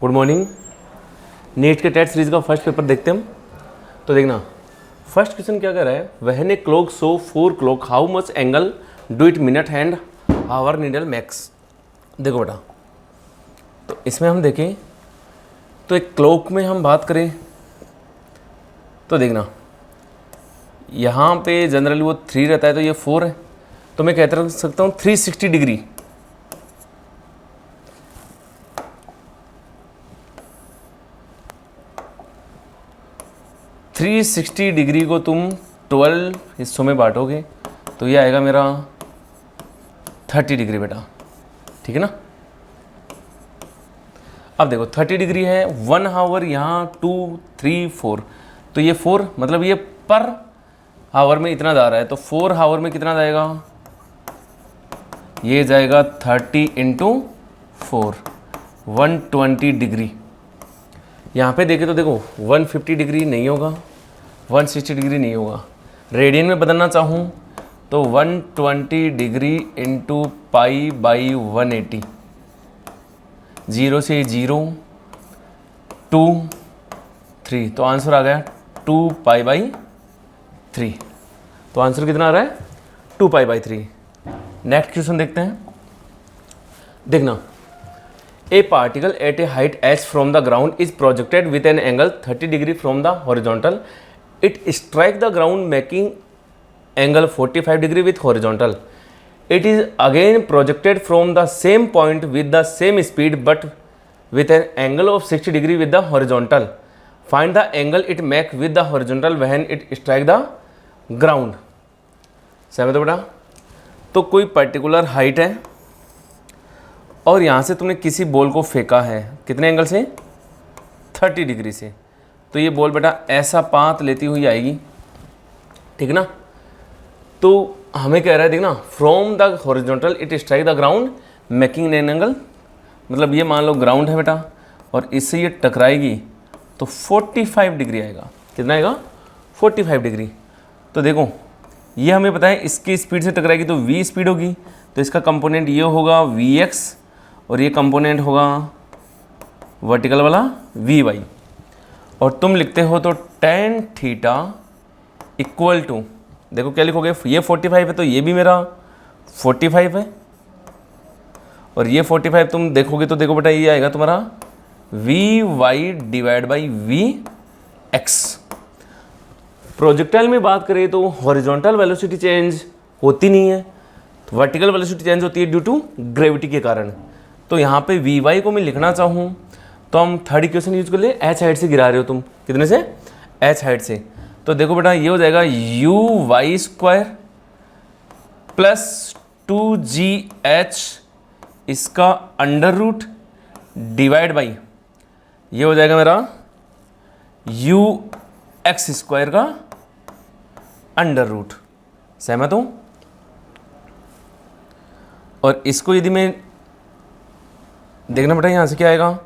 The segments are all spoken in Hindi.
Good morning. नीट के टेट सीरीज का फर्स्ट पेपर देखते हैं हम। तो देखना फर्स्ट क्वेश्चन क्या कर रहा है, when a clock show 4 clock how much angle do it minute hand hour needle makes. देखो बेटा, तो इसमें हम देखें तो एक क्लॉक में हम बात करें तो देखना यहाँ पे जनरली वो 3 रहता है तो ये 4 है, तो मैं कहता रह सकता हूँ 360 डिग्री। थ्री 360 डिग्री को तुम 12 हिस्सों में बांटोगे तो ये आएगा मेरा 30 डिग्री बेटा, ठीक है ना। अब देखो 30 डिग्री है, 1 आवर यहाँ 2 3 4, तो ये 4 मतलब ये पर आवर में इतना जा रहा है, तो 4 आवर में कितना जाएगा, ये जाएगा 30 इंटू 4 120 डिग्री। यहाँ पे देखे तो देखो 150 डिग्री नहीं होगा, 160 डिग्री नहीं होगा। रेडियन में बदलना चाहूँ तो 120 डिग्री इंटू पाई बाई 180, 0 से 0 2 3, तो आंसर आ गया 2 पाई बाई 3। तो आंसर कितना आ रहा है, 2 पाई बाई 3। नेक्स्ट क्वेश्चन देखते हैं। देखना A particle at a height h from the ground is projected with an angle 30 degree from the horizontal. It strikes the ground making angle 45 degree with horizontal. It is again projected from the same point with the same speed but with an angle of 60 degree with the horizontal. Find the angle it makes with the horizontal when it strikes the ground. समझ तो बेटा, तो कोई पर्टिकुलर हाइट है और यहाँ से तुमने किसी बॉल को फेंका है, कितने एंगल से, 30 डिग्री से, तो ये बॉल बेटा ऐसा पाथ लेती हुई आएगी, ठीक है ना। तो हमें कह रहा है देखना from the horizontal it strike the ground making an angle, मतलब ये मान लो ग्राउंड है बेटा और इससे ये टकराएगी तो 45 डिग्री आएगा। कितना आएगा, 45 डिग्री। तो देखो ये हमें पता है इसकी स्पीड से टकराएगी तो v स्पीड होगी, तो इसका कंपोनेंट ये होगा vx और ये कंपोनेंट होगा वर्टिकल वाला vy, और तुम लिखते हो तो tan थीटा इक्वल टू, देखो क्या लिखोगे, ये 45 है तो ये भी मेरा 45 है और ये 45 तुम देखोगे तो देखो बेटा ये आएगा तुम्हारा vy divide by vx। Projectile में बात करें तो हॉरिजॉन्टल वेलोसिटी चेंज होती नहीं है, तो वर्टिकल वेलोसिटी चेंज होती है ड्यू टू ग्रेविटी के कारण। तो यहाँ पे vy को मैं लिखना चाहूँ तो हम थर्ड इक्वेशन यूज कर ले, h हाइट से गिरा रहे हो तुम, कितने से, h हाइट से, तो देखो बेटा ये हो जाएगा uy स्क्वायर प्लस 2gh इसका अंडर रूट डिवाइड बाई ये हो जाएगा मेरा ux स्क्वायर का अंडर रूट। सहमत हो। और इसको यदि मैं देखना बेटा यहाँ से क्या आएगा,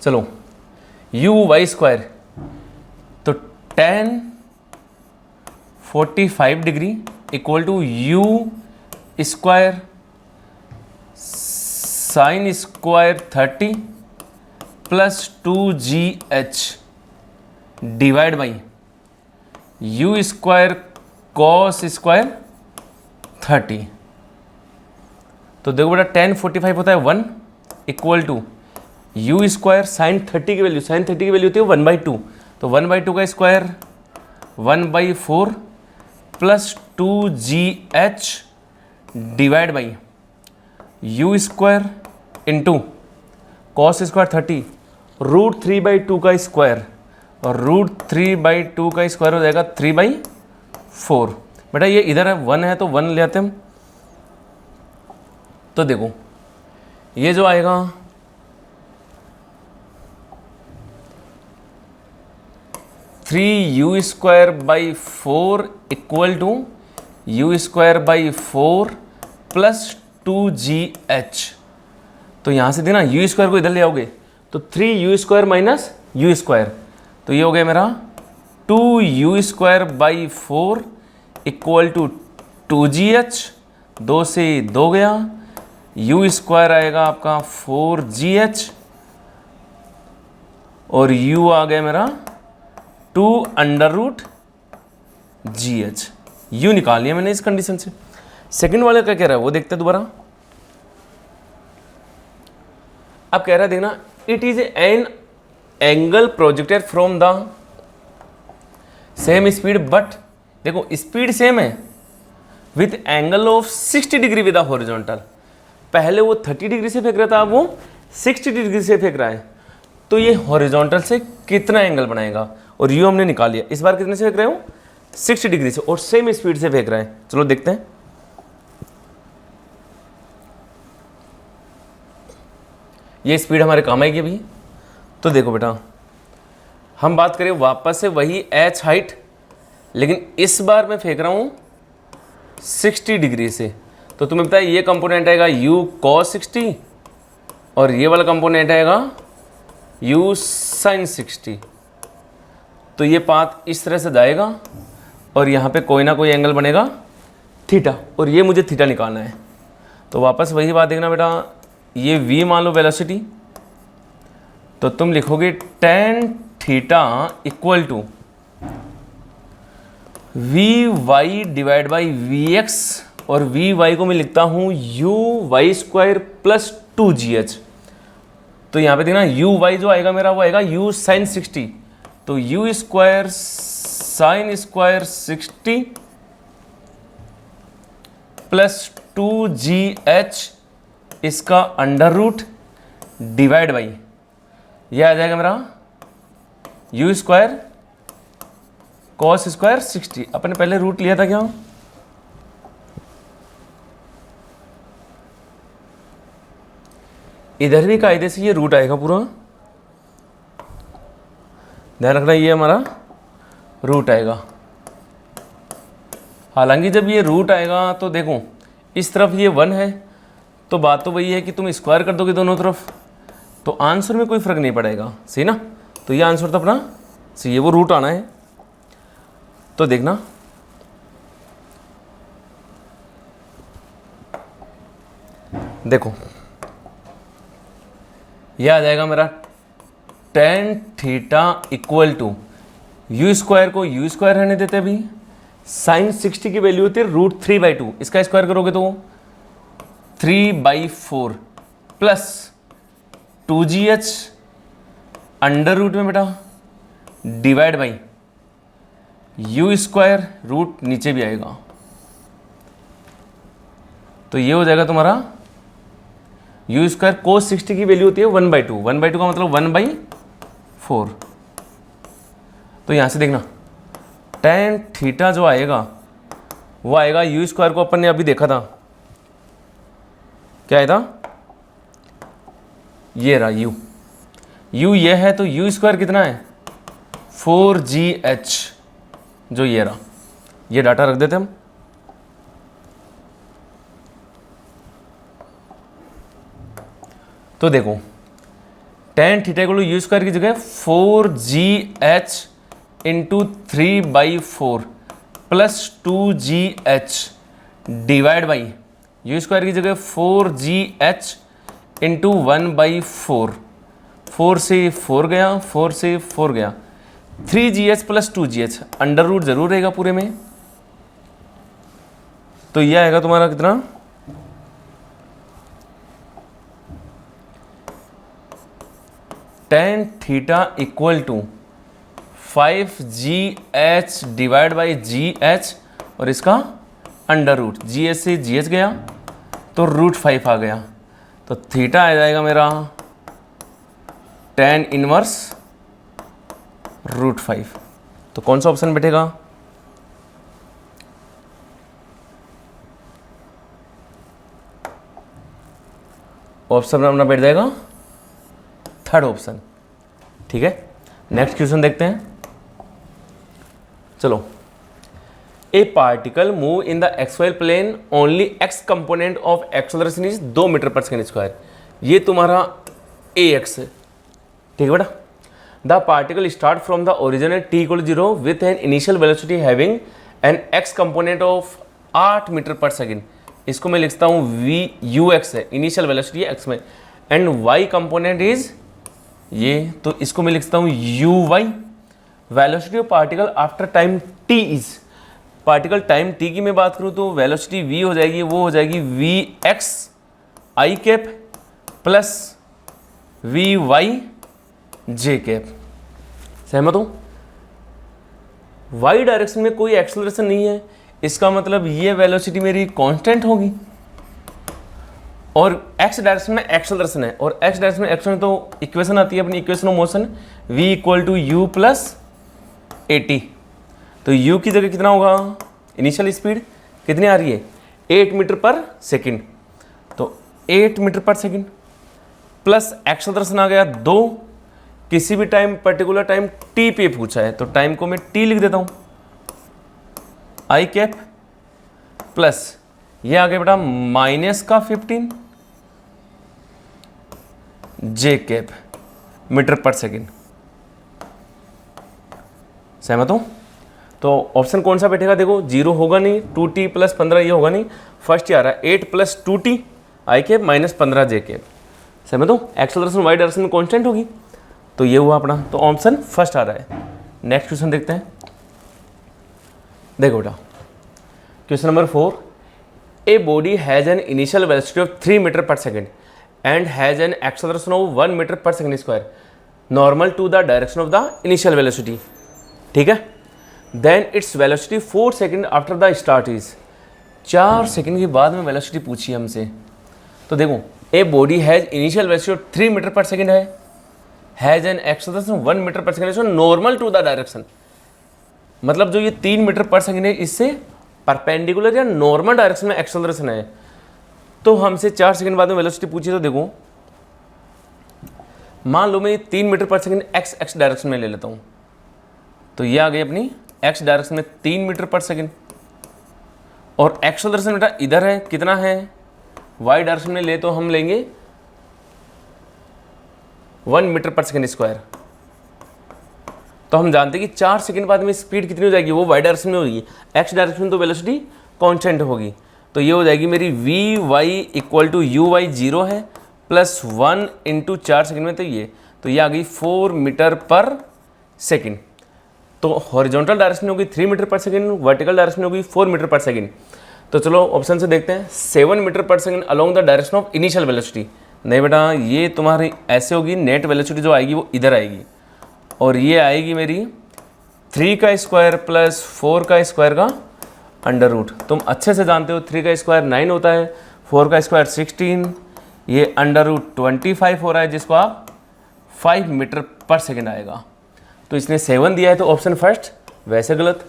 चलो uy स्क्वायर तो tan 45 degree equal to u square sine square 30 plus 2gh divide by u square cos square 30। तो देखो बेटा tan 45 होता है 1 equal to u square sine 30 की वैल्यू, साइन 30 की वैल्यू होती है 1/2, तो 1/2 का square 1/4 plus 2gh divide by u square into cos square 30 √3/2 का स्क्वायर, और √3/2 का स्क्वायर हो जाएगा 3/4। बेटा ये इधर है 1 है तो 1 ले आते हम, तो देखो ये जो आएगा u square by 4 equal to u square by 4 plus 2gh। तो यहाँ से देना u स्क्वायर को इधर ले आओगे तो 3u square minus u square, तो ये हो गया मेरा 2u square by 4 equal to 2gh 2 से 2 गया, यू स्क्वायर आएगा आपका 4gh और u आ गया मेरा 2√gh। u निकाल लिया मैंने इस कंडीशन से। सेकंड वाले क्या कह रहा है वो देखते हैं दोबारा। अब कह रहा है देखना, it is an angle projected from the same speed, but देखो स्पीड सेम है with angle of 60 degree with horizontal. पहले वो 30 डिग्री से फेंक रहा था, अब वो 60 डिग्री से फेंक रहा है, तो ये हॉरिजॉन्टल से कितना एंगल बनाएगा, और यू हमने निकाल लिया। इस बार कितने से फेंक रहे हो, 60 डिग्री से, और सेम स्पीड से फेंक रहा है। चलो देखते हैं। ये स्पीड हमारे काम आएगी अभी। तो देखो बेटा, हम बात करें वापस से वही h हाइट, लेकिन इस बार मैं फेंक रहा हूँ 60 डिग्री से। तो तुम्हें पता है ये कंपोनेंट आएगा u cos 60 और ये वाला कंपोनेंट आएगा u sin 60। तो ये पाथ इस तरह से जाएगा और यहाँ पे कोई ना कोई एंगल बनेगा थीटा, और ये मुझे थीटा निकालना है। तो वापस वही बात देखना बेटा, ये v मान लो वेलोसिटी, तो तुम लिखोगे tan theta equal to V Y divide by V X, और वी वाई को मैं लिखता हूँ U Y square plus 2gh। तो यहाँ पे देखना यू वाई जो आएगा मेरा वो आएगा यू साइन 60, तो you square sine square 60 plus 2gh इसका अंडर रूट डिवाइड बाई ये आ जाएगा मेरा यू स्क्वायर कॉस स्क्वायर 60। अपने पहले रूट लिया था क्या, इधर भी कायदे से ये रूट आएगा पूरा, ध्यान रखना ये हमारा रूट आएगा। हालांकि जब ये रूट आएगा तो देखो इस तरफ ये 1 है, तो बात तो वही है कि तुम स्क्वायर कर दोगे दोनों तरफ, तो आंसर में कोई फ़र्क नहीं पड़ेगा, सही ना। तो ये आंसर तो अपना सही है, वो रूट आना है। तो देखना देखो ये आ जाएगा मेरा tan theta equal to U square को यू स्क्वायर रहने देते अभी, साइन 60 की वैल्यू होती है √3/2, इसका स्क्वायर करोगे तो 3/4 प्लस 2gh अंडर रूट में बेटा divide by U square, root नीचे भी आएगा, तो ये हो जाएगा तुम्हारा यू स्क्वायर कोस 60 की वैल्यू होती है 1/2, 1/2 का मतलब 1/4। तो यहाँ से देखना tan थीटा जो आएगा वो आएगा यू स्क्वायर को अपन ने अभी देखा था, क्या आया था, ये रहा यू ये है, तो यू स्क्वायर कितना है 4gh, जो ये रहा, ये डाटा रख देते हम। तो देखो tan theta equal to U square की जगह 4gh into 3/4 plus 2gh divide by U square की जगह 4gh इंटू 1/4, 4 से 4 गया, 4 से 4 गया, 3gh plus 2gh under root जरूर रहेगा पूरे में। तो यह आएगा तुम्हारा कितना, tan theta equal to 5gh divide by gh और इसका अंडर रूट, gh से gh गया तो √5 आ गया, तो थीटा आ जाएगा मेरा tan इनवर्स √5। तो कौन सा ऑप्शन बैठेगा, ऑप्शन अपना बैठ जाएगा थर्ड ऑप्शन। ठीक है, नेक्स्ट क्वेश्चन देखते हैं। चलो, a particle move in the XY plane only X component of acceleration is 2 meter पर सेकेंड स्क्वायर। ये तुम्हारा ए एक्स है, ठीक है बेटा। The particle start from the origin at t = 0 with an initial velocity having an X component of 8 meter पर सेकेंड। इसको मैं लिखता हूँ वी यू एक्स है, इनिशियल वेलोसिटी है एक्स में, एंड वाई कंपोनेंट इज ये, तो इसको मैं लिखता हूँ U Y. Velocity of particle after time T is, particle time T की मैं बात करूँ तो वेलोसिटी वी हो जाएगी, वो हो जाएगी V X I cap plus V Y J cap. सहमत हो? वाई डायरेक्शन में कोई एक्सेलरेशन नहीं है, इसका मतलब ये वेलोसिटी मेरी कांस्टेंट होगी, और एक्स डायरेक्शन में एक्सेलरेशन है, और एक्स डायरेक्शन में एक्सेलरेशन तो इक्वेशन आती है अपनी equation of motion, v equal to U plus A T. तो u की जगह कितना होगा, इनिशियल स्पीड कितनी आ रही है 8 मीटर पर सेकेंड, तो 8 मीटर पर सेकेंड प्लस एक्सेलरेशन आ गया 2, किसी भी टाइम पर्टिकुलर टाइम t पे पूछा है तो टाइम को मैं t लिख देता हूँ, आई कैप प्लस ये आ गया बेटा माइनस का 15 जे कैप मीटर पर सेकेंड। सहमत हो? तो ऑप्शन कौन सा बैठेगा, देखो 0 होगा नहीं, 2t प्लस 15 ये होगा नहीं, फर्स्ट ही आ रहा है 8 प्लस 2t आई कैप माइनस 15 जे कैप। सहमत हो? एक्सेलरेशन वाई डायरेक्शन में कांस्टेंट होगी, तो ये हुआ अपना, तो ऑप्शन फर्स्ट आ रहा है। नेक्स्ट क्वेश्चन देखते हैं। देखो बेटा question number 4, a body has an initial velocity of 3 metre पर second and has an acceleration of 1 metre पर second square normal to the direction of the initial velocity. ठीक है, then its velocity 4 second after the start is, 4 second के बाद में वेलोसिटी पूछी हमसे। तो देखो a body has initial velocity of 3 metre पर सेकेंड है, हैज एन एक्सेलरेशन 1 मीटर पर second normal to the direction, मतलब जो ये 3 मीटर पर सेकेंड है इससे परपेंडिकुलर या नॉर्मल डायरेक्शन में एक्सेलरेशन है। तो हमसे 4 सेकंड बाद में वेलोसिटी पूछी, तो देखो मान लो मैं 3 मीटर पर सेकंड एक्स डायरेक्शन में ले लेता हूँ, तो ये आ गई अपनी एक्स डायरेक्शन में 3 मीटर पर सेकंड, और एक्सेलरेशन बेटा इधर है कितना है, वाई डायरेक्शन में ले तो हम लेंगे 1 मीटर पर सेकंड स्क्वायर। तो हम जानते हैं कि 4 सेकंड बाद में स्पीड कितनी हो जाएगी, वो वाई डायरेक्शन में होगी, एक्स डायरेक्शन में तो वेलोसिटी कांस्टेंट होगी, तो ये हो जाएगी मेरी V Y equal to U Y 0 है प्लस 1 इंटू 4 सेकेंड में, तो ये आ गई 4 मीटर पर सेकेंड। तो हॉरिजॉन्टल डायरेक्शन में होगी 3 मीटर पर सेकेंड, वर्टिकल डायरेक्शन में होगी 4 मीटर पर सेकेंड। तो चलो ऑप्शन से देखते हैं, 7 मीटर पर second along the direction of initial velocity. नहीं बेटा, ये तुम्हारी ऐसे होगी, नेट वेलोसिटी जो आएगी वो इधर आएगी, और ये आएगी मेरी 3 का स्क्वायर प्लस 4 का स्क्वायर का अंडर रूट। तुम अच्छे से जानते हो 3 का स्क्वायर 9 होता है, 4 का स्क्वायर 16, ये अंडर रूट 25 हो रहा है, जिसको आप 5 मीटर पर सेकेंड आएगा। तो इसने 7 दिया है, तो ऑप्शन फर्स्ट वैसे गलत।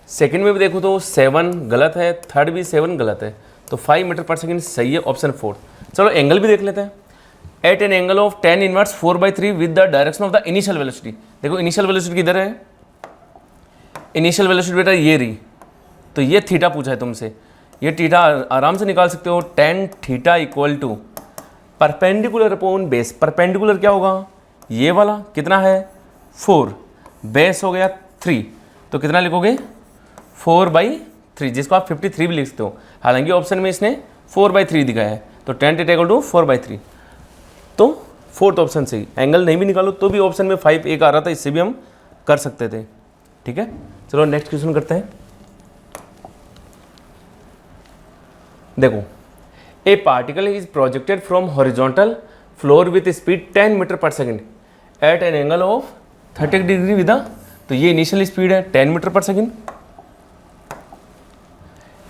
सेकंड में भी देखो तो 7 गलत है, थर्ड भी 7 गलत है, तो 5 मीटर पर सेकेंड सही है, ऑप्शन 4। चलो एंगल भी देख लेते हैं। At an angle of tan inverse 4/3 with the direction of the initial velocity. देखो इनिशियल वेलोसिटी किधर है, इनिशियल वेलोसिटी बेटा ये रही, तो ये थीटा पूछा है तुमसे, ये थीटा आराम से निकाल सकते हो, tan theta equal to perpendicular upon base. Perpendicular क्या होगा, ये वाला कितना है 4, बेस हो गया 3, तो कितना लिखोगे 4/3, जिसको आप 53 भी लिख सकते हो, हालांकि ऑप्शन में इसने 4/3 दिखाया है, तो tan थीटा इक्वल टू 4/3, तो फोर्थ ऑप्शन सही। एंगल नहीं भी निकालो तो भी ऑप्शन में 5 एक आ रहा था, इससे भी हम कर सकते थे। ठीक है, चलो नेक्स्ट क्वेश्चन करते हैं। देखो a particle is projected from horizontal floor with speed 10 metre पर second at an angle of 30 degree with, तो ये इनिशियल स्पीड है 10 मीटर पर second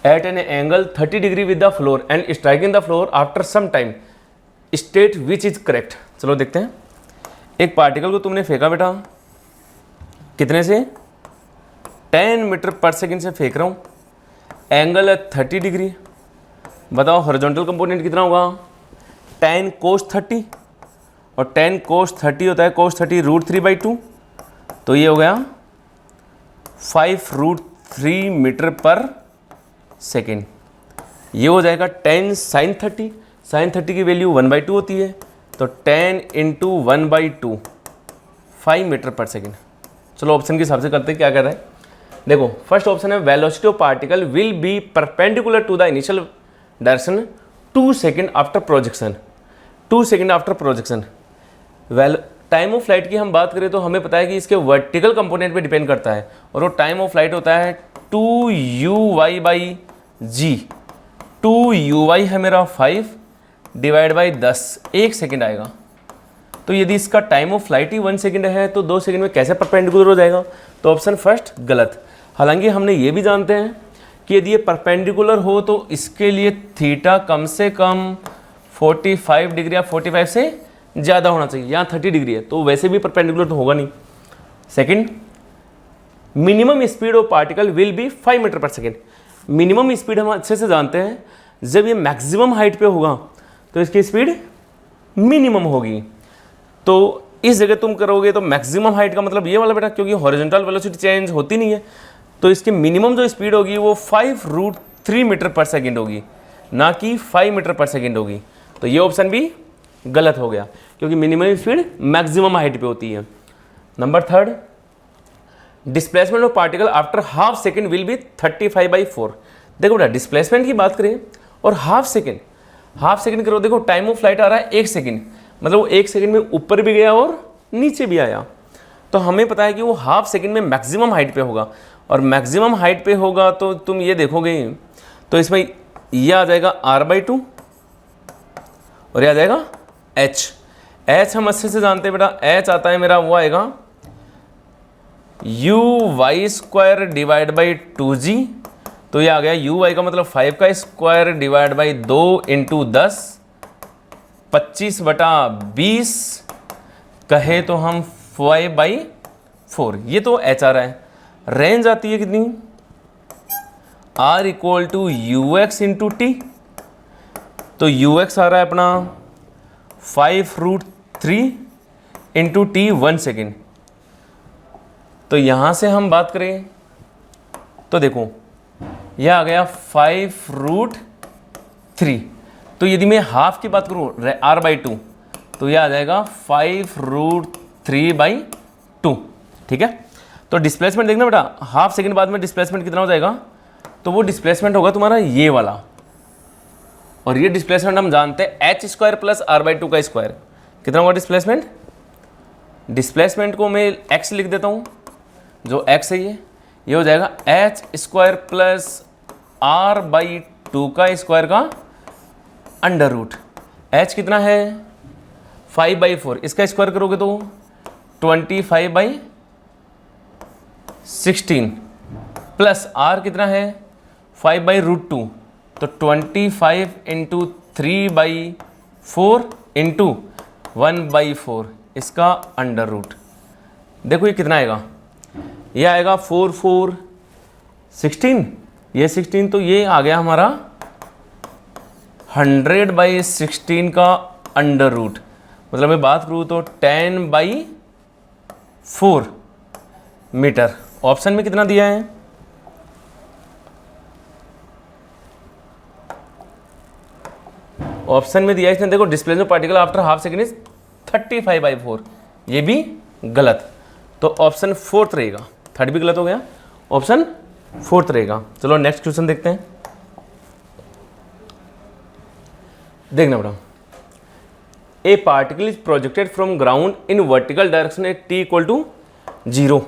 at an angle 30 degree with the floor and striking the floor after some time, state which is correct. चलो देखते हैं। एक पार्टिकल को तुमने फेंका बेटा, कितने से 10 मीटर पर सेकेंड से फेंक रहा हूँ, एंगल है 30 डिग्री, बताओ हॉरिजॉन्टल कंपोनेंट कितना होगा, tan cos 30, और tan cos 30 होता है cos 30 √3/2, तो ये हो गया 5√3 मीटर पर सेकेंड। ये हो जाएगा tan sin 30, sin 30 की वैल्यू 1/2 होती है, तो 10 × 1/2 5 मीटर पर सेकेंड। चलो ऑप्शन के हिसाब से करते हैं क्या कह रहा है। देखो फर्स्ट ऑप्शन है velocity of particle will be perpendicular to the initial direction 2 second after projection, 2 second after projection. Well time of flight की हम बात करें तो हमें पता है कि इसके वर्टिकल कंपोनेंट पे डिपेंड करता है, और वो टाइम ऑफ फ्लाइट होता है 2u/g। 2u है मेरा 5 डिवाइड बाई 10, 1 सेकेंड आएगा। तो यदि इसका time of flight he 1 second है तो 2 सेकेंड में कैसे परपेंडिकुलर हो जाएगा? तो ऑप्शन फर्स्ट गलत। हालांकि हमने ये भी जानते हैं कि यदि ये परपेंडिकुलर हो तो इसके लिए थीटा कम से कम 45 डिग्री या 45 से ज़्यादा होना चाहिए। यहाँ 30 डिग्री है तो वैसे भी परपेंडिकुलर तो होगा नहीं। Second, minimum speed of particle will be 5 meter पर सेकेंड। मिनिमम स्पीड हम अच्छे से जानते हैं, जब ये मैक्सिमम हाइट पे होगा तो इसकी स्पीड मिनिमम होगी। तो इस जगह तुम करोगे तो मैक्सिमम हाइट का मतलब ये वाला बेटा, क्योंकि हॉरिजॉन्टल वेलोसिटी चेंज होती नहीं है, तो इसकी मिनिमम जो स्पीड होगी वो 5√3 मीटर पर सेकेंड होगी, ना कि 5 मीटर पर सेकेंड होगी। तो ये ऑप्शन भी गलत हो गया, क्योंकि मिनिमम स्पीड मैक्सिमम हाइट पे होती है। Number third, displacement of particle after half second will be 35/4। देखो बेटा, डिस्प्लेसमेंट की बात करें और हाफ सेकेंड करो, देखो टाइम ऑफ फ्लाइट आ रहा है 1 सेकेंड, मतलब वो 1 सेकेंड में ऊपर भी गया और नीचे भी आया। तो हमें पता है कि वो हाफ सेकेंड में मैक्सिमम हाइट पे होगा, और मैक्सिमम हाइट पे होगा तो तुम ये देखोगे तो इसमें ये आ जाएगा r/2 और ये आ जाएगा h हम अच्छे से जानते हैं बेटा, h आता है मेरा, वो आएगा uy² डिवाइड बाई 2g। तो ये आ गया uy का मतलब 5 का स्क्वायर डिवाइड बाई 2 इंटू 10, 25/20 कहे तो हम 5/4। ये तो h आ रहा है। रेंज आती है कितनी? r = ux into T. तो ux आ रहा है अपना 5√3 इंटू टी 1 सेकेंड। तो यहाँ से हम बात करें तो देखो यह आ गया 5√3। तो यदि मैं हाफ की बात करूँ r/2 तो यह आ जाएगा 5√3/2। ठीक है, तो डिस्प्लेसमेंट देखना बेटा, हाफ सेकंड बाद में डिस्प्लेसमेंट कितना हो जाएगा? तो वो डिस्प्लेसमेंट होगा तुम्हारा ये वाला, और ये डिस्प्लेसमेंट हम जानते हैं h² + r/2 का स्क्वायर। कितना होगा डिस्प्लेसमेंट? डिस्प्लेसमेंट को मैं x लिख देता हूँ, जो x है ये हो जाएगा h² + r/2 का स्क्वायर का अंडर रूट। h कितना है? 5/4, इसका स्क्वायर करोगे तो 25/16 प्लस r कितना है? 5/√2, तो 25 इंटू 3/4 इंटू 1/4, इसका अंडर रूट। देखो ये कितना आएगा? ये आएगा 4 4 16, ये 16, तो ये आ गया हमारा 100/16 का अंडर रूट। मतलब मैं बात करूँ तो 10/4 मीटर। ऑप्शन में कितना दिया है? ऑप्शन में दिया है इसने, देखो displacement particle after half second is 35/4, ये भी गलत। तो ऑप्शन फोर्थ रहेगा, थर्ड भी गलत हो गया, ऑप्शन फोर्थ रहेगा। चलो नेक्स्ट क्वेश्चन देखते हैं। देखना बेटा, a particle is projected from ground in vertical direction at t = 0।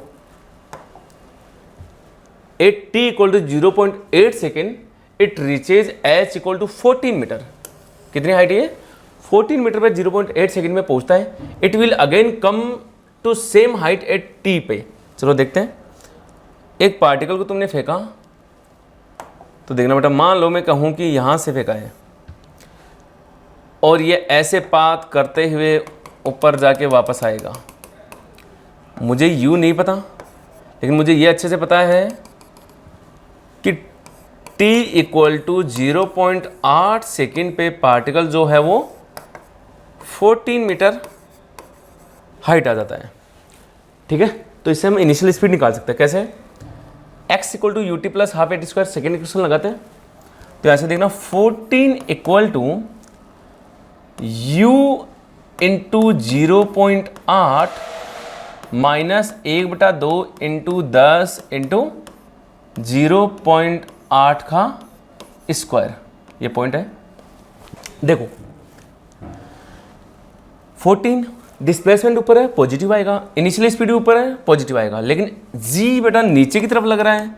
At t = 0.8 second it reaches h = 14 meter. कितनी हाइट है? 14 मीटर पे 0.8 सेकेंड में पहुंचता है। It will again come to same height at t पे। चलो देखते हैं। एक पार्टिकल को तुमने फेंका, तो देखना बेटा, मान लो मैं कहूं कि यहां से फेंका है और ये ऐसे पाथ करते हुए ऊपर जाके वापस आएगा। मुझे यू नहीं पता, लेकिन मुझे ये अच्छे से पता है कि t = 0.8 सेकेंड पे पार्टिकल जो है वो 14 मीटर हाइट आ जाता है। ठीक है, तो इससे हम इनिशियल स्पीड निकाल सकते हैं। कैसे? x = ut + ½ h², second equation लगाते हैं। तो ऐसे देखना, 14 = u into 0.8 minus 1/2 into 10 into 0.8 का स्क्वायर। ये पॉइंट है। देखो 14 डिस्प्लेसमेंट ऊपर है पॉजिटिव आएगा, इनिशियल स्पीड ऊपर है पॉजिटिव आएगा, लेकिन जी बेटा नीचे की तरफ लग रहा है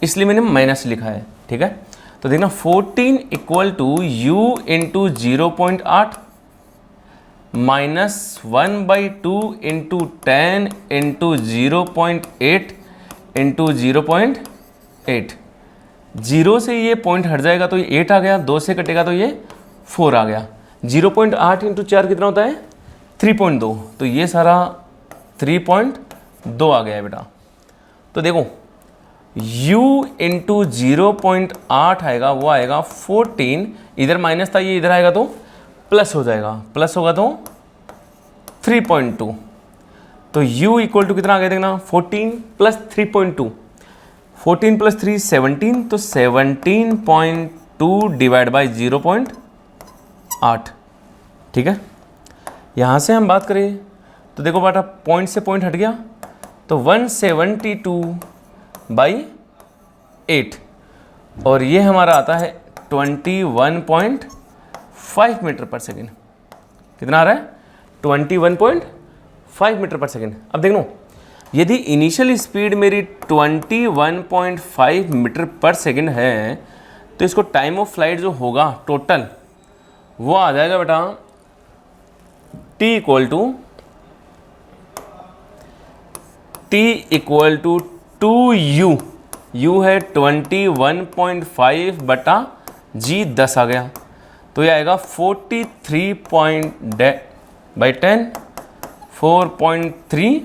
इसलिए मैंने माइनस लिखा है। ठीक है, तो देखना 14 equal to U into 0.8 minus 1/2 into 10 into 0.8 into 0.8। 0 से ये पॉइंट हट जाएगा तो ये 8 आ गया, 2 से कटेगा तो ये 4 आ गया। 0.8 इंटू 4 कितना होता है 3.2, तो ये सारा 3.2 आ गया है बेटा। तो देखो u इंटू 0.8 आएगा, वो आएगा 14, इधर माइनस था ये इधर आएगा तो प्लस हो जाएगा, प्लस होगा तो 3.2। तो u इक्वल टू कितना आ गया देखना 14 प्लस 3.2, 14 प्लस 3 17, तो 17.2 डिवाइड बाई 0.8। ठीक है, यहाँ से हम बात करें तो देखो बेटा पॉइंट से पॉइंट हट गया तो 172/8 और ये हमारा आता है 21.5 मीटर पर सेकेंड। कितना आ रहा है 21.5 मीटर पर सेकेंड। अब देख लो यदि इनिशियल स्पीड मेरी 21.5 मीटर पर सेकेंड है तो इसको टाइम ऑफ फ्लाइट जो होगा टोटल वो आ जाएगा बेटा t equal to 2u, u है 21.5 बटा g 10 आ गया, तो ये आएगा 43/10 4.3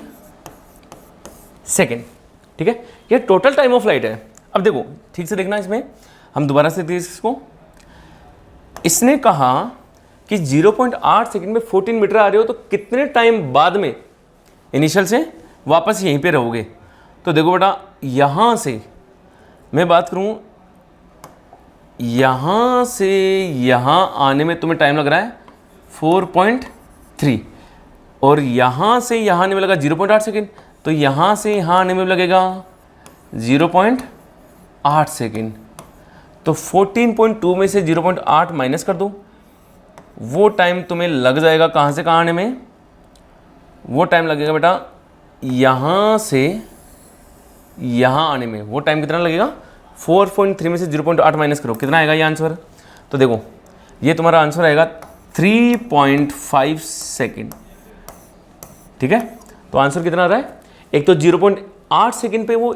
सेकेंड। ठीक है, ये टोटल टाइम ऑफ फ्लाइट है। अब देखो ठीक से देखना, इसमें हम दोबारा से देखते इसको। इसने कहा कि 0.8 सेकंड में 14 मीटर आ रहे हो तो कितने टाइम बाद में इनिशियल से वापस यहीं पे रहोगे। तो देखो बेटा यहाँ से मैं बात करूँ, यहाँ से यहाँ आने में तुम्हें टाइम लग रहा है 4.3 और यहाँ से यहाँ आने में लगा 0.8 सेकेंड, तो यहाँ से यहाँ आने में लगेगा 0.8 सेकेंड। तो 14.2 में से 0.8 माइनस कर दो, वो टाइम तुम्हें लग जाएगा कहाँ से कहाँ आने में, वो टाइम लगेगा बेटा यहाँ से यहाँ आने में। वो टाइम कितना लगेगा 4.3 में से 0.8 माइनस करो, कितना आएगा ये आंसर। तो देखो ये तुम्हारा आंसर आएगा 3.5 सेकेंड। ठीक है, तो आंसर कितना आ रहा है, एक तो 0.8 सेकेंड पे वो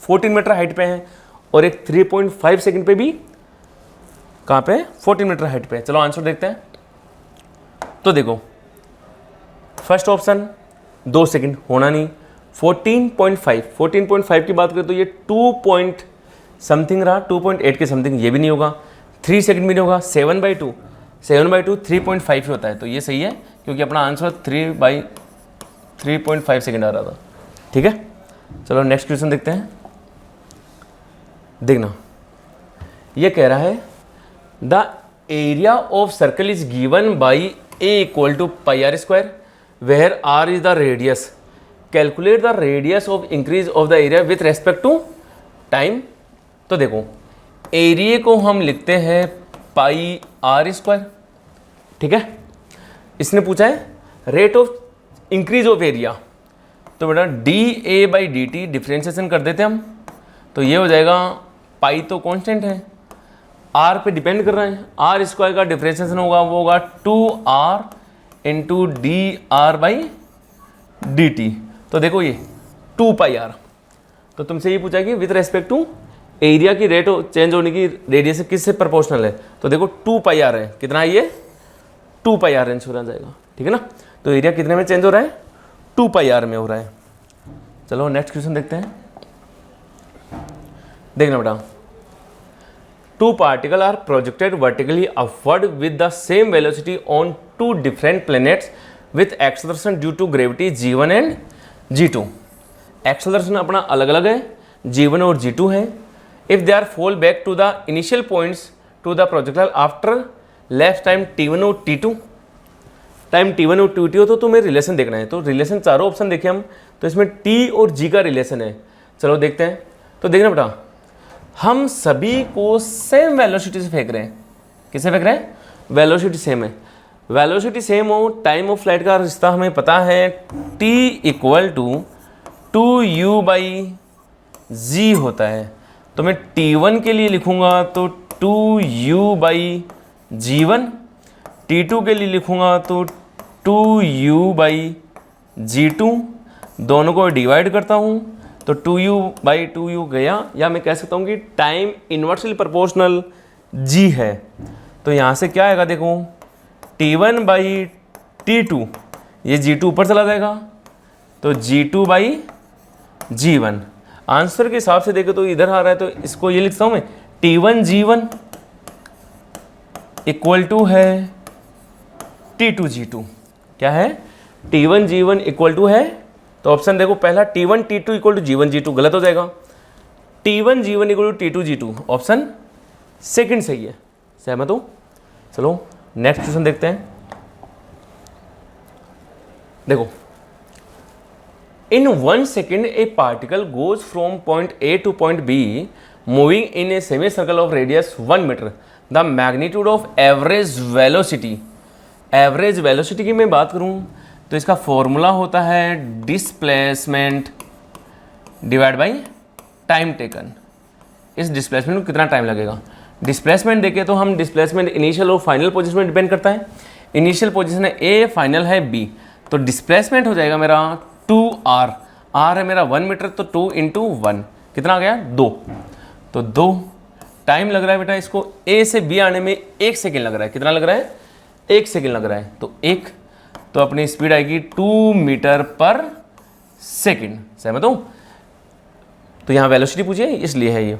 14 मीटर हाइट पे है और एक 3.5 सेकेंड पे भी कहाँ पे 14 मीटर हाइट पे है। चलो आंसर देखते हैं। तो देखो फर्स्ट ऑप्शन 2 सेकेंड होना नहीं, 14.5 की बात करें तो ये 2 पॉइंट समथिंग रहा, 2.8 के समथिंग, ये भी नहीं होगा। 3 सेकेंड भी नहीं होगा। 7/2 3.5 ही होता है, तो ये सही है क्योंकि अपना आंसर 3/3.5 सेकेंड आ रहा था। ठीक है, चलो नेक्स्ट क्वेश्चन देखते हैं। देखना ये कह रहा है the area of circle is given by a equal to πr² where r is the radius, calculate the radius of increase of the area with respect to time। तो देखो एरिया को हम लिखते हैं πr²। ठीक है, इसने पूछा है rate of increase of area, तो बेटा dA/dt डिफ्रेंशिएशन कर देते हम, तो ये हो जाएगा पाई तो कांस्टेंट है, r पे डिपेंड कर रहा है, r² का डिफ्रेंशिएशन होगा वो होगा 2r इंटू dr/dt। तो देखो ये 2πr, तो तुमसे ये पूछा कि विथ रेस्पेक्ट टू एरिया की रेट चेंज होने की रेडियस किससे प्रोपोर्शनल है, तो देखो 2πr है, कितना है ये 2πr आंसर आ जाएगा। ठीक है ना, तो एरिया कितने में चेंज हो रहा है 2πr में हो रहा है। चलो नेक्स्ट क्वेश्चन देखते हैं। देखना बेटा, 2 particles are projected vertically upward with the same velocity on 2 different planets with acceleration due to gravity g1 and g2। Acceleration अपना अलग अलग है, g1 और g2 है। If they are fall back to the initial points to the projectile after left time t1 और t2, टाइम t1 और t2 हो तो तुम्हें रिलेशन देखना है। तो रिलेशन चारों ऑप्शन देखे हम, तो इसमें t और g का रिलेशन है। चलो देखते हैं। तो देखना बेटा, हम सभी को सेम वेलोसिटी से फेंक रहे हैं, किससे फेंक रहे हैं? वेलोसिटी सेम है। वेलोसिटी सेम हो, टाइम ऑफ फ्लाइट का रिश्ता हमें पता है, t इक्वल टू 2u/g होता है। तो मैं t1 के लिए लिखूंगा तो 2u/g1, t2 के लिए लिखूंगा तो 2u/g2, दोनों को डिवाइड करता हूँ तो 2u/2u गया, या मैं कह सकता हूँ कि टाइम इन्वर्सली प्रोपोर्शनल g है। तो यहाँ से क्या आएगा देखो, t1/t2, ये g2 ऊपर चला जाएगा तो g2/g1। आंसर के हिसाब से देखे तो इधर आ रहा है, तो इसको ये लिखता हूँ मैं, t1g1 इक्वल टू है t2g2। क्या है? t1g1 इक्वल टू है, तो ऑप्शन देखो पहला t1 t2 equal to g1 g2 गलत हो जाएगा, t1 g1 equal to t2 g2, option second सही है। सहमत हो? चलो नेक्स्ट क्वेश्चन देखते हैं। देखो, in 1 second a particle goes from point A to point B moving in a semi circle of radius 1 meter, the magnitude of average velocity. Average velocity की मैं बात करूं तो इसका फॉर्मूला होता है displacement divide by time taken. इस डिस्प्लेसमेंट को कितना टाइम लगेगा? डिस्प्लेसमेंट देखें तो हम डिस्प्लेसमेंट इनिशियल और फाइनल पोजीशन में डिपेंड करता है। इनिशियल पोजीशन है ए, फाइनल है बी, तो डिस्प्लेसमेंट हो जाएगा मेरा 2r। r है मेरा 1 मीटर, तो 2 इंटू 1 कितना आ गया? 2। तो 2 टाइम लग रहा है बेटा इसको ए से बी आने में 1 सेकेंड लग रहा है। कितना लग रहा है? 1 सेकेंड लग रहा है, तो 1, तो अपनी स्पीड आएगी 2 मीटर पर सेकेंड। सहमत हो? तो यहाँ वेलोसिटी पूछिए इसलिए है ये।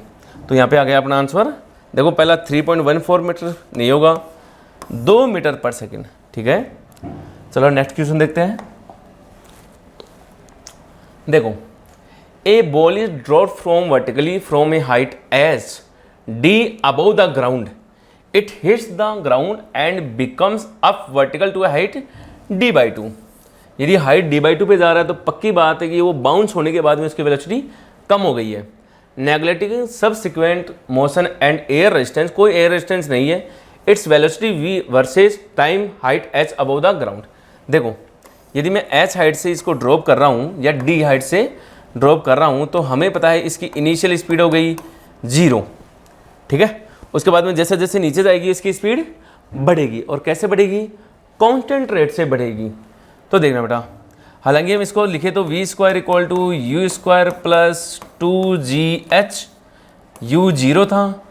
तो यहाँ पे आ गया अपना आंसर। देखो पहला 3.14 मीटर नहीं होगा, 2 मीटर पर सेकेंड। ठीक है, चलो नेक्स्ट क्वेश्चन देखते हैं। देखो, a ball is dropped from vertically from a height H D above the ground, it hits the ground and becomes up vertical to a height d/2। यदि हाइट d/2 पे जा रहा है तो पक्की बात है कि वो बाउंस होने के बाद में उसकी वेलोसिटी कम हो गई है। Neglecting subsequent motion and air resistance, कोई एयर रेजिस्टेंस नहीं है, its velocity v versus time height h above the ground. देखो, यदि मैं h हाइट से इसको ड्रॉप कर रहा हूँ या d हाइट से ड्रॉप कर रहा हूँ तो हमें पता है इसकी इनिशियल स्पीड हो गई 0। ठीक है, उसके बाद में जैसे जैसे नीचे जाएगी इसकी स्पीड बढ़ेगी, और कैसे बढ़ेगी? कांस्टेंट रेट से बढ़ेगी। तो देखना बेटा, हालांकि हम इसको लिखे तो v² equal to u² plus 2gh, u 0 था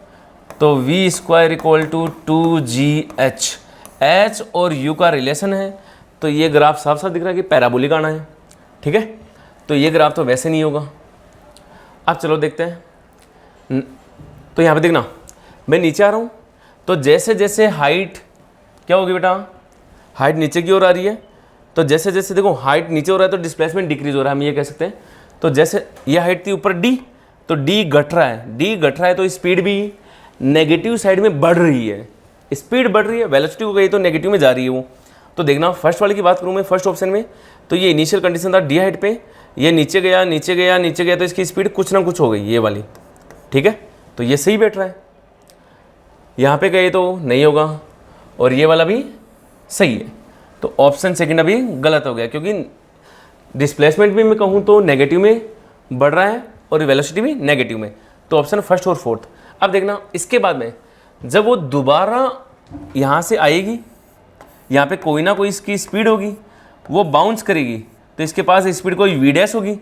तो v² equal to 2gh। h और u का रिलेशन है, तो ये ग्राफ साफ साफ दिख रहा है कि पैराबोलिक आना है। ठीक है, तो ये ग्राफ तो वैसे नहीं होगा। अब चलो देखते हैं। तो यहाँ पे देखना, मैं नीचे आ रहा हूँ तो जैसे जैसे हाइट क्या होगी बेटा? हाइट नीचे की ओर आ रही है, तो जैसे जैसे देखो हाइट नीचे हो रहा है तो डिस्प्लेसमेंट डिक्रीज हो रहा है, हम ये कह सकते हैं। तो जैसे ये हाइट थी ऊपर d, तो d घट रहा है, d घट रहा है तो स्पीड भी नेगेटिव साइड में बढ़ रही है। स्पीड बढ़ रही है, वेलोसिटी हो गई तो नेगेटिव में जा रही है वो। तो देखना, फर्स्ट वाले की बात करूँ मैं, फर्स्ट ऑप्शन में, तो ये इनिशियल कंडीशन था d हाइट पे, ये नीचे गया नीचे गया नीचे गया तो इसकी स्पीड कुछ ना कुछ हो गई ये वाली। ठीक है, तो ये सही बैठ रहा है। यहाँ पे गए तो नहीं होगा, और ये वाला भी सही है, तो ऑप्शन सेकंड अभी गलत हो गया, क्योंकि डिस्प्लेसमेंट भी मैं कहूँ तो नेगेटिव में बढ़ रहा है और वेलोसिटी भी नेगेटिव में, तो ऑप्शन फर्स्ट और फोर्थ। अब देखना, इसके बाद में जब वो दोबारा यहाँ से आएगी, यहाँ पे कोई ना कोई इसकी स्पीड होगी, वो बाउंस करेगी तो इसके पास स्पीड कोई v' होगी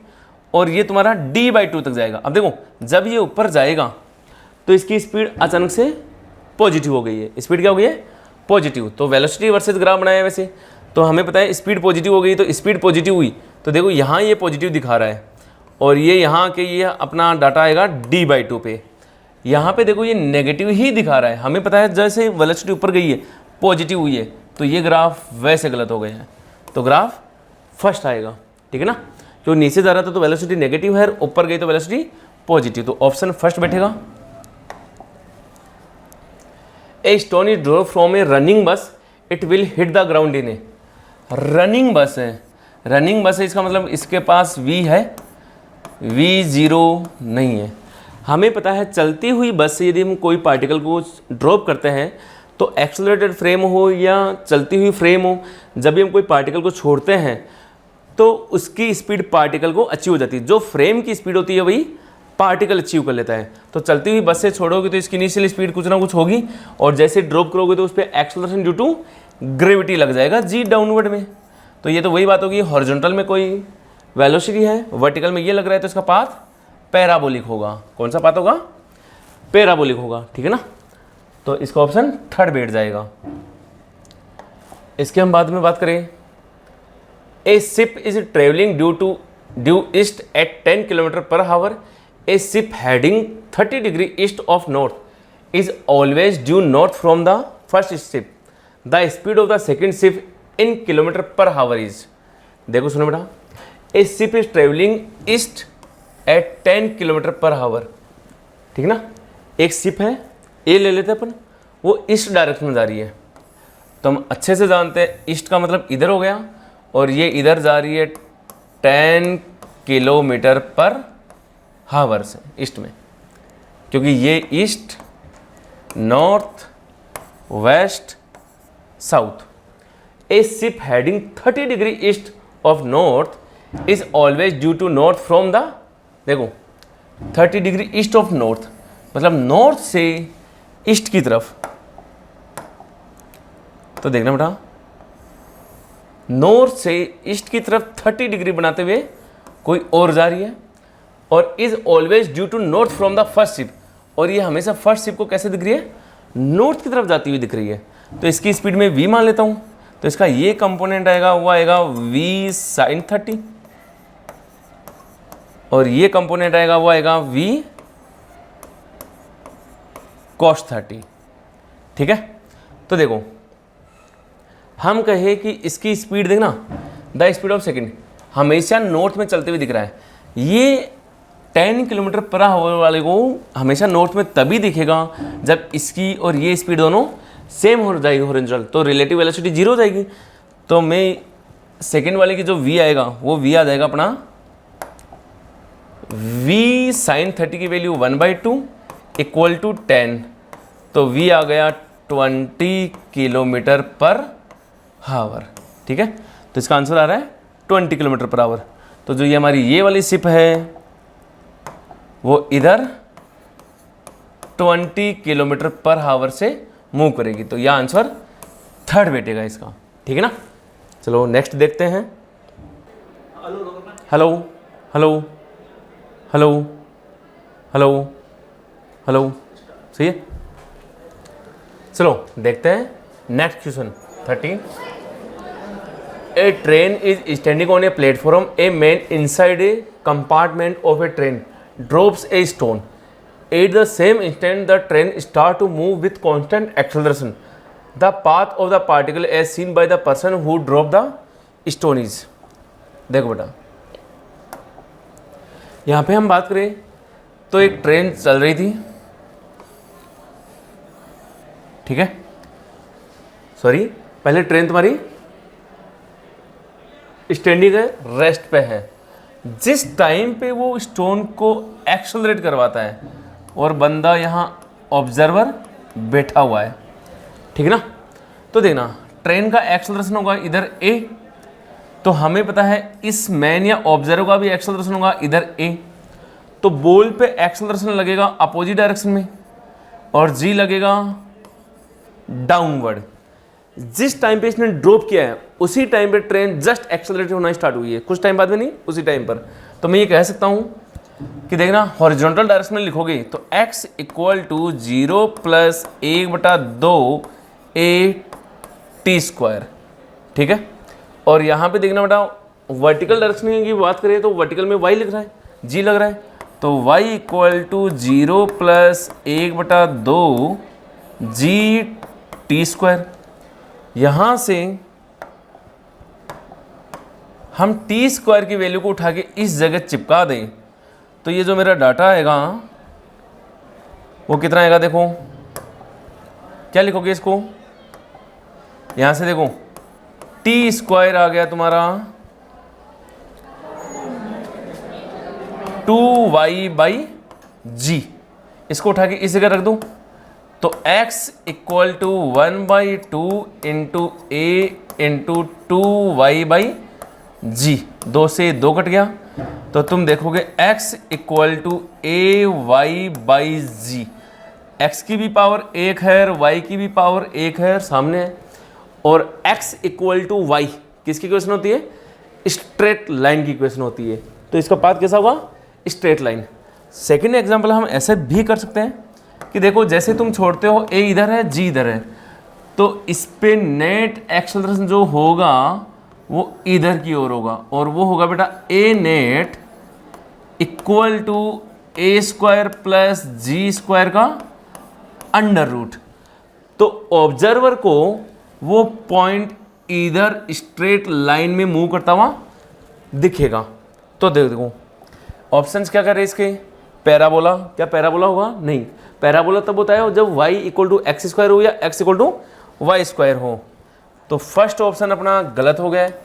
और ये तुम्हारा d/2 तक जाएगा। अब देखो, जब ये ऊपर जाएगा तो इसकी स्पीड अचानक से पॉजिटिव हो गई है। स्पीड क्या हो गई है? पॉजिटिव। तो वेलोसिटी वर्सेस ग्राफ बनाया है वैसे, तो हमें पता है स्पीड पॉजिटिव हो गई, तो स्पीड पॉजिटिव हुई तो देखो यहाँ ये पॉजिटिव दिखा रहा है, और ये यहाँ के ये अपना डाटा आएगा d/2 पे। यहाँ पे देखो ये नेगेटिव ही दिखा रहा है, हमें पता है जैसे वेलोसिटी ऊपर गई है पॉजिटिव हुई है, तो ये ग्राफ वैसे गलत हो गए हैं, तो ग्राफ फर्स्ट आएगा। ठीक है ना, जो नीचे जा रहा था तो वेलोसिटी नेगेटिव है, ऊपर गई तो वेलोसिटी पॉजिटिव, तो ऑप्शन फर्स्ट बैठेगा। A stone is drop from a running bus, it will hit the ground in a. Running bus है, रनिंग बस है, इसका मतलब इसके पास v है, v0 नहीं है। हमें पता है चलती हुई बस से यदि हम कोई पार्टिकल को ड्रॉप करते हैं तो एक्सेलरेटेड फ्रेम हो या चलती हुई फ्रेम हो, जब भी हम कोई पार्टिकल को छोड़ते हैं तो उसकी स्पीड पार्टिकल को अचीव हो जाती है। जो फ्रेम की स्पीड होती है वही पार्टिकल अचीव कर लेता है। तो चलती हुई बस से छोड़ोगे तो इसकी इनिशियल स्पीड कुछ ना कुछ होगी, और जैसे ड्रॉप करोगे तो उस पर एक्सेलरेशन ड्यू टू ग्रेविटी लग जाएगा जी डाउनवर्ड में। तो ये तो वही बात होगी, हॉरिजॉन्टल में कोई वेलोसिटी है, वर्टिकल में ये लग रहा है, तो इसका पाथ पैराबोलिक होगा। कौन सा पाथ होगा? पैराबोलिक होगा, ठीक है ना। तो इसका ऑप्शन थर्ड बैठ जाएगा। इसके हम बाद में बात करें, ए ship is travelling due east eight 10 kilometre per hour. A ship heading 30 degree east of north is always due north from the first ship. The speed of the second ship in kilometre per hour is. देखो सुनो बेटा, ए ship is travelling east eight 10 kilometre per hour, ठीक है ना। एक शिप है, ए ले लेते हैं अपन, वो ईस्ट डायरेक्शन में जा रही है। तो हम अच्छे से जानते हैं ईस्ट का मतलब इधर हो गया, और ये इधर जा रही है 10 किलोमीटर पर आवर से ईस्ट में, क्योंकि ये east, north, west, south. A ship heading 30 degree east of north is always due to north from the, देखो 30 डिग्री ईस्ट ऑफ नॉर्थ मतलब नॉर्थ से ईस्ट की तरफ। तो देखना बेटा, नॉर्थ से ईस्ट की तरफ 30 डिग्री बनाते हुए कोई और जा रही है, और is always due to north from the first ship. और ये हमेशा फर्स्ट शिप को कैसे दिख रही है? नॉर्थ की तरफ जाती हुई दिख रही है। तो इसकी स्पीड में v मान लेता हूँ, तो इसका ये कंपोनेंट आएगा, वो आएगा v sin 30, और ये कंपोनेंट आएगा, वो आएगा v cos 30, ठीक है। तो देखो, हम कहे कि इसकी स्पीड देखना, द स्पीड ऑफ सेकेंड हमेशा नॉर्थ में चलते हुए दिख रहा है। ये 10 किलोमीटर पर आवर वाले को हमेशा नॉर्थ में तभी दिखेगा जब इसकी और ये स्पीड दोनों सेम हो जाएगी हॉरिजॉन्टल, तो रिलेटिव वेलोसिटी 0 हो जाएगी। तो मैं सेकेंड वाले की जो v आएगा वो v आ जाएगा अपना v sin 30 की वैल्यू 1/2 इक्वल टू 10, तो v आ गया 20 किलोमीटर पर आवर, ठीक है। तो इसका आंसर आ रहा है 20 किलोमीटर पर आवर। तो जो ये हमारी ये वाली शिप है वो इधर 20 किलोमीटर पर आवर से मूव करेगी, तो यह आंसर थर्ड बैठेगा इसका, ठीक है ना। चलो नेक्स्ट देखते हैं। Hello hello hello hello hello, सही है। चलो देखते हैं next question 13। A train is standing on a platform, a man inside a compartment of A train drops a stone. At the same instant, the train starts to move with constant acceleration. The path of the particle as seen by the person who dropped the stone is. देखो बेटा, यहाँ पे हम बात करें तो एक ट्रेन चल रही थी, ठीक है। सॉरी, पहले ट्रेन तुम्हारी स्टैंडिंग है, रेस्ट पे है। जिस टाइम पे वो स्टोन को एक्सेलरेट करवाता है और बंदा यहाँ ऑब्जर्वर बैठा हुआ है, ठीक है ना। तो देखना, ट्रेन का एक्सेलरेशन होगा इधर a, तो हमें पता है इस मैन या ऑब्जर्वर का भी एक्सेलरेशन होगा इधर a। तो बॉल पे एक्सेलरेशन लगेगा अपोजिट डायरेक्शन में और g लगेगा डाउनवर्ड। जिस टाइम पे इसने ड्रॉप किया है उसी टाइम पे ट्रेन जस्ट एक्सेलरेट होना स्टार्ट हुई है, कुछ टाइम बाद में नहीं, उसी टाइम पर। तो मैं ये कह सकता हूँ कि देखना, हॉरिजॉन्टल डायरेक्शन में लिखोगे तो x equal to 0 plus 1/2 a/t², ठीक है। और यहाँ पे देखना बेटा, वर्टिकल डायरेक्शन की बात करें तो वर्टिकल में y लिख रहा है, g लग रहा है, तो y equal to 0 plus 1/2 g/t²। यहाँ से हम t² की वैल्यू को उठा के इस जगह चिपका दें तो ये जो मेरा डाटा आएगा वो कितना आएगा। देखो क्या लिखोगे इसको, यहाँ से देखो t² आ गया तुम्हारा 2y/g। इसको उठा के इस जगह रख दूँ तो x equal to 1/2 into A into 2y/g, 2 से 2 कट गया, तो तुम देखोगे x equal to ay/g। x की भी पावर 1 है और y की भी पावर 1 है, सामने है। और x इक्वल टू y किसकी इक्वेशन होती है? स्ट्रेट लाइन की इक्वेशन होती है। तो इसका पाथ कैसा होगा? Straight line. सेकेंड एग्जाम्पल हम ऐसे भी कर सकते हैं कि देखो जैसे तुम छोड़ते हो a इधर है, g इधर है, तो इस पे नेट एक्सेलरेशन जो होगा वो इधर की ओर होगा, और वो होगा बेटा a net equal to a square plus g square का अंडर रूट। तो ऑब्जर्वर को वो पॉइंट इधर स्ट्रेट लाइन में मूव करता हुआ दिखेगा। तो देखो ऑप्शंस क्या कर रहे हैं इसके? पैराबोला। क्या पैराबोला होगा? नहीं, पैराबोला तब होता है जब y equal to X square हो या x equal to Y square हो। तो फर्स्ट ऑप्शन अपना गलत हो गया है।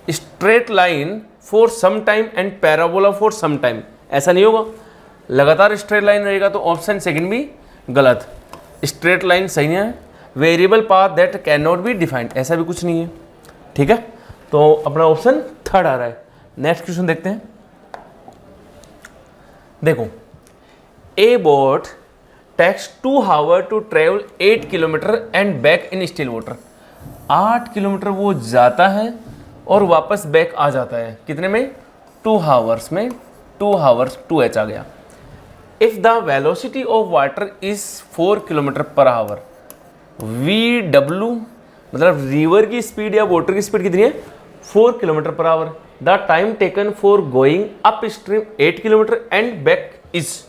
Straight line for some time and parabola for some time, ऐसा नहीं होगा, लगातार स्ट्रेट लाइन रहेगा, तो ऑप्शन सेकंड भी गलत। स्ट्रेट लाइन सही नहीं है। Variable path that can not be defined, ऐसा भी कुछ नहीं है। ठीक है, तो अपना ऑप्शन थर्ड आ रहा है। नेक्स्ट क्वेश्चन देखते हैं। देखो, a boat takes 2 hour to travel 8 kilometer and back in still water. 8 kilometer वो जाता है और वापस बैक आ जाता है, कितने में? 2 आवर्स में। 2 आवर्स 2h आ गया। If the velocity of water is 4 kilometre per hour, VW मतलब रिवर की स्पीड या वाटर की स्पीड कितनी है? 4 kilometre per hour. The time taken for going up stream 8 kilometer and back is.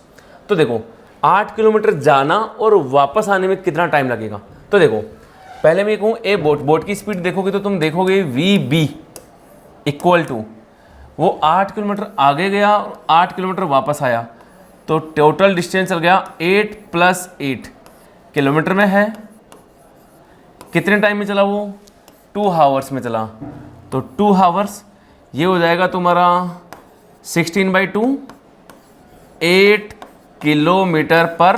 तो देखो 8 किलोमीटर जाना और वापस आने में कितना टाइम लगेगा? तो देखो पहले मैं कहूँ ए बोट की स्पीड देखोगे तो तुम देखोगे VB इक्वल टू वो 8 किलोमीटर आगे गया और 8 किलोमीटर वापस आया, तो टोटल डिस्टेंस चल गया 8 + 8 किलोमीटर में है। कितने टाइम में चला वो? 2 आवर्स में चला। तो 2 आवर्स ये हो जाएगा तुम्हारा 16/2, 8 किलोमीटर पर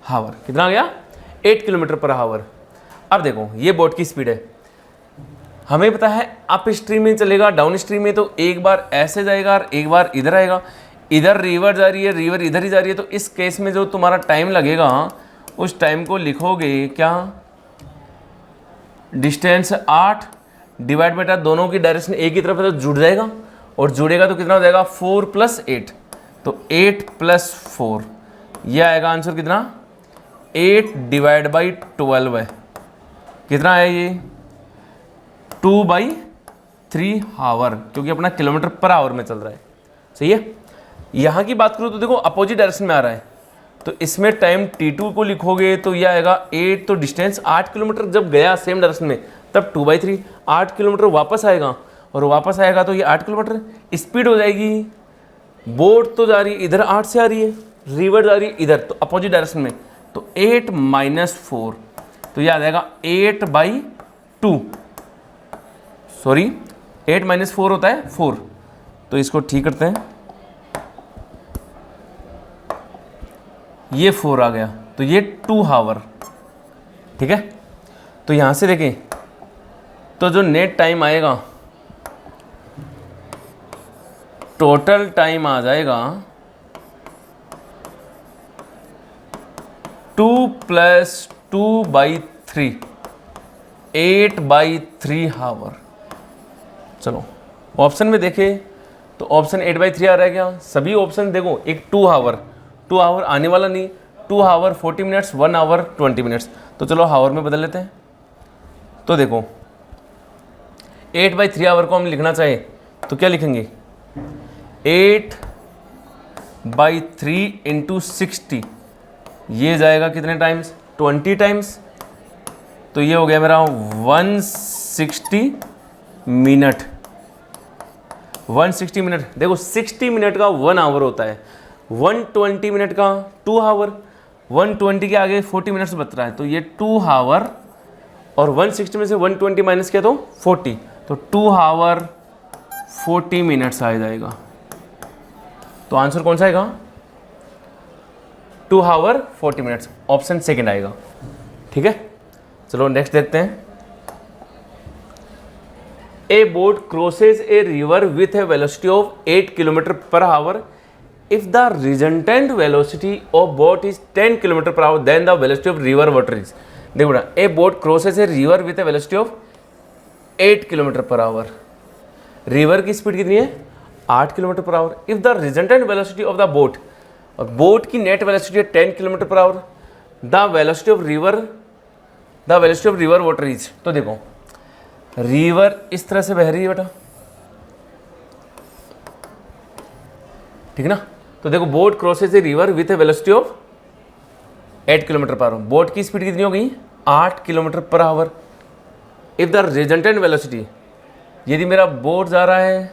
आवर। कितना आ गया? 8 किलोमीटर पर आवर। अब देखो ये बोट की स्पीड है, हमें पता है अप स्ट्रीम में चलेगा, डाउन स्ट्रीम में तो एक बार ऐसे जाएगा और एक बार इधर आएगा। इधर रिवर जा रही है, रिवर इधर ही जा रही है, तो इस केस में जो तुम्हारा टाइम लगेगा उस टाइम को लिखोगे क्या? डिस्टेंस 8 डिवाइड बेटा दोनों की डायरेक्शन एक ही तरफ है तो जुड़ जाएगा, और जुड़ेगा तो कितना हो जाएगा? 4 + 8, तो 8 + 4 ये आएगा आंसर कितना? 8 / 12 है। कितना है ये? 2/3 आवर, क्योंकि अपना किलोमीटर पर आवर में चल रहा है। सही है। यहाँ की बात करूँ तो देखो अपोजिट डायरेक्शन में आ रहा है, तो इसमें टाइम T2 को लिखोगे तो यह आएगा 8, तो डिस्टेंस 8 किलोमीटर जब गया सेम डायरेक्शन में तब 2/3, 8 किलोमीटर वापस आएगा, और वापस आएगा तो ये 8 किलोमीटर स्पीड हो जाएगी। बोट तो जा रही है इधर, 8 से आ रही है, रिवर जा रही है इधर, तो अपोजिट डायरेक्शन में, तो 8 - 4, तो यह आ जाएगा 8/2। सॉरी 8 - 4 होता है 4, तो इसको ठीक करते हैं, ये 4 आ गया, तो ये 2 आवर। ठीक है, तो यहाँ से देखें तो जो नेट टाइम आएगा, टोटल टाइम आ जाएगा 2 + 2/3, 8/3 आवर। चलो ऑप्शन में देखें तो ऑप्शन 8/3 आ रहा है क्या? सभी ऑप्शन देखो, एक 2 आवर आने वाला नहीं, 2 आवर 40 मिनट्स, 1 आवर 20 मिनट्स, तो चलो आवर में बदल लेते हैं। तो देखो 8/3 आवर को हम लिखना चाहे तो क्या लिखेंगे? 8/3 × 60, ये जाएगा कितने टाइम्स? 20 टाइम्स, तो ये हो गया मेरा 160 मिनट। 160 मिनट, देखो 60 मिनट का 1 आवर होता है, 120 मिनट का 2 आवर, 120 के आगे 40 मिनट्स बच रहा है, तो ये 2 आवर, और 160 में से 120 माइनस किया तो 40, तो 2 आवर 40 मिनट्स आ जाएगा। तो आंसर कौन सा आएगा? 2 आवर 40 मिनट्स, ऑप्शन सेकंड आएगा। ठीक है, चलो नेक्स्ट देखते हैं। ए boat crosses a river with a velocity of 8 kilometre per hour if the resultant velocity of boat is 10 km per hour then the velocity of river water is, देखो ना, a boat crosses a river with a velocity of 8 km per hour, river की स्पीड कितनी है 8 km per hour, if the resultant velocity of the boat, और बोट की नेट वेलोसिटी है 10 km per hour, the velocity of river water is, तो देखो रिवर इस तरह से बह रही है बेटा, ठीक है ना, तो देखो boat crosses a river with a velocity of 8 kilometre per hour, boat की स्पीड कितनी हो गई 8 kilometre per hour, if the resultant velocity, यदि मेरा बोट जा रहा है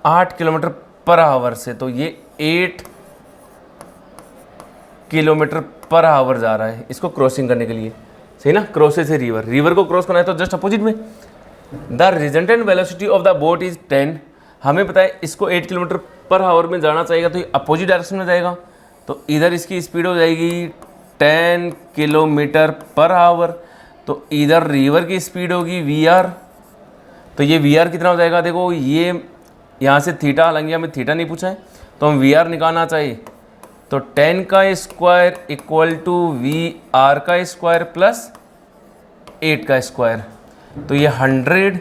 8 किलोमीटर पर आवर से, तो ये 8 किलोमीटर पर आवर जा रहा है इसको क्रॉसिंग करने के लिए, सही ना, क्रॉसेज ए रिवर, रिवर को क्रॉस करना है तो जस्ट अपोजिट में। The resultant velocity of the boat is 10, हमें पता है इसको 8 किलोमीटर पर आवर में जाना चाहिए, तो ये अपोजिट डायरेक्शन में जाएगा, तो इधर इसकी स्पीड हो जाएगी 10 किलोमीटर पर आवर, तो इधर रिवर की स्पीड होगी VR, तो ये VR कितना हो जाएगा, देखो ये यहाँ से थीटा, हालांकि हमें थीटा नहीं पूछा है, तो हम VR निकालना चाहिए, तो 10 का स्क्वायर इक्वल टू VR का स्क्वायर प्लस 8 का स्क्वायर, तो ये 100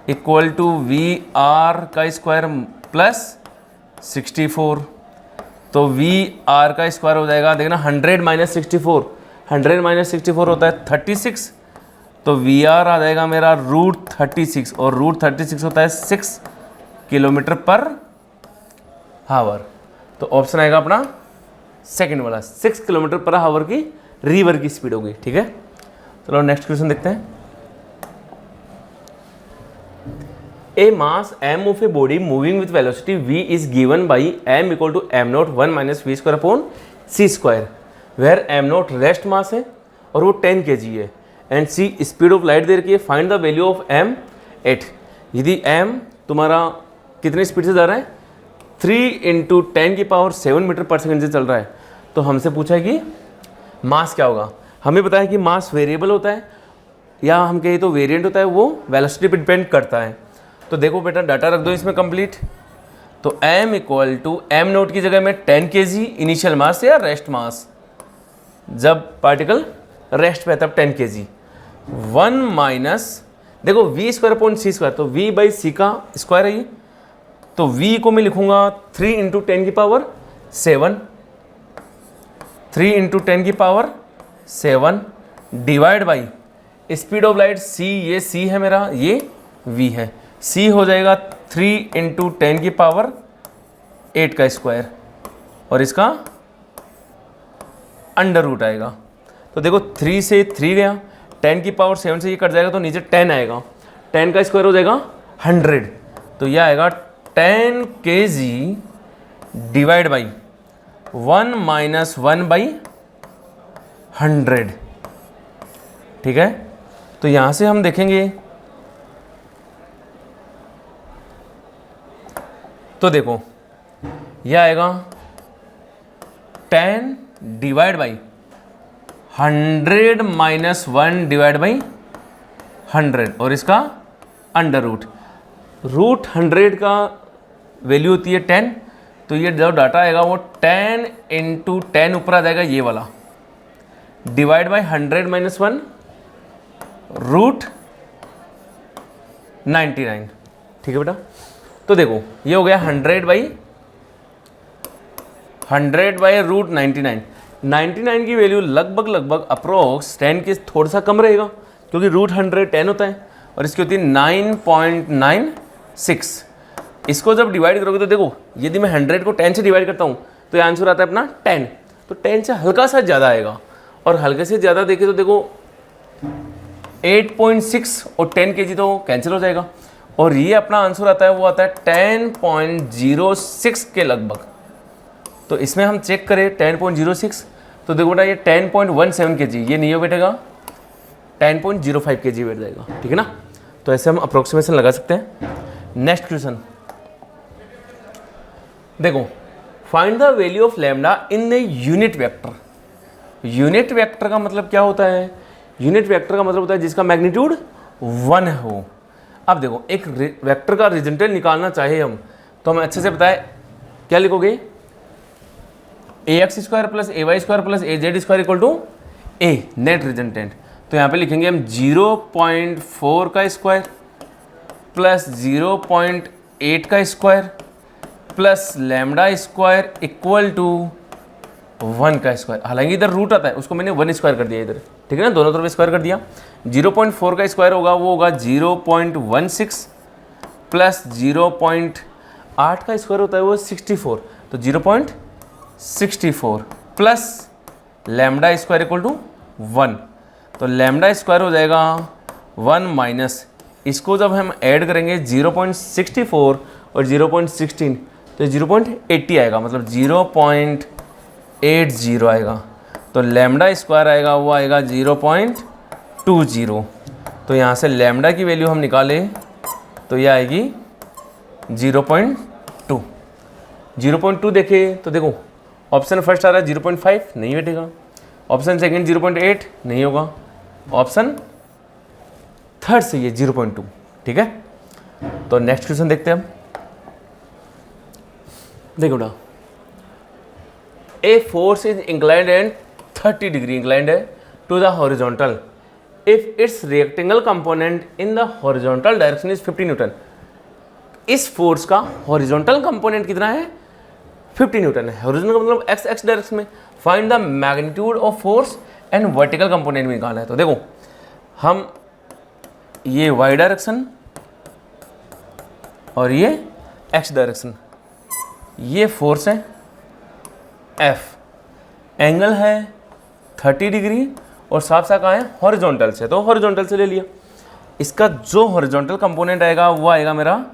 इक्वल टू VR का स्क्वायर प्लस 64, तो VR का स्क्वायर हो जाएगा, देखना 100 माइनस 64, 100 माइनस 64 होता है 36, तो VR आ जाएगा मेरा √36, और √36 होता है 6 किलोमीटर पर आवर, तो ऑप्शन आएगा अपना सेकंड वाला, 6 किलोमीटर पर आवर की रिवर की स्पीड होगी। ठीक है, चलो नेक्स्ट क्वेश्चन देखते हैं। A mass m of a body moving with velocity v is given by m equal to m naught 1 minus v square upon c square, where m naught rest mass है और वो 10 kg है, and c speed of light दे रखी है, find the value of m 8, यदि m तुम्हारा कितनी स्पीड से जा रहा है 3 × 10⁷ मीटर पर सेकंड से चल रहा है, तो हमसे पूछा है कि मास क्या होगा, हमें पता है कि मास वेरिएबल होता है, या हम कहें तो वेरिएंट होता है, वो वेलोसिटी पर डिपेंड करता है। तो देखो बेटा डाटा रख दो इसमें कंप्लीट, तो m equal to m naught की जगह में 10 kg इनिशियल मास या रेस्ट मास, जब पार्टिकल रेस्ट पे है तब 10 kg, 1 माइनस, देखो v square upon c square, तो v बाई c का स्क्वायर है ये, तो v को मैं लिखूंगा 3 × 10⁷, 3 × 10⁷ divide by speed of light c, ये c है मेरा, ये v है, c हो जाएगा 3 × 10⁸ का स्क्वायर, और इसका अंडर रूट आएगा, तो देखो 3 से 3 गया, 10⁷ से ये कट जाएगा तो नीचे 10 आएगा, 10 का स्क्वायर हो जाएगा 100, तो यह आएगा 10 kg डिवाइड बाई 1 माइनस 1/100। ठीक है, तो यहाँ से हम देखेंगे, तो देखो यह आएगा 10 divide by 100 minus 1 divide by 100, और इसका अंडर रूट, √100 का वैल्यू होती है 10, तो ये जो डाटा आएगा वो 10 × 10 ऊपर आ जाएगा ये वाला, डिवाइड बाई 100 माइनस 1 √99। ठीक है बेटा, तो देखो ये हो गया 100 बाई √99, 99 की वैल्यू लगभग अप्रोक्स 10 के थोड़ा सा कम रहेगा, क्योंकि √100 10 होता है और इसकी होती है 9.96। इसको जब डिवाइड करोगे तो देखो यदि मैं 100 को 10 से डिवाइड करता हूँ तो ये आंसर आता है अपना 10, तो 10 से हल्का सा ज़्यादा आएगा, और हल्के से ज़्यादा देखें तो देखो 8.6 और 10 kg तो कैंसिल हो जाएगा, और ये अपना आंसर आता है वो आता है 10.06 के लगभग। तो इसमें हम चेक करें 10.06, तो देखो बेटा ये 10.17 kg, ये नहीं हो बैठेगा, 10.05 kg बैठ जाएगा। ठीक है ना, तो ऐसे हम अप्रोक्सीमेशन लगा सकते हैं। नेक्स्ट क्वेश्चन देखो, find the value of lambda in the unit vector. Unit vector का मतलब क्या होता है? यूनिट वेक्टर का मतलब होता है जिसका मैग्नीट्यूड 1 हो। अब देखो, एक वेक्टर का रिजल्टेंट निकालना चाहे हम, तो हम अच्छे से बताए क्या लिखोगे? ax² plus ay² plus az² equal to a, net resultant. तो यहाँ पे लिखेंगे हम 0.4 का स्क्वायर प्लस 0.8 का square plus lambda square equal to 1 का स्क्वायर। हालांकि इधर रूट आता है, उसको मैंने 1 स्क्वायर कर दिया इधर, ठीक है ना, दोनों तरफ स्क्वायर कर दिया। 0.4 का स्क्वायर होगा, वो होगा 0.16 प्लस 0.8 का स्क्वायर होता है वो 64, तो 0.64 plus lambda square equal to 1। तो लैम्डा स्क्वायर हो जाएगा 1 माइनस, इसको जब हम ऐड करेंगे 0.64 और 0.16 तो 0.80 आएगा, मतलब 0.80 आएगा। तो लैम्डा स्क्वायर आएगा, वो आएगा 0.20। तो यहाँ से लैम्डा की वैल्यू हम निकालें तो ये आएगी 0.2। 0.2 देखें तो देखो, ऑप्शन फर्स्ट आ रहा है 0.5, नहीं बैठेगा। ऑप्शन सेकंड 0.8, नहीं होगा। ऑप्शन थर्ड से ये 0.2, ठीक है। तो नेक्स्ट क्वेश्चन देखते हैं हम। देखो ना, a force is inclined and 30 degree inclined है to the horizontal if its rectangle component in the horizontal direction is 50 newton. इस फोर्स का हॉरिजॉन्टल कंपोनेंट कितना है? 50 न्यूटन है। हॉरिजॉन्टल का मतलब एक्स एक्स डायरेक्शन में। Find the magnitude of force and vertical component में निकालना है। तो देखो, हम ये वाई डायरेक्शन और ये एक्स डायरेक्शन, ये फोर्स है एफ, एंगल है 30 डिग्री और साफ साफ कहाँ है? हॉरिजॉन्टल से, तो हॉरिजॉन्टल से ले लिया। इसका जो हॉरिजॉन्टल कंपोनेंट आएगा वो आएगा मेरा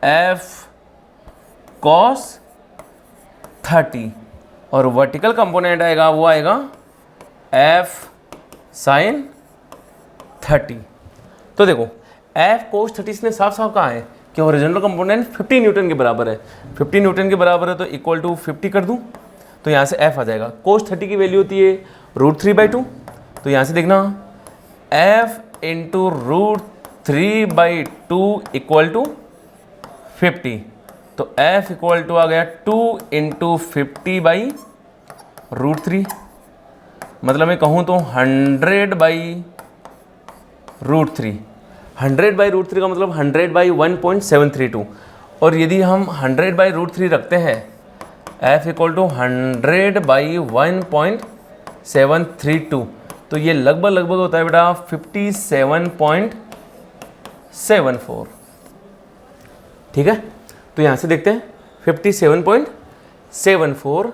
एफ कॉस 30 और वर्टिकल कंपोनेंट आएगा वो आएगा एफ साइन 30। तो देखो, एफ कोस 30 इसने साफ साफ कहा है कि हॉरिजॉन्टल कंपोनेंट 50 न्यूटन के बराबर है। 50 न्यूटन के बराबर है तो इक्वल टू 50 कर दूं तो यहाँ से एफ आ जाएगा। कोस 30 की वैल्यू होती है √3/2, तो यहाँ से देखना एफ इंटू √3/2 इक्वल टू 50। तो एफ इक्वल टू आ गया 2 इंटू 50/√3, मतलब मैं कहूँ तो 100/√3। 100/√3 का मतलब 100/1.732, और यदि हम 100/√3 रखते हैं f इक्वल टू 100/1.732, तो ये लगभग होता है बेटा 57.74, ठीक है। तो यहाँ से देखते हैं 57.74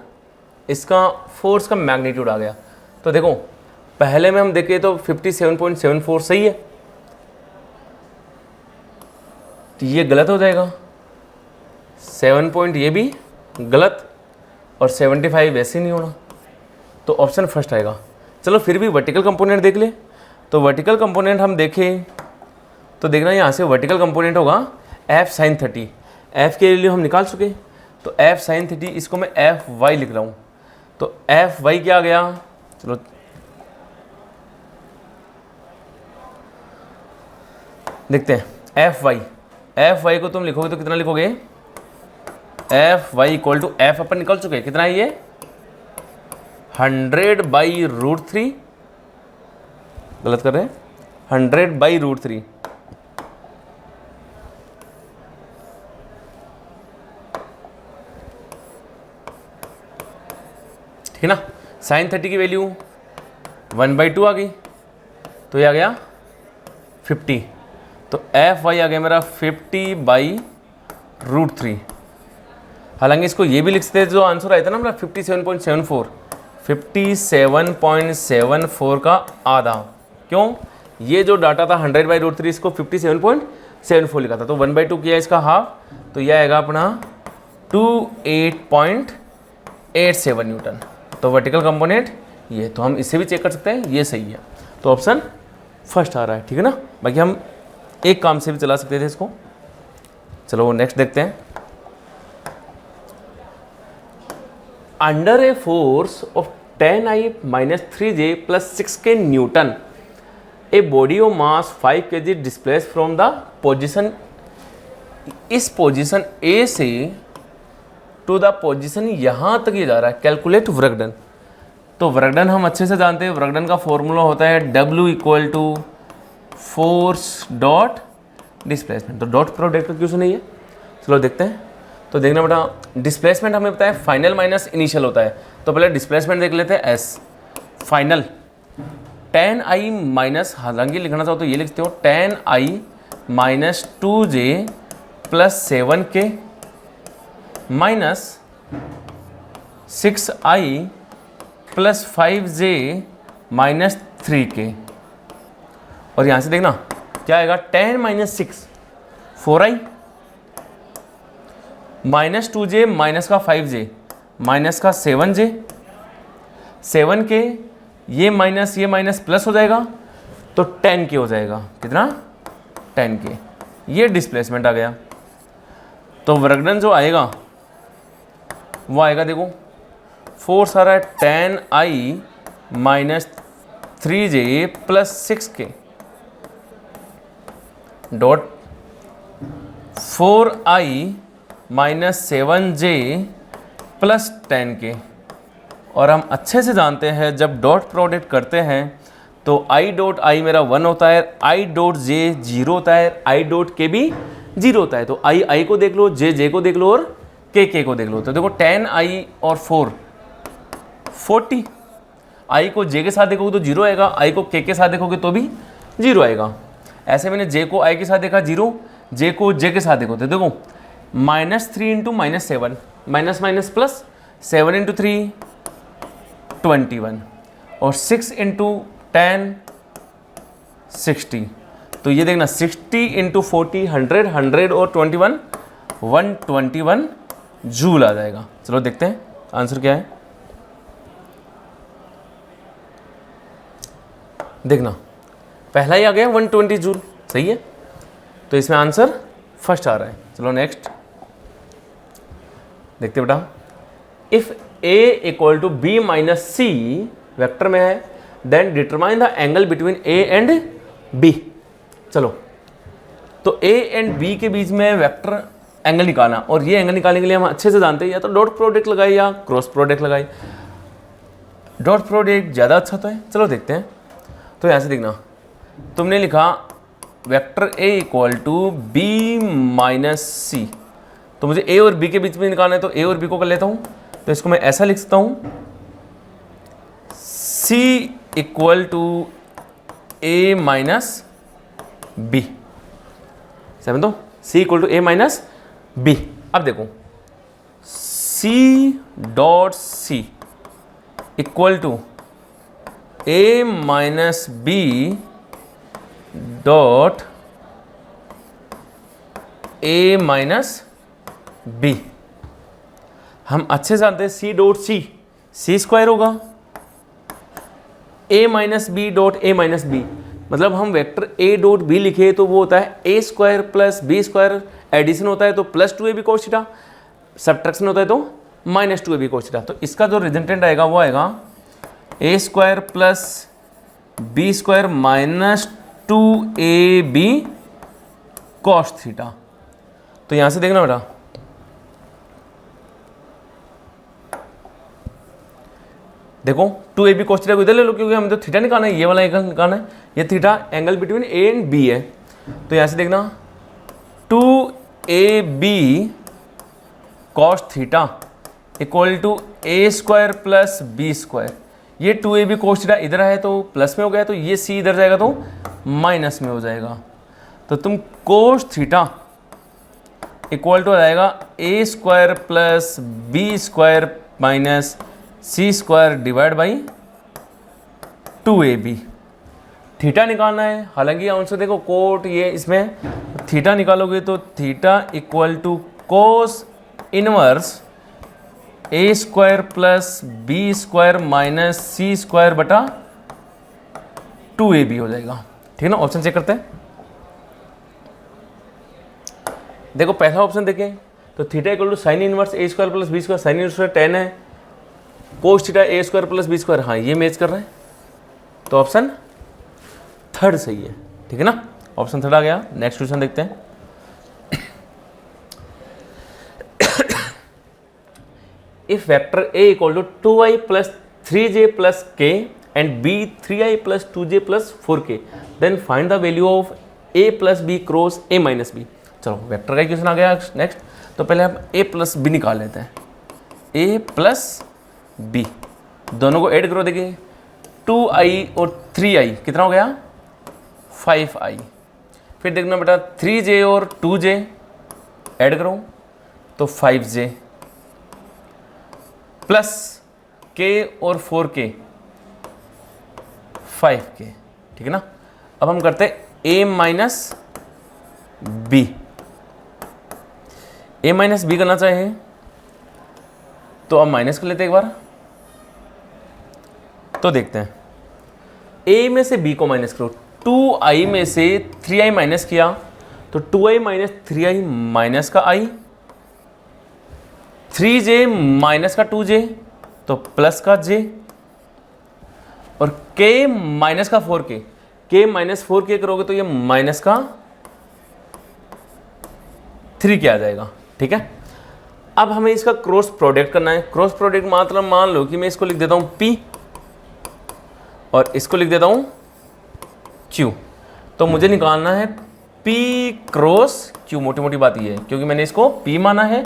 इसका फोर्स का मैग्नीट्यूड आ गया। तो देखो, पहले में हम देखें तो 57.74 सही है, तो ये गलत हो जाएगा। 7 पॉइंट ये भी गलत, और 75 वैसे नहीं होना, तो ऑप्शन फर्स्ट आएगा। चलो फिर भी वर्टिकल कंपोनेंट देख ले। तो वर्टिकल कंपोनेंट हम देखें तो देखना, यहाँ से वर्टिकल कंपोनेंट होगा एफ साइन 30। एफ के लिए हम निकाल चुके, तो एफ साइन 30 इसको मैं एफ वाई लिख रहा हूँ। तो एफ वाई क्या आ गया? चलो देखते हैं। एफ वाई को तुम लिखोगे तो कितना लिखोगे? F Y equal to F अपन निकल चुके हैं, कितना है ये? 100/√3, गलत कर रहे हैं, 100/√3, ठीक है ना। साइन 30 की वैल्यू 1/2 आ गई, तो ये आ गया 50। तो एफ वाई आ गया मेरा 50/√3। हालांकि इसको ये भी लिख सकते हैं, जो आंसर आया था ना मेरा 57.74 का आधा। क्यों? ये जो डाटा था 100/√3, इसको 57.74 लिखा था, तो 1/2 किया इसका हाफ, तो यह आएगा अपना 28.87 न्यूटन। तो वर्टिकल कंपोनेंट ये, तो हम इससे भी चेक कर सकते हैं, ये सही है। तो ऑप्शन फर्स्ट आ रहा है, ठीक है ना। बाकी हम एक काम से भी चला सकते थे इसको। चलो नेक्स्ट देखते हैं। Under a force of 10I minus 3J plus 6K Newton a body of mass 5 kg displace from the position, इस पोजिशन ए से टू द पोजिशन यहाँ तक ये जा रहा है, कैलकुलेट वर्क डन। तो वर्क डन हम अच्छे से जानते हैं, वर्क डन का फॉर्मूला होता है W equal to force dot displacement. तो डॉट प्रोडक्ट क्यों से नहीं है, चलो देखते हैं। तो देखना बेटा, डिस्प्लेसमेंट हमें पता है फाइनल माइनस इनिशियल होता है, तो पहले डिस्प्लेसमेंट देख लेते हैं। S फाइनल 10I माइनस, हालांकि लिखना चाहो तो ये लिखते हो 10I minus 2J plus 7K minus 6I plus 5J minus 3K। और यहाँ से देखना क्या आएगा, 10 minus 6 4I minus 2J minus का 5J माइनस का 7J 7K, ये माइनस प्लस हो जाएगा तो 10K हो जाएगा। कितना, 10K। ये डिस्प्लेसमेंट आ गया। तो वर्क डन जो आएगा वो आएगा, देखो फोर्स आ रहा है 10I minus 3J plus 6K dot 4I minus 7J plus 10K। और हम अच्छे से जानते हैं जब डॉट प्रोडक्ट करते हैं तो I डॉट I मेरा 1 होता है, I डॉट J 0 होता है, I डॉट K भी 0 होता है। तो I को देख लो, J को देख लो और K को देख लो। तो देखो 10I और 4 40, I को J के साथ देखोगे तो 0 आएगा, I को K के साथ देखोगे तो भी 0 आएगा। ऐसे मैंने J को I के साथ देखा 0, J को J के साथ देखो तो देखो minus 3 into minus 7 minus minus plus 7 into 3 21 और 6 इंटू 10 60। तो ये देखना 60 इंटू 40 100 100 और 21 121 जूल आ जाएगा। चलो देखते हैं आंसर क्या है। देखना पहला ही आ गया 120 जूल, सही है। तो इसमें आंसर फर्स्ट आ रहा है। चलो नेक्स्ट देखते बेटा, if A equal to B minus C vector में है then determine the angle between A and B। चलो तो A एंड B के बीच में वेक्टर एंगल निकालना, और ये एंगल निकालने के लिए हम अच्छे से जानते हैं या तो डॉट प्रोडक्ट लगाए या क्रॉस प्रोडक्ट लगाए। डॉट प्रोडक्ट ज़्यादा अच्छा तो है, चलो देखते हैं। तो यहाँ से देखना, तुमने लिखा vector A equal to B minus C, तो मुझे A और B के बीच में निकालना है, तो A और B को कर लेता हूँ। तो इसको मैं ऐसा लिख सकता हूँ, C equal to A minus B, समझ दो, C equal to A minus B। अब देखो C dot C equal to A minus B dot A minus B। हम अच्छे से जानते हैं C डॉट C स्क्वायर होगा, A minus B dot A minus B, मतलब हम वेक्टर A डॉट B लिखे तो वो होता है A square plus B square, addition होता है तो plus 2AB cos theta, subtraction होता है तो माइनस 2AB कोस थीटा। तो इसका जो रिजल्टेंट आएगा वो आएगा A square plus B square minus 2AB cos theta. तो यहाँ से देखना बेटा, देखो 2AB कोस थीटा को इधर ले लो क्योंकि हमें तो थीटा निकालना है, ये वाला एंगल निकालना है, ये theta angle between A and B है। तो यहाँ से देखना 2AB cos theta equal to A square plus B square, ये 2AB कोस थीटा इधर है तो प्लस में हो गया, तो ये C इधर जाएगा तो माइनस में हो जाएगा। तो तुम कोस थीटा इक्वल टू आ जाएगा A square plus B square minus C square divide by 2AB। Theta निकालना है, हालांकि आंसर देखो कोट ये इसमें थीटा निकालोगे तो theta equal to cos inverse A square plus B square minus C square बटा 2AB हो जाएगा। ठीक है ना, ऑप्शन चेक करते हैं। देखो पहला ऑप्शन देखें तो theta equal to sine inverse A square plus B square, sine inverse 10 है, cos theta A square plus B square, हाँ ये मैच कर रहे हैं, तो ऑप्शन थर्ड सही है, ठीक है ना, ऑप्शन थर्ड आ गया। नेक्स्ट क्वेश्चन देखते हैं। If vector a equal to 2i plus 3j plus k and b 3i plus 2j plus 4k, then find the value of a plus b cross a minus b. चलो वेक्टर का क्वेश्चन आ गया नेक्स्ट। तो पहले हम a प्लस बी निकाल लेते हैं। a प्लस बी दोनों को ऐड करो, देखिए 2i और 3i कितना हो गया 5i। फिर देखना बेटा 3j और 2j ऐड करो तो 5j प्लस k और 4k 5k, ठीक है ना। अब हम करते हैं a minus b. a minus b करना चाहिए तो अब माइनस कर लेते हैं एक बार। तो देखते हैं a में से b को माइनस करो, 2i में से 3i माइनस किया तो 2i माइनस 3i माइनस का i, 3j माइनस का 2j तो प्लस का j, और k माइनस का 4k, k माइनस 4k करोगे तो ये माइनस का 3k आ जाएगा, ठीक है। अब हमें इसका क्रॉस प्रोडक्ट करना है। क्रॉस प्रोडक्ट मतलब मान लो कि मैं इसको लिख देता हूं p और इसको लिख देता हूं q, तो मुझे निकालना है p क्रॉस q। मोटी मोटी बात ये है क्योंकि मैंने इसको p माना है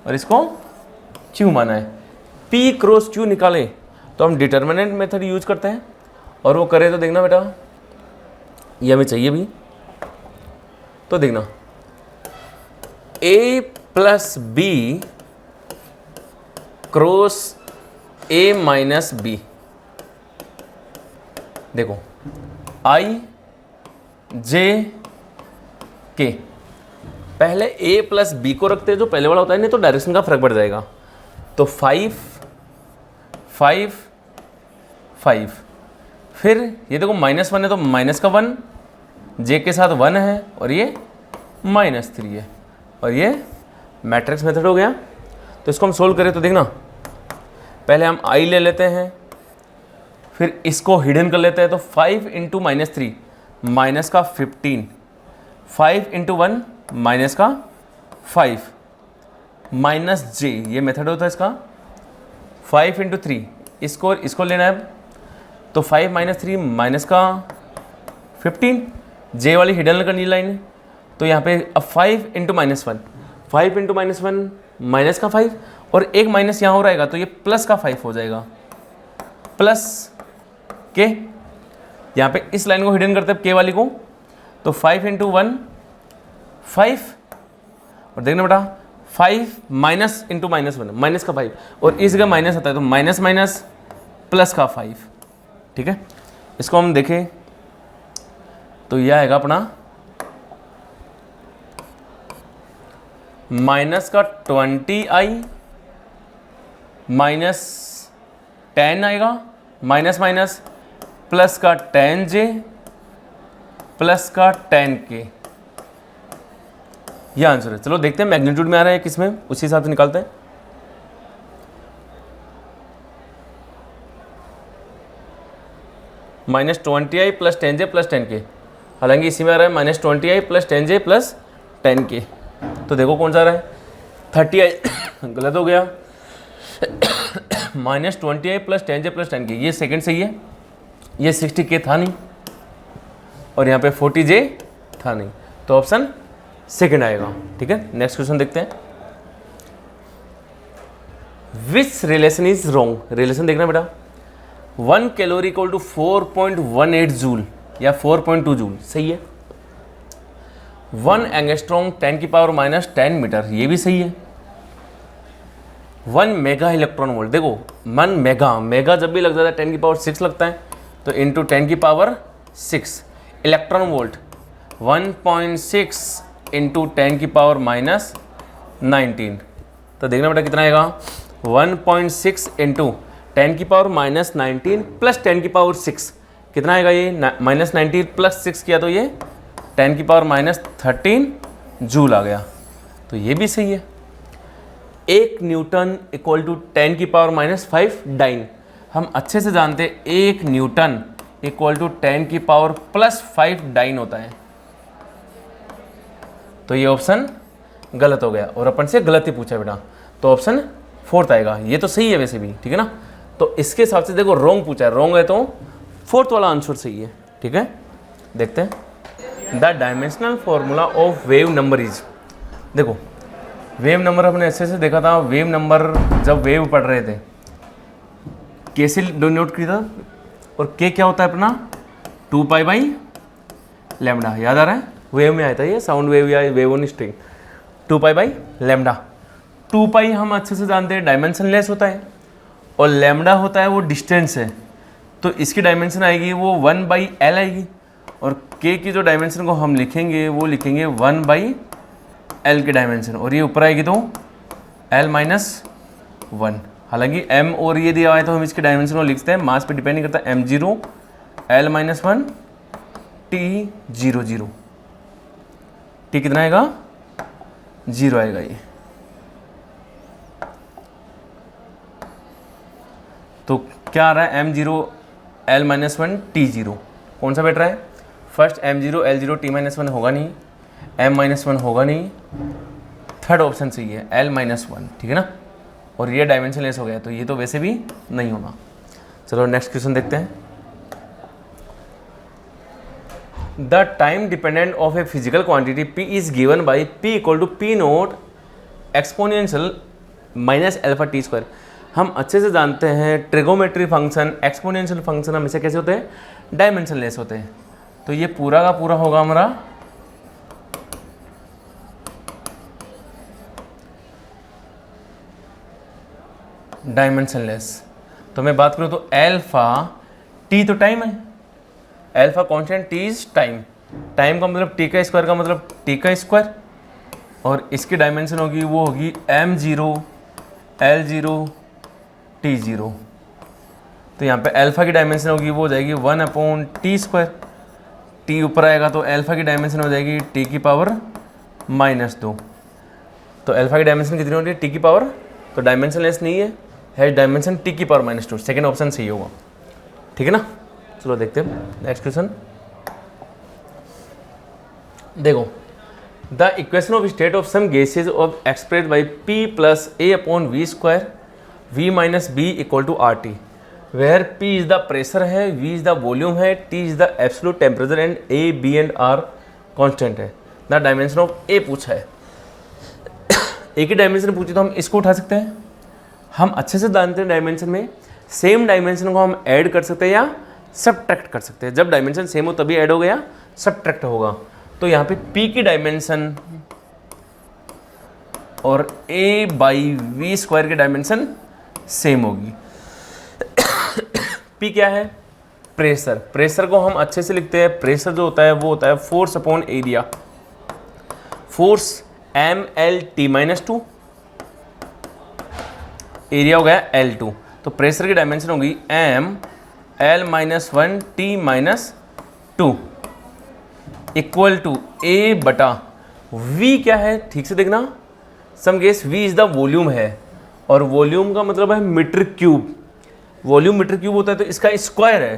और इसको q माना है। p क्रॉस q निकाले तो हम डिटर्मिनेंट मेथड यूज करते हैं, और वो करें तो देखना बेटा ये हमें चाहिए भी। तो देखना a plus b cross a minus b, देखो i j k, पहले a प्लस बी को रखते हैं जो पहले वाला होता है, नहीं तो डायरेक्शन का फर्क पड़ जाएगा। तो 5 5 5, फिर ये देखो माइनस 1 है तो माइनस का 1, j के साथ 1 है और ये माइनस 3 है, और ये मैट्रिक्स मेथड हो गया। तो इसको हम सोल्व करें तो देखना पहले हम i ले लेते हैं, फिर इसको हिडन कर लेते हैं। तो 5 इंटू माइनस 3 माइनस का 15, 5 इंटू 1 माइनस का 5 माइनस j, ये मेथड होता है इसका। 5 इंटू 3 इसको लेना है, तो 5 माइनस 3 माइनस का 15, j वाली हिडन करनी लाइन। तो यहाँ पे अब 5 into minus 1, 5 into minus 1 minus का 5, और एक माइनस यहाँ हो रहेगा तो ये प्लस का 5 हो जाएगा, प्लस के। यहाँ पे इस लाइन को हिडन करते हैं के वाली को, तो 5 इंटू 1 5, और देखना बेटा 5 माइनस इंटू माइनस 1 माइनस का 5, और इस जगह माइनस आता है तो माइनस माइनस प्लस का 5, ठीक है। इसको हम देखें तो यह आएगा अपना माइनस का 20i माइनस 10 आएगा, माइनस माइनस प्लस का 10j प्लस का 10k, यह आंसर है। चलो देखते हैं मैग्नीट्यूड में आ रहा है किस में, उसी हिसाब से निकालते हैं। Minus 20i plus 10j plus 10k, हालांकि इसी में आ रहा है minus 20i plus 10j plus 10k। तो देखो कौन सा आ रहा है, 30i गलत हो गया, minus 20i plus 10j plus 10k, ये सेकंड सही है, ये 60k था नहीं, और यहाँ पे 40j था नहीं, तो ऑप्शन सेकंड आएगा, ठीक है। नेक्स्ट क्वेश्चन देखते हैं। विच रिलेशन इज रॉन्ग, रिलेशन देखना बेटा। 1 कैलोरी इक्वल टू 4.18 जूल या 4.2 जूल, सही है। 1 एंगस्ट्रॉम 10 की पावर माइनस 10 मीटर, ये भी सही है। 1 मेगा इलेक्ट्रॉन वोल्ट, देखो 1 मेगा जब भी लग जाता है 10 की पावर 6 लगता है, तो इंटू 10 की पावर 6 इलेक्ट्रॉन वोल्ट 1.6 इंटू 10 की पावर माइनस 19, तो देखना बेटा कितना आएगा, 1.6 इंटू 10 की पावर माइनस 19 प्लस 10 की पावर 6, कितना आएगा ये माइनस 19 प्लस 6 किया तो ये 10 की पावर माइनस 13 जूल आ गया, तो ये भी सही है। 1 न्यूटन इक्वल टू 10 की पावर -5 डाइन। हम अच्छे से जानते हैं 1 न्यूटन इक्वल टू 10 की पावर +5 डाइन होता है। तो ये ऑप्शन गलत हो गया और अपन से गलत ही पूछा बेटा, तो ऑप्शन 4 आएगा। ये तो सही है वैसे भी, ठीक है ना। तो इसके हिसाब से देखो रॉन्ग पूछा है, रॉन्ग है तो 4th वाला आंसर सही है, ठीक है। देखते हैं the dimensional formula of wave number is. देखो वेव नंबर हमने अच्छे से देखा था, वेव नंबर जब वेव पढ़ रहे थे कैसे डिनोट किया था, और के क्या होता है अपना 2π/λ, याद आ रहा है, वेव में आया था ये, साउंड वेव या वेव ऑन स्ट्रिंग, 2π/λ। 2π हम अच्छे से जानते हैं डायमेंशनलेस होता है, और लैम्डा होता है वो डिस्टेंस है, तो इसकी डायमेंशन आएगी वो 1/l आएगी, और k की जो डायमेंशन को हम लिखेंगे वो लिखेंगे 1/l की डायमेंशन, और ये ऊपर आएगी तो l-1। हालांकि m और ये दिया हुआ है तो हम इसके डायमेंशन को लिखते हैं, मास पे डिपेंड नहीं करता, m0 l-1 t0 t कितना आएगा 0 आएगा ये। तो क्या आ रहा है m0 l-1 t0, कौन सा बैठ रहा है फर्स्ट, m0 l0 t-1 होगा नहीं, m-1 होगा नहीं, थर्ड ऑप्शन सही है l-1, ठीक है ना। और ये डायमेंशन लेस हो गया तो ये तो वैसे भी नहीं होगा। चलो नेक्स्ट क्वेश्चन देखते हैं। The time dependent of a physical quantity p is given by p equal to p0 exponential -α_t²। हम अच्छे से जानते हैं ट्रिगोमेट्री फंक्शन, एक्सपोनेंशियल फंक्शन हमेशा कैसे होते हैं, डायमेंशन लेस होते हैं। तो ये पूरा का पूरा होगा हमारा डायमेंशन लेस। तो मैं बात करूँ तो अल्फा टी तो टाइम है, alpha constant T is time, time का मतलब टी का स्क्वायर का मतलब टी का स्क्वायर, और इसकी डायमेंशन होगी वो होगी m0 l0 t0। तो यहाँ पे अल्फा की डायमेंशन होगी वो हो जाएगी 1/t², टी ऊपर आएगा तो अल्फा की डायमेंशन हो जाएगी टी की पावर -2। तो अल्फा की डायमेंशन कितनी होगी टी की पावर, तो डायमेंशन लेस नहीं है डायमेंशन टी की पावर -2, सेकेंड ऑप्शन सही होगा, ठीक है ना। चलो देखते हैं नेक्स्ट क्वेश्चन। देखो the equation of state of some gases of express by p + a/v² v - b = RT, where p is the pressure है, v इज द वॉल्यूम है, t is the absolute temperature and a, b and r constant है। द डायमेंशन ऑफ a पूछा है, एक ही डायमेंशन पूछी तो हम इसको उठा सकते हैं। हम अच्छे से जानते हैं डायमेंशन में सेम डायमेंशन को हम ऐड कर सकते हैं या सबट्रैक्ट कर सकते हैं। जब डायमेंशन सेम हो तभी ऐड होगा या सबट्रैक्ट होगा। तो यहाँ पे p की डायमेंशन और a/v² की डायमेंशन सेम होगी। p क्या है, प्रेशर, प्रेशर को हम अच्छे से लिखते हैं, प्रेशर जो होता है वो होता है force upon area, force mL/t-2, area हो गया L2। तो प्रेशर की डायमेंशन होगी mL-1 t-2 equal to a/v क्या है, ठीक से देखना, some case v is the volume है, और वॉल्यूम का मतलब है metre cube, volume metre cube होता है तो इसका स्क्वायर है,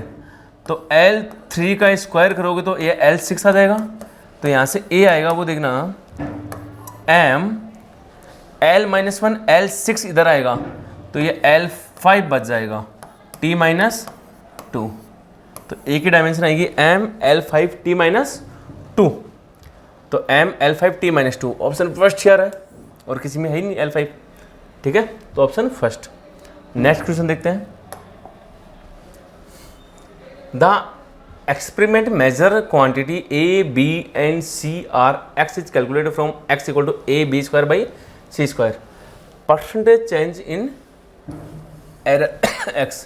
तो L3 का स्क्वायर करोगे तो ये L6 आ जाएगा। तो यहाँ से a आएगा वो देखना m L-1 L6 इधर आएगा तो ये L5 बच जाएगा t-2। तो a की डायमेंशन आएगी m L5 t-2, तो m L5 t-2 option first यार है, और किसी में है ही नहीं L5, ठीक है, तो ऑप्शन फर्स्ट। नेक्स्ट क्वेश्चन देखते हैं। The experiment measure quantity a, b and c are x is calculated from x equal to ab²/c², percentage change in error x।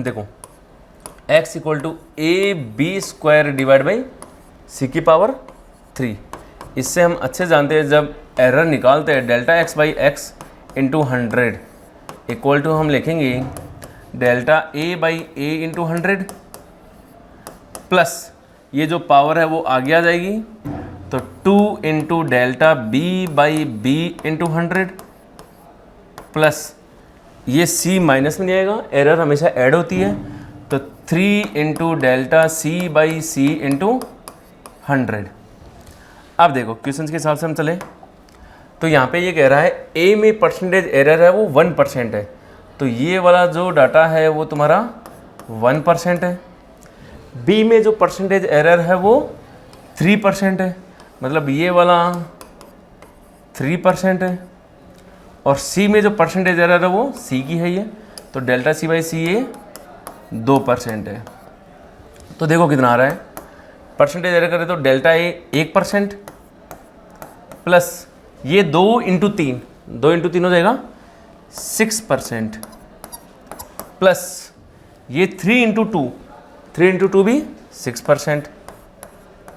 देखो x इक्वल टू ab²/c⁻3, इससे हम अच्छे जानते हैं जब एरर निकालते हैं ΔX/x × 100 इक्वल टू हम लिखेंगे ΔA/a × 100 प्लस ये जो पावर है वो आगे आ जाएगी तो 2 into delta b by b into 100 plus ये सी माइनस में जाएगा, एरर हमेशा ऐड होती है, तो 3 into delta c by c into 100। अब देखो क्वेश्चन के हिसाब से हम चले तो यहाँ पे ये कह रहा है ए में परसेंटेज एरर है वो 1% है, तो ये वाला जो डाटा है वो तुम्हारा 1% है। बी में जो परसेंटेज एरर है वो 3% है, मतलब ये वाला 3% है, और सी में जो परसेंटेज एरर है वो सी की है ये, तो डेल्टा सी बाई सी ये 2% है। तो देखो कितना आ रहा है, परसेंटेज एरर करें तो डेल्टा ए 1% प्लस ये 2 इंटू 3 हो जाएगा 6% प्लस ये 3 इंटू टू भी 6%।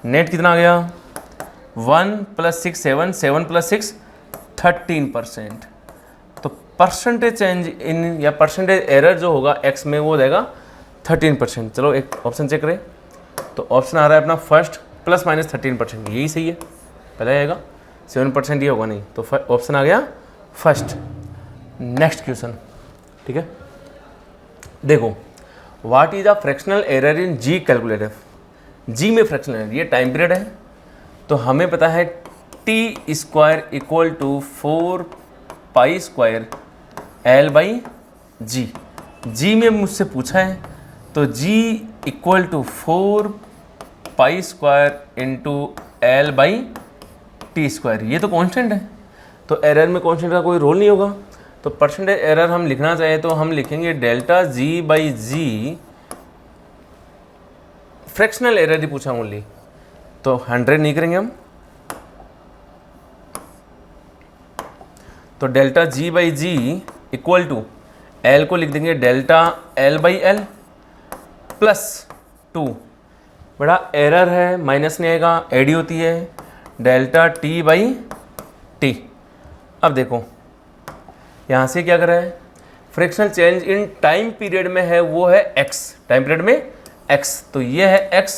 नेट कितना आ गया, 1 प्लस 6 7 प्लस 6 13%। तो परसेंटेज चेंज इन या परसेंटेज एरर जो होगा एक्स में वो हो जाएगा 13%। चलो एक ऑप्शन चेक करें, तो ऑप्शन आ रहा है अपना फर्स्ट प्लस माइनस 13%, यही सही है, पता आएगा 7% ये होगा नहीं, तो ऑप्शन आ गया फर्स्ट। नेक्स्ट क्वेश्चन, ठीक है, देखो what is a fractional error in G calculator. G में फ्रैक्शनल एरर, ये टाइम पीरियड है, तो हमें पता है T square equal to 4 pi square L by G. G में मुझसे पूछा है, तो G equal to 4 pi square into L by T square, ये तो कांस्टेंट है, तो एरर में कांस्टेंट का कोई रोल नहीं होगा। तो परसेंटेज एरर हम लिखना चाहे तो हम लिखेंगे delta G by G, fractional error ही पूछा ओनली, तो 100 नहीं करेंगे हम, तो delta G by G equal to L को लिख देंगे delta L by L plus 2, बड़ा एरर है माइनस नहीं आएगा, एडी होती है, डेल्टा टी बाई टी। अब देखो यहाँ से क्या कर रहा है, fractional change in time period में है वो है x, टाइम पीरियड में x, तो ये है x,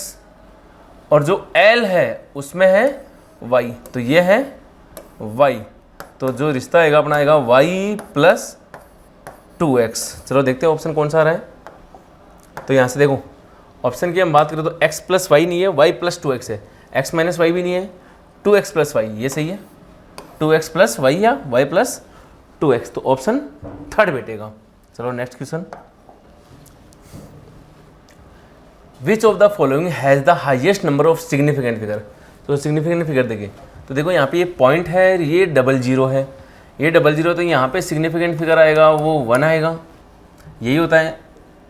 और जो l है उसमें है y, तो ये है y, तो जो रिश्ता आएगा अपना आएगा y प्लस 2x। चलो देखते हैं ऑप्शन कौन सा आ रहा है। तो यहाँ से देखो ऑप्शन की हम बात करें तो x प्लस वाई नहीं है, y प्लस 2x है, x माइनस वाई भी नहीं है, 2x प्लस वाई, ये सही है, 2x प्लस वाई या y प्लस 2x, तो ऑप्शन थर्ड बैठेगा। चलो next question, which of the following has the highest number of significant figure. तो सिग्निफिकेंट फिगर देखिए, तो देखो यहाँ पे ये पॉइंट है, ये 00 है, ये 00, तो यहाँ पे सिग्निफिकेंट फिगर आएगा वो 1 आएगा, यही होता है।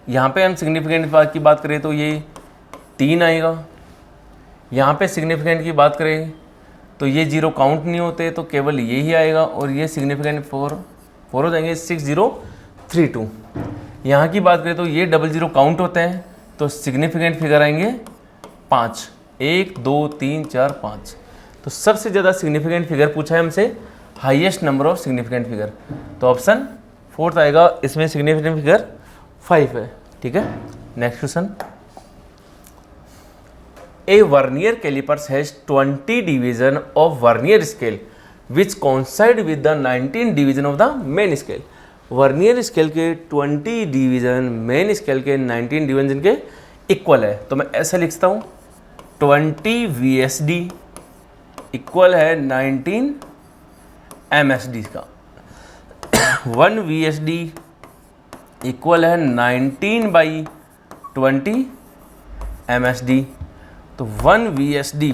यहाँ पे हम सिग्निफिकेंट की बात करें तो ये 3 आएगा, यहाँ पे सिग्निफिकेंट की बात करें तो ये 0 काउंट नहीं होते, तो केवल ये ही आएगा, और ये सिग्निफिकेंट 4 हो जाएंगे, 6032। यहाँ की बात करें तो ये 00 काउंट होते हैं, तो सिग्निफिकेंट फिगर आएंगे 5, 1 2 3 4 5। तो सबसे ज़्यादा सिग्निफिकेंट फिगर पूछा है हमसे, highest number of significant figure, तो ऑप्शन फोर्थ आएगा, इसमें सिग्निफिकेंट फिगर 5 है, ठीक है। Next question, A vernier calipers has 20 division of vernier scale which coincide with the 19 division of the main scale। Vernier scale के 20 डिवीजन मेन स्केल के 19 डिवीजन के इक्वल है, तो मैं ऐसा लिखता हूँ 20 VSD इक्वल है 19 MSD का, 1 VSD इक्वल है 19 बाई 20 MSD, तो 1 VSD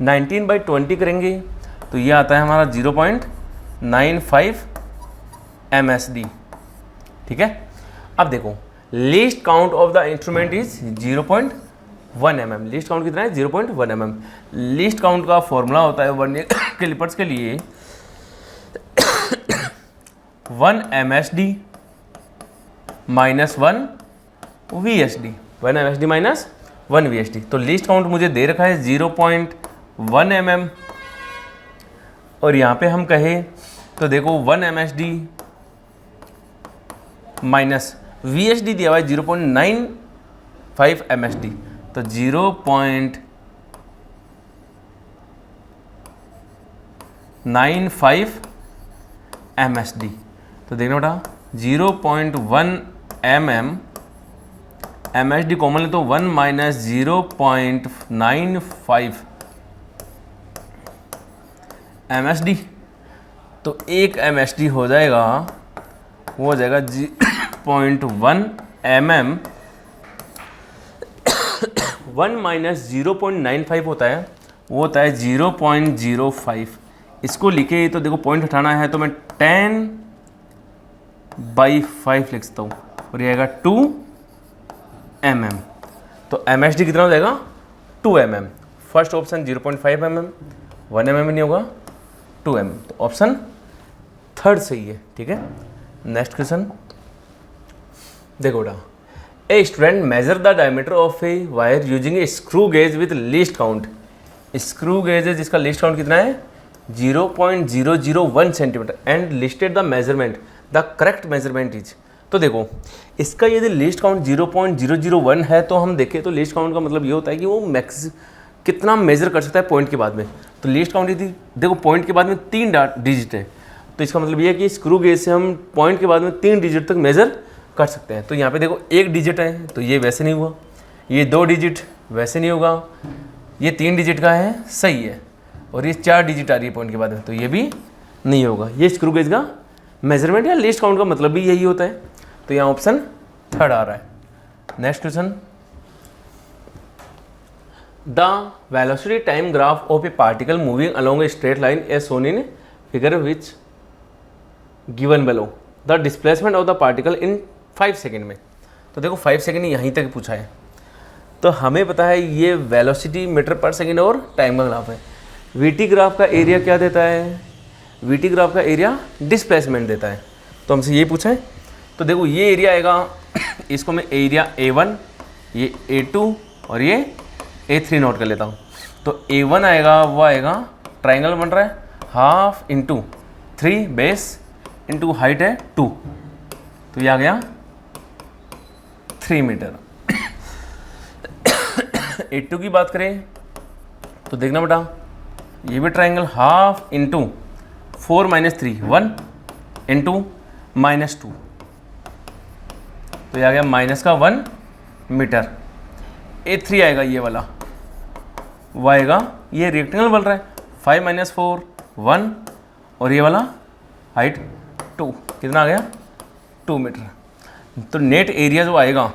19 बाई 20 करेंगे तो ये आता है हमारा 0.95 MSD, ठीक है। अब देखो least count of the instrument is 0.1 mm, least count कितना है 0.1 mm। लीस्ट काउंट का फॉर्मूला होता है वर्नियर कैलिपर्स के लिए 1 MSD minus 1 VSD, 1 MSD minus 1 VSD। तो लीस्ट काउंट मुझे दे रखा है 0.1 mm, और यहाँ पे हम कहें तो देखो 1 MSD माइनस VSD दिया हुआ है 0.95 MSD, तो 0.95 MSD। तो देखना बेटा 0.1 mm MSD कॉमन है तो 1 माइनस 0.95 MSD, तो 1 MSD हो जाएगा, वो हो जाएगा 0.1 mm। 1 माइनस 0.95 होता है, वो होता है 0.05। इसको लिखे तो देखो पॉइंट हटाना है तो मैं 10/5 लिख सकता हूँ और ये आएगा 2 mm। तो MSD कितना हो जाएगा 2 mm। First option 0.5 mm, 1 mm नहीं होगा 2 mm, तो ऑप्शन थर्ड सही है। ठीक है, नेक्स्ट क्वेश्चन देखो बेटा, a student measure the diameter of a wire using A screw gauge with least count. Screw gauge है जिसका लीस्ट काउंट कितना है 0.001 centimetre and listed the measurement, the correct measurement is. तो देखो इसका यदि लीस्ट काउंट 0.001 है तो हम देखें तो लीस्ट काउंट का मतलब ये होता है कि वो मैक्स कितना मेजर कर सकता है पॉइंट के बाद में। तो लीस्ट काउंट यदि देखो पॉइंट के बाद में 3 डिजिट है तो इसका मतलब ये है कि स्क्रू गेज से हम पॉइंट के बाद में 3 डिजिट तक मेजर कर सकते हैं। तो यहाँ पे देखो 1 डिजिट है तो ये वैसे नहीं हुआ, ये 2 डिजिट वैसे नहीं होगा, ये 3 डिजिट का है सही है, और ये 4 डिजिट आ रही है पॉइंट के बाद में तो ये भी नहीं होगा। ये स्क्रू गेज का मेजरमेंट या लीस्ट काउंट का मतलब भी यही होता है। तो यहाँ ऑप्शन थर्ड आ रहा है। Next question, the velocity time graph of a particle moving along a straight line as shown in figure which given below the displacement of the particle in 5 second में। तो देखो 5 सेकेंड यहीं तक पूछा है, तो हमें पता है ये वेलोसिटी मीटर पर सेकेंड और टाइम का ग्राफ है। वीटी ग्राफ का एरिया क्या देता है, वीटी ग्राफ का एरिया डिस्प्लेसमेंट देता है, तो हमसे ये पूछा है। तो देखो ये एरिया आएगा, इसको मैं एरिया A1, ये A2 और ये A3 नोट कर लेता हूँ। तो A1 आएगा, वो आएगा ट्राइंगल बन रहा है 1/2 × 3 बेस इंटू हाइट है 2, तो ये आ गया 3 मीटर। A2 की बात करें तो देखना बेटा ये भी ट्राइंगल 1/2 × 4 - 3 1 इंटू -2, तो ये आ गया माइनस का 1 मीटर। A3 आएगा ये वाला, वो आएगा ये रेक्टेंगल बन रहा है 5 - 4 1 और ये वाला हाइट 2, कितना आ गया 2 मीटर। तो नेट एरिया जो आएगा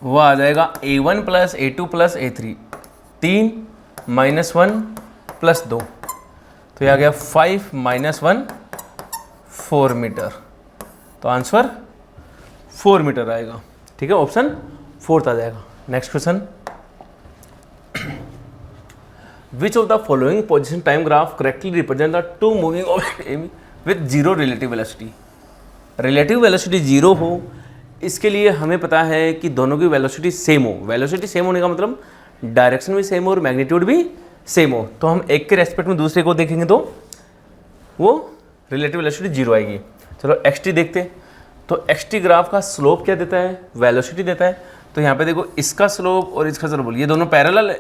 वो आ जाएगा A1 + A2 + A3 3 - 1 + 2, तो ये आ गया 5 - 1 4 मीटर। तो आंसर 4 मीटर आएगा। ठीक है, ऑप्शन फोर्थ आ जाएगा। Next question, which of the following position time graph correctly represent the two moving object with zero relative velocity. Relative velocity zero हो, इसके लिए हमें पता है कि दोनों की वेलोसिटी सेम हो। वेलोसिटी सेम होने का मतलब डायरेक्शन भी सेम हो और मैग्नीट्यूड भी सेम हो। तो हम एक के रेस्पेक्ट में दूसरे को देखेंगे तो वो रिलेटिव वेलोसिटी जीरो आएगी। चलो एक्सटी देखते हैं। तो एक्सटी ग्राफ का स्लोप क्या देता है, वेलोसिटी देता है। तो यहाँ पे देखो इसका स्लोप और इसका स्लोप, ये दोनों पैरेलल है।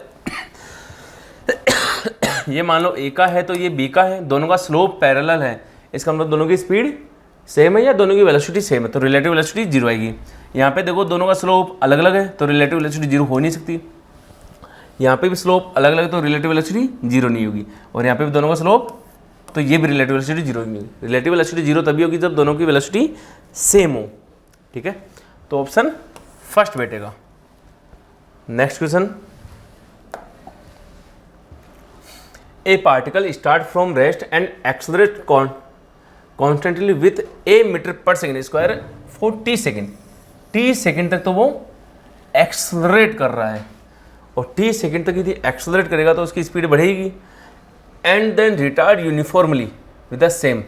ये मान लो ए का है तो ये बी का है, दोनों का स्लोप पैरेलल है, इसका मतलब दोनों की स्पीड सेम है या दोनों की वेलोसिटी सेम है, तो रिलेटिव वेलोसिटी जीरो आएगी। यहाँ पे देखो दोनों का स्लोप अलग अलग है तो रिलेटिव वेलोसिटी जीरो हो नहीं सकती। यहाँ पे भी स्लोप अलग अलग है तो रिलेटिव वेलोसिटी जीरो नहीं होगी, और यहाँ पे भी दोनों का स्लोप, तो ये भी रिलेटिव वेलोसिटी जीरो नहीं होगी। रिलेटिव वेलोसिटी जीरो तभी होगी जब दोनों की वेलोसिटी सेम हो। ठीक है, तो ऑप्शन फर्स्ट बैठेगा। Next question, a particle start from rest and accelerate constantly with a metre पर second square for T second. T second तक तो वो एक्सेलरेट कर रहा है, और टी सेकेंड तक यदि एक्सेलरेट करेगा तो उसकी स्पीड बढ़ेगी। And then retard uniformly with the same.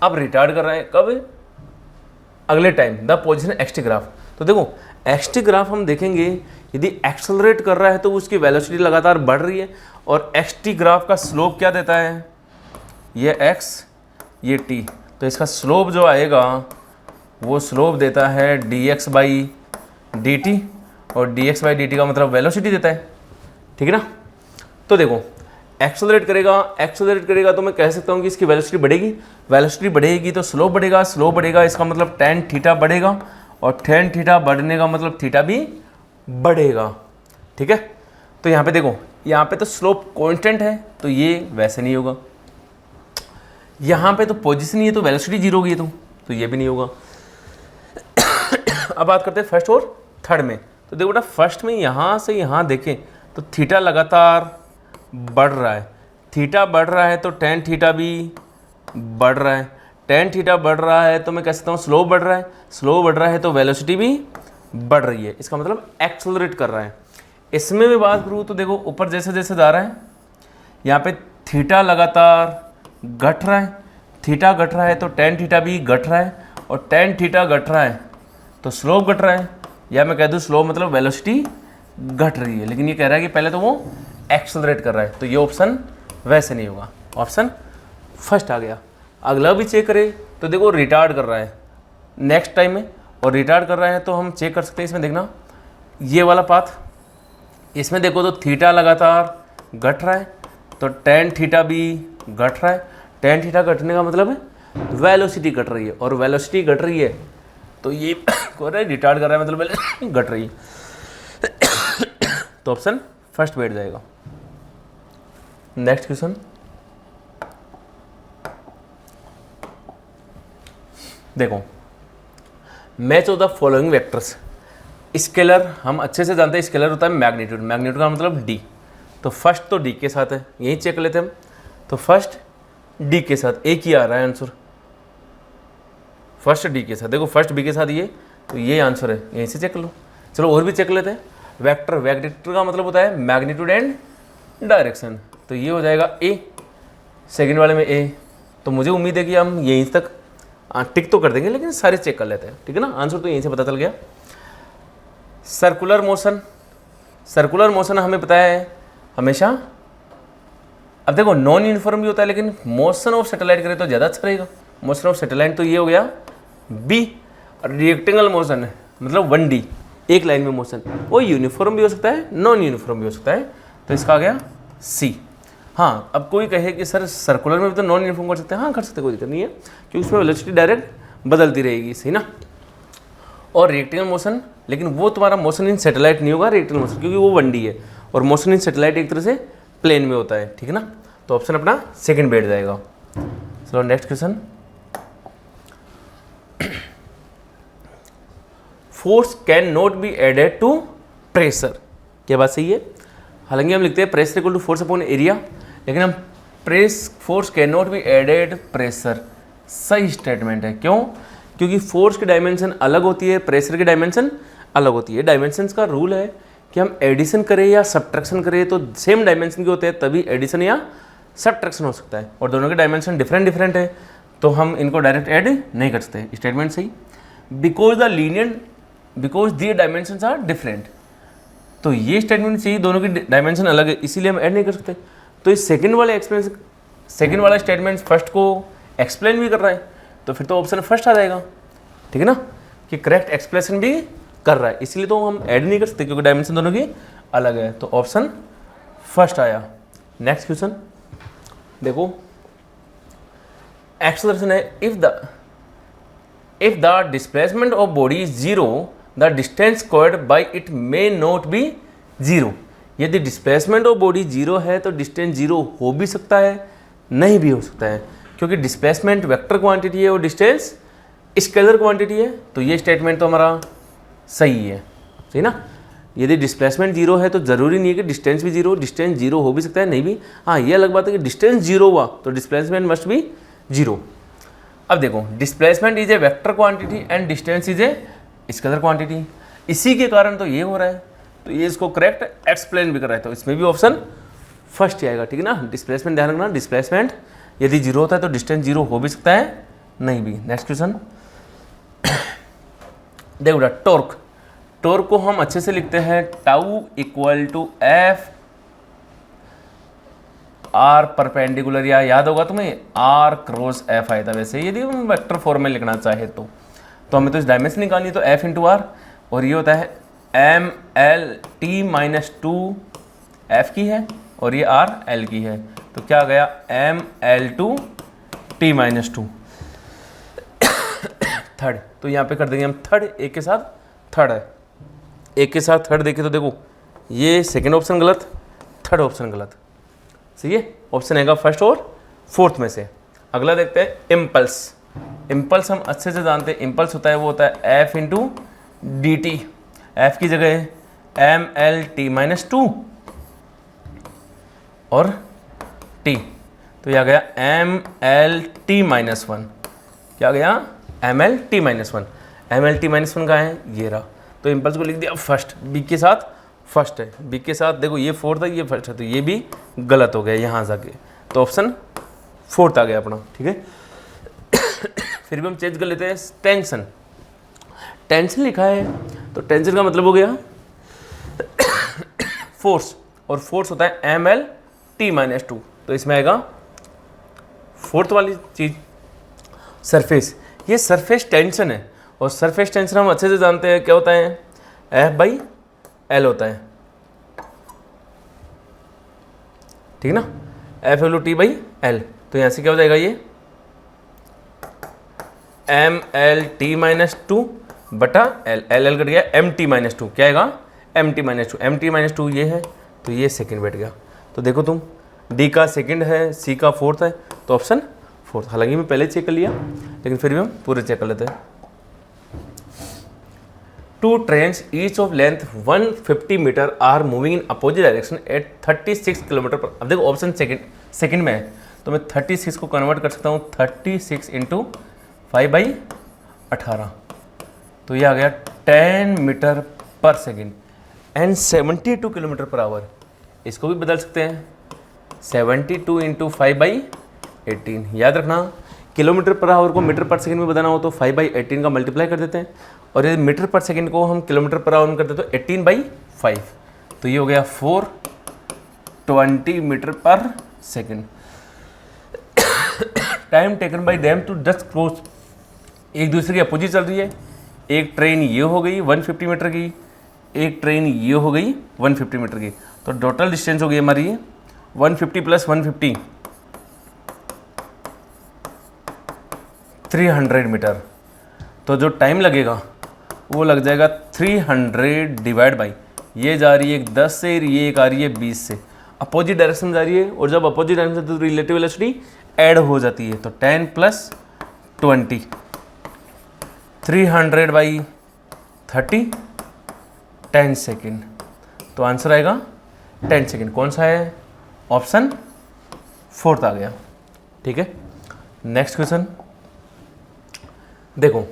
अब रिटार्ड कर रहा है कब, अगले time, the position x t graph. तो देखो एक्सटी ग्राफ हम देखेंगे, यदि एक्सेलरेट कर रहा है तो उसकी वेलोसिटी लगातार बढ़ रही है, और एक्सटी ग्राफ का स्लोप क्या देता है, ये एक्स ये टी, तो इसका स्लोप जो आएगा वो स्लोप देता है dx/dt, और dx/dt का मतलब वेलोसिटी देता है। ठीक है ना। तो देखो एक्सेलरेट करेगा तो मैं कह सकता हूँ कि इसकी वेलोसिटी बढ़ेगी तो स्लोप बढ़ेगा, इसका मतलब tan थीटा बढ़ेगा, और tan थीटा बढ़ने का मतलब थीटा भी बढ़ेगा। ठीक है, तो यहाँ पे देखो, यहाँ पे तो स्लोप कांस्टेंट है तो ये वैसे नहीं होगा, यहाँ पे तो पोजीशन ही है तो वेलोसिटी जीरो होगी, तो ये भी नहीं होगा। अब बात करते हैं फर्स्ट और थर्ड में। तो देखो बेटा, फर्स्ट में यहाँ से यहाँ देखें तो थीटा लगातार बढ़ रहा है, थीटा बढ़ रहा है तो tan थीटा भी बढ़ रहा है, tan थीटा बढ़ रहा है तो मैं कह सकता हूँ स्लोप बढ़ रहा है तो वेलोसिटी भी बढ़ रही है, इसका मतलब एक्सेलरेट कर रहा है। इसमें मैं बात करूँ तो देखो, ऊपर जैसे जैसे जा रहा है यहाँ पे थीटा लगातार घट रहा है, थीटा घट रहा है तो tan थीटा भी घट रहा है, और tan थीटा घट रहा है तो स्लोप घट रहा है, या मैं कह दूँ स्लोप मतलब वेलोसिटी घट रही है। लेकिन ये कह रहा है कि पहले तो वो एक्सेलरेट कर रहा है, तो ये ऑप्शन वैसे नहीं होगा, ऑप्शन फर्स्ट आ गया। अगला भी चेक करें तो देखो, रिटार्ड कर रहा है नेक्स्ट टाइम में, और रिटार्ड कर रहा है तो हम चेक कर सकते हैं। इसमें देखना, ये वाला पाथ, इसमें देखो तो थीटा लगातार घट रहा है तो tan थीटा भी घट रहा है, tan थीटा घटने का मतलब है वेलोसिटी घट रही है, और वेलोसिटी घट रही है तो ये हो रहा है रिटार्ड कर रहा है, मतलब वेलोसिटी घट रही है। तो ऑप्शन फर्स्ट बैठ जाएगा। नेक्स्ट क्वेश्चन, देखो, match of the following vectors. Scalar हम अच्छे से जानते हैं, स्केलर होता है मैग्नीट्यूड, मैग्नीट्यूड का मतलब डी, तो फर्स्ट तो डी के साथ है, यही चेक लेते हैं हम। तो फर्स्ट डी के साथ एक ही आ रहा है आंसर, फर्स्ट डी के साथ, देखो फर्स्ट बी के साथ ये, तो ये आंसर है, यहीं से चेक लो। चलो और भी चेक लेते हैं। वेक्टर का मतलब होता है मैग्नीट्यूड एंड डायरेक्शन, तो ये हो जाएगा ए, सेकंड वाले में ए, तो मुझे उम्मीद है कि हम यहीं तक टिक तो कर देंगे, लेकिन सारे चेक कर लेते हैं, ठीक है ना। आंसर तो यहीं से पता चल गया। सर्कुलर मोशन हमें पता है हमेशा, अब देखो नॉन यूनिफॉर्म भी होता है, लेकिन मोशन ऑफ सैटेलाइट करें तो ज़्यादा अच्छा रहेगा। मोशन ऑफ सैटेलाइट तो ये हो गया बी, और रेक्टेंगल मोशन मतलब 1D, एक लाइन में मोशन, वो यूनिफॉर्म भी हो सकता है, नॉन यूनिफॉर्म भी हो सकता है, तो इसका आ गया सी। हाँ, अब कोई कहे कि सर सर्कुलर में भी तो नॉन यूनिफॉर्म कर सकते हैं, हाँ कर सकते, कोई दिक्कत नहीं है, क्योंकि उसमें वेलोसिटी डायरेक्ट बदलती रहेगी, सही ना। और रेक्टेंगल मोशन, लेकिन वो तुम्हारा मोशन इन सैटेलाइट नहीं होगा रेक्टेंगल मोशन, क्योंकि वो 1D है, और मोशन इन सैटेलाइट एक तरह से प्लेन में होता है, ठीक है ना। तो ऑप्शन अपना सेकंड बैठ जाएगा। चलो next question, force can not be added to pressure, क्या बात सही है। हालांकि हम लिखते हैं pressure equal to force upon area, लेकिन हम force can not be added pressure, सही स्टेटमेंट है। क्यों? क्योंकि फोर्स की डायमेंशन अलग होती है, प्रेशर की डायमेंशन अलग होती है। डायमेंशंस का रूल है कि हम एडिशन करें या सब्ट्रैक्शन करें तो सेम डायमेंशन के होते हैं, तभी एडिशन या सब्ट्रैक्शन हो सकता है, और दोनों के डायमेंशन डिफरेंट है, तो हम इनको डायरेक्ट ऐड नहीं कर सकते। स्टेटमेंट सही, because the dimensions are different, तो ये स्टेटमेंट चाहिए, दोनों की डायमेंशन अलग है, इसीलिए हम ऐड नहीं कर सकते। तो इस सेकंड वाला स्टेटमेंट फर्स्ट को एक्सप्लेन भी कर रहा है, तो फिर तो ऑप्शन फर्स्ट आ जाएगा, ठीक है ना, कि करेक्ट एक्सप्लेनेशन भी कर रहा है, इसलिए तो हम ऐड नहीं कर सकते, क्योंकि डायमेंशन दोनों की अलग है, तो ऑप्शन फर्स्ट आया। नेक्स्ट क्वेश्चन देखो, एक्सेलरेशन है, if the displacement of body is zero, the distance covered by it may not be zero. यदि डिस्प्लेसमेंट ऑफ बॉडी जीरो है तो डिस्टेंस जीरो हो भी सकता है, नहीं भी हो सकता है, क्योंकि डिस्प्लेसमेंट वेक्टर क्वांटिटी है और डिस्टेंस स्केलर क्वांटिटी है, तो ये स्टेटमेंट तो हमारा सही है, सही ना। यदि डिस्प्लेसमेंट जीरो है तो ज़रूरी नहीं है कि डिस्टेंस भी जीरो, डिस्टेंस जीरो हो भी सकता है, नहीं भी। हाँ, ये अलग बात है कि डिस्टेंस जीरो हुआ तो डिस्प्लेसमेंट मस्ट बी जीरो। अब देखो, displacement is a vector quantity and distance is a scalar quantity, इसी के कारण तो ये हो रहा है, तो ये इसको करेक्ट एक्सप्लेन भी कर रहा है, तो इसमें भी ऑप्शन फर्स्ट ही आएगा, ठीक है ना। डिस्प्लेसमेंट ध्यान रखना, डिस्प्लेसमेंट यदि जीरो होता है तो डिस्टेंस जीरो हो भी सकता है, नहीं भी। नेक्स्ट क्वेश्चन देखो बेटा, टॉर्क को हम अच्छे से लिखते हैं tau equal to f r perpendicular, या याद होगा तुम्हें आर क्रॉस एफ आया था वैसे, यदि हम वेक्टर फॉर्म में लिखना चाहे तो हमें तो इस डायमेंशन निकालनी है, तो एफ इंटू आर, और ये होता है M L T minus two F की है और ये r l की है, तो क्या आ गया ml2 t-2 थर्ड। तो यहाँ पे कर देंगे हम थर्ड, एक के साथ थर्ड है, एक के साथ थर्ड देखे तो देखो ये सेकंड ऑप्शन गलत, थर्ड ऑप्शन गलत, सही है। ऑप्शन आएगा फर्स्ट और फोर्थ में से। अगला देखते हैं इम्पल्स। इम्पल्स हम अच्छे से जानते हैं, इम्पल्स होता है वो होता है f into D T, F की जगह है mlt-2 और t, तो यह आ गया mlt-1, क्या आ गया mlt-1, mlt-1 का है ये रहा, तो इम्पल्स को लिख दिया फर्स्ट, बी के साथ फर्स्ट है, बी के साथ देखो ये फोर्थ है ये फर्स्ट है, तो ये भी गलत हो गया यहाँ जाके, तो ऑप्शन फोर्थ आ गया अपना, ठीक है। फिर भी हम चेंज कर लेते हैं टेंशन। टेंशन लिखा है तो टेंशन का मतलब हो गया फोर्स, और फोर्स होता है mlt-2, तो इसमें आएगा फोर्थ वाली चीज सरफेस। ये सरफेस टेंशन है, और सरफेस टेंशन हम अच्छे से जानते हैं क्या होता है, F/L होता है, ठीक है ना, F/T/L। तो यहाँ से क्या हो जाएगा ये mlt-2 बटा L कट गया mt-2, क्या आएगा mt-2, mt-2 ये है, तो ये सेकंड बैठ गया। तो देखो तुम D का सेकंड है, C का फोर्थ है, तो ऑप्शन फोर्थ। हालांकि मैं पहले चेक कर लिया, लेकिन फिर भी हम पूरे चेक कर लेते हैं। Two trains each of length 150 metre are moving in opposite direction at 36 kilometre पर। अब देखो ऑप्शन सेकंड में है, तो मैं 36 को कन्वर्ट कर सकता हूँ 36 इंटू 5/18, तो ये आ गया 10 मीटर पर second and 72 kilometre per hour. इसको भी बदल सकते हैं 72 इंटू 5/18, याद रखना किलोमीटर पर आवर को मीटर पर सेकंड में बताना हो तो 5/18 का मल्टीप्लाई कर देते हैं, और यदि मीटर पर सेकंड को हम किलोमीटर पर आवर में करते हैं तो 18/5, तो ये हो गया 420 मीटर पर second. Time taken by them to just cross, एक दूसरे की अपोजिट चल रही है, एक ट्रेन ये हो गई 150 मीटर की, एक ट्रेन ये हो गई 150 मीटर की, तो टोटल डिस्टेंस हो गई हमारी 150 प्लस 150 300 मीटर। तो जो टाइम लगेगा वो लग जाएगा 300 डिवाइड बाई, ये जा रही है 10 से, ये एक आ रही है 20 से, अपोजिट डायरेक्शन जा रही है, और जब अपोजिट डायरेक्शन तो रिलेटिव वेलोसिटी ऐड हो जाती है, तो 10 प्लस 20 300 बाई 30 10 सेकेंड, तो आंसर आएगा 10 सेकेंड। कौन सा है, ऑप्शन फोर्थ आ गया, ठीक है। नेक्स्ट क्वेश्चन देखो,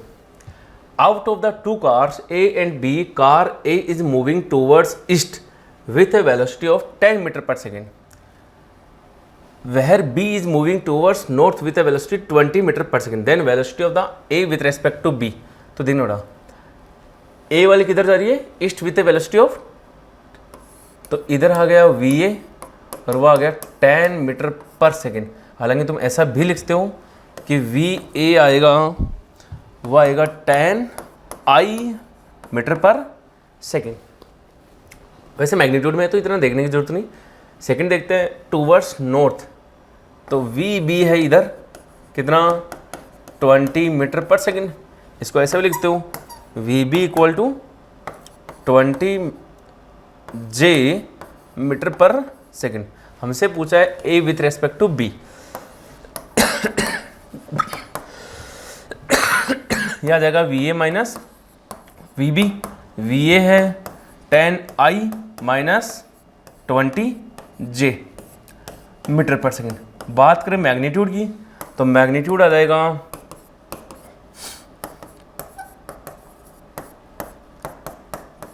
out of the two cars A and B, car A is moving towards east with a velocity of 10 metre पर second, where B is moving towards north with a velocity 20 metre पर second, then velocity of the A with respect to B। तो देखो ना, A वाली किधर जा रही है, east with a velocity of, तो इधर आ गया VA और वो आ गया 10 मीटर पर सेकेंड। हालांकि तुम ऐसा भी लिखते हो कि VA आएगा, वो आएगा 10 I मीटर पर सेकेंड। वैसे मैग्नीट्यूड में है तो इतना देखने की जरूरत नहीं। सेकंड देखते हैं टूवर्ड्स नॉर्थ, तो VB है इधर कितना 20 मीटर पर सेकेंड, इसको ऐसे भी लिखते हो VB equal to 20 J metre पर सेकेंड। हमसे पूछा है A with respect to B, यह आ जाएगा VA माइनस VB, VA है 10I माइनस 20J मीटर पर सेकेंड। बात करें मैग्नीट्यूड की, तो मैग्नीट्यूड आ जाएगा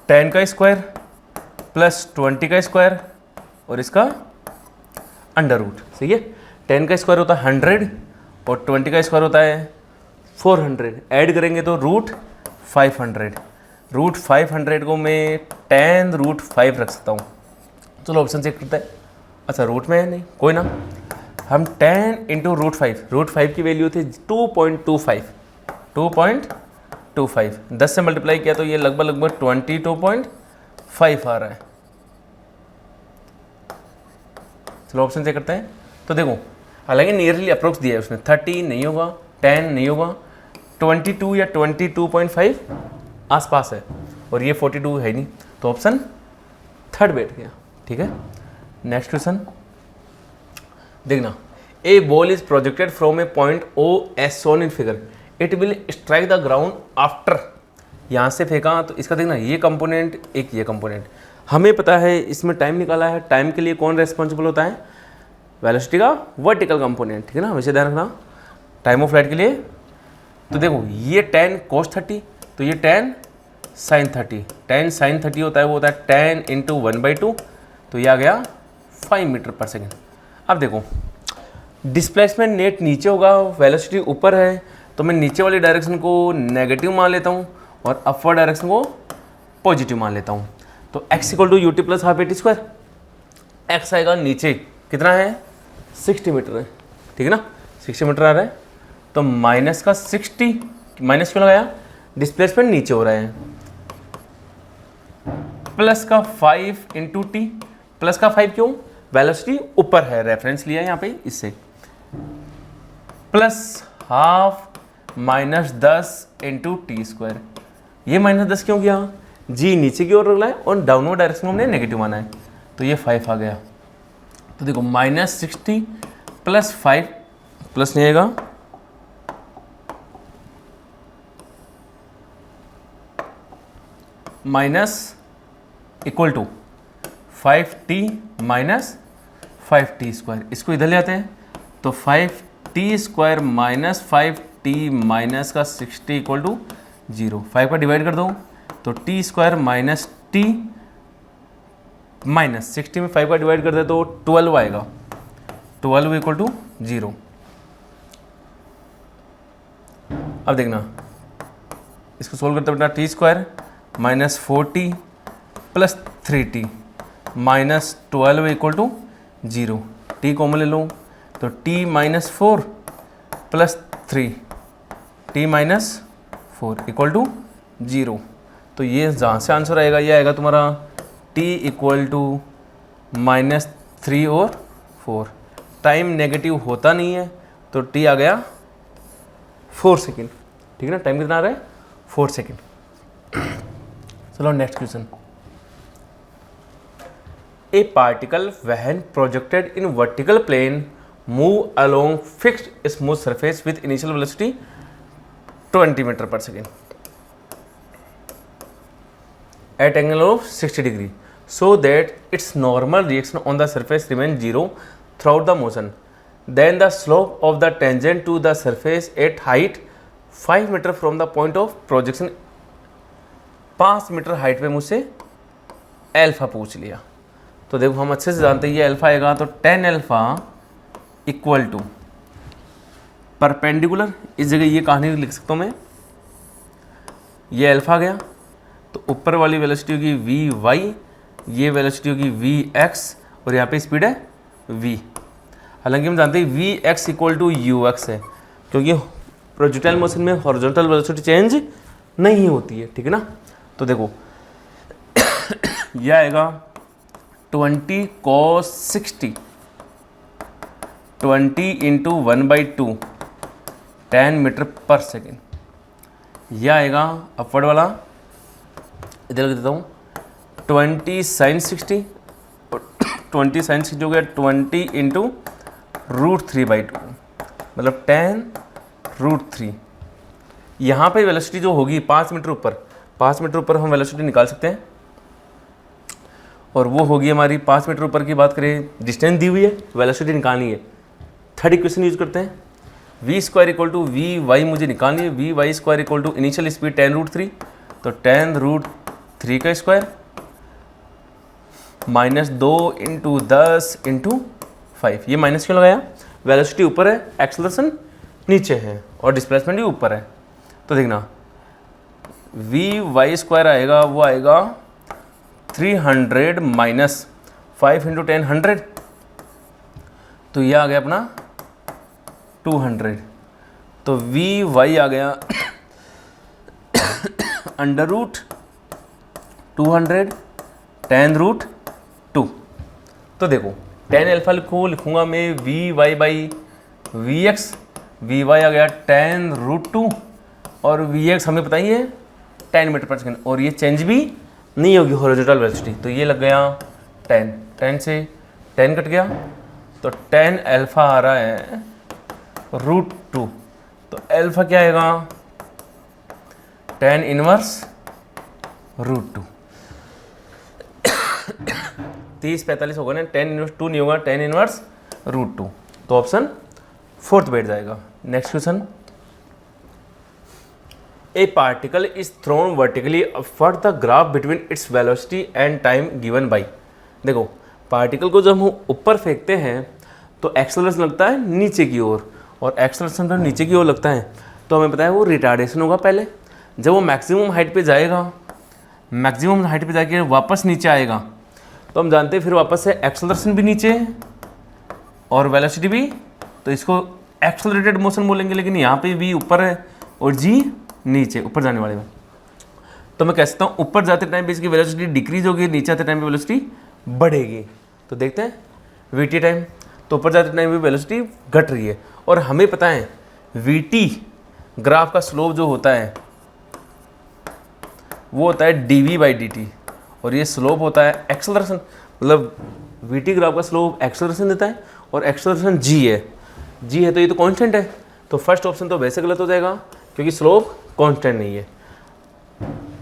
10 का स्क्वायर प्लस 20 का स्क्वायर और इसका अंडर रूट, सही है। 10 का स्क्वायर होता है 100 और 20 का स्क्वायर होता है 400, ऐड करेंगे तो रूट 500, रूट 500 को मैं 10 रूट 5 रख सकता हूँ। चलो ऑप्शन चेक करते हैं। अच्छा रूट में है नहीं, कोई ना, हम 10 इंटू रूट 5 की वैल्यू थी 2.25, 10 से मल्टीप्लाई किया तो ये लगभग 22.5 आ रहा है। चलो ऑप्शन चेक करते हैं। तो देखो हालांकि नियरली अप्रोक्स दिया है उसने, 30 नहीं होगा, 10 नहीं होगा, 22 या 22.5 आसपास है, और ये 42 है नहीं, तो ऑप्शन थर्ड बैठ गया। ठीक है, नेक्स्ट क्वेश्चन देखना। A ball is projected from a point O as shown in figure, it will strike the ground after, यहाँ से फेंका तो इसका देखना ये कंपोनेंट एक ये कंपोनेंट, हमें पता है इसमें टाइम निकाला है, टाइम के लिए कौन रेस्पॉन्सिबल होता है, वेलोसिटी का वर्टिकल कंपोनेंट, ठीक है ना, वैसे ध्यान रखना टाइम ऑफ फ्लाइट के लिए। तो देखो ये 10 cos 30, तो ये 10 sin 30, 10 sin 30 होता है, वो होता है 10 × 1/2, तो ये आ गया 5 मीटर पर सेकेंड। अब देखो डिस्प्लेसमेंट नेट नीचे होगा, वेलोसिटी ऊपर है, तो मैं नीचे वाली डायरेक्शन को नेगेटिव मान लेता हूँ और अपवर्ड डायरेक्शन को पॉजिटिव मान लेता हूँ। तो x = ut + ½ at², x आएगा नीचे कितना है 60 मीटर है, ठीक है ना, 60 मीटर आ रहा है, तो माइनस का 60, माइनस क्यों लगाया, डिस्प्लेसमेंट नीचे हो रहा है, प्लस का 5 × t, प्लस का 5 क्यों, वेलोसिटी ऊपर है, रेफरेंस लिया यहाँ पे इससे, +½ -10 × t², ये -10 क्यों किया, जी नीचे की ओर रखना है और डाउनवर्ड डायरेक्शन में हमने नेगेटिव माना है, तो ये 5 आ गया। तो देखो -60 + 5 प्लस नहीं आएगा, =5t - 5t², इसको इधर ले आते हैं, तो 5t² - 5t - का 60 = 0, 5 का डिवाइड कर दो तो t² - t माइनस 60 में 5 का डिवाइड कर दे तो 12 आएगा, 12 = 0। अब देखना इसको सोल्व करते बेटा, t² - 4t + 3t - 12 = 0, t common ले लो तो t - 4 + 3 t - 4 = 0, तो ये जहाँ से आंसर आएगा ये आएगा तुम्हारा t = -3 और 4, टाइम नेगेटिव होता नहीं है तो t आ गया 4 सेकेंड, ठीक है ना, टाइम कितना आ रहा है 4 सेकेंड। चलो next question, a particle when projected in vertical plane move along fixed smooth surface with initial velocity 20 metre पर second at angle of 60 degree so that its normal reaction on the surface remains 0 throughout the motion, then the slope of the tangent to the surface at height 5 meter from the point of projection, 5 metre height पे मुझसे अल्फा पूछ लिया, तो देखो हम अच्छे से जानते हैं ये अल्फा आएगा, तो tan अल्फा = परपेंडिकुलर, इस जगह ये कहानी लिख सकता हूँ मैं, ये अल्फा आ गया तो ऊपर वाली वेलोसिटी होगी vy, ये वेलोसिटी होगी vx और यहाँ पे स्पीड है v। हालांकि हम जानते हैं vx = ux है, क्योंकि प्रोजेक्टाइल मोशन में हॉरिजॉन्टल वेलोसिटी चेंज नहीं होती है, ठीक है ना। तो देखो यह आएगा 20 cos 60, 20 × 1/2 10 मीटर पर सेकेंड, यह आएगा अपवर्ड वाला, इधर लिख देता हूँ 20 sin 60, 20 sin 60 हो गया 20 × √3/2, मतलब 10√3। यहाँ पे वेलोसिटी जो होगी 5 मीटर ऊपर हम वेलोसिटी निकाल सकते हैं, और वो होगी हमारी 5 मीटर ऊपर की बात करें, डिस्टेंस दी हुई है, वेलोसिटी निकालनी है, थर्ड इक्वेशन यूज करते हैं, v² = vy मुझे निकालनी है, vy² = इनिशियल स्पीड 10√3, तो 10√3 का स्क्वायर -2 × 10 × 5, ये माइनस क्यों लगाया, वेलोसिटी ऊपर है, एक्सेलरेशन नीचे है और डिस्प्लेसमेंट भी ऊपर है, तो देखना vy² आएगा, वो आएगा 300 - 5 × 10 100, तो ये आ गया अपना 200, तो vy आ गया √200 10√2। तो देखो टेन अल्फा लिखूंगा मैं V Y by V X, V Y आ गया 10√2 और वी एक्स हमें पता ही है 10 मीटर पर सेकेंड, और ये चेंज भी नहीं होगी हॉरिजॉन्टल वेलोसिटी, तो ये लग गया 10, 10 से 10 कट गया, तो 10 अल्फा आ रहा है √2, तो अल्फा क्या आएगा 10 इनवर्स √2। 30-45 होगा ना, 10 इनवर्स 2 नहीं होगा, 10 इनवर्स √2, तो ऑप्शन फोर्थ बैठ जाएगा। Next question, a particle is thrown vertically upward the graph between its velocity and time given by. देखो पार्टिकल को जब हम ऊपर फेंकते हैं तो एक्सेलरेशन लगता है नीचे की ओर, और एक्सेलरेशन जब नीचे की ओर लगता है तो हमें पता है वो रिटार्डेशन होगा पहले। जब वो मैक्सिमम हाइट पे जाएगा, मैक्सिमम हाइट पे जाके वापस नीचे आएगा, तो हम जानते हैं फिर वापस से एक्सेलरेशन भी नीचे है और वेलोसिटी भी, तो इसको एक्सेलरेटेड मोशन बोलेंगे। लेकिन यहाँ पे भी ऊपर है और जी नीचे, ऊपर जाने वाले में, तो मैं कह सकता हूँ ऊपर जाते टाइम पे इसकी वेलोसिटी डिक्रीज होगी, नीचे आते टाइम पे वेलोसिटी बढ़ेगी। तो देखते हैं वीटी टाइम, तो ऊपर जाते टाइम पे वेलोसिटी घट रही है, और हमें पता है वीटी ग्राफ का स्लोप जो होता है वो होता है dv/dt, और ये स्लोप होता है एक्सेलरेशन, मतलब वीटी ग्राफ का स्लोप एक्सेलरेशन देता है, और एक्सेलरेशन g है, g है तो ये तो कांस्टेंट है, तो फर्स्ट ऑप्शन तो वैसे गलत हो जाएगा क्योंकि स्लोप कांस्टेंट नहीं है।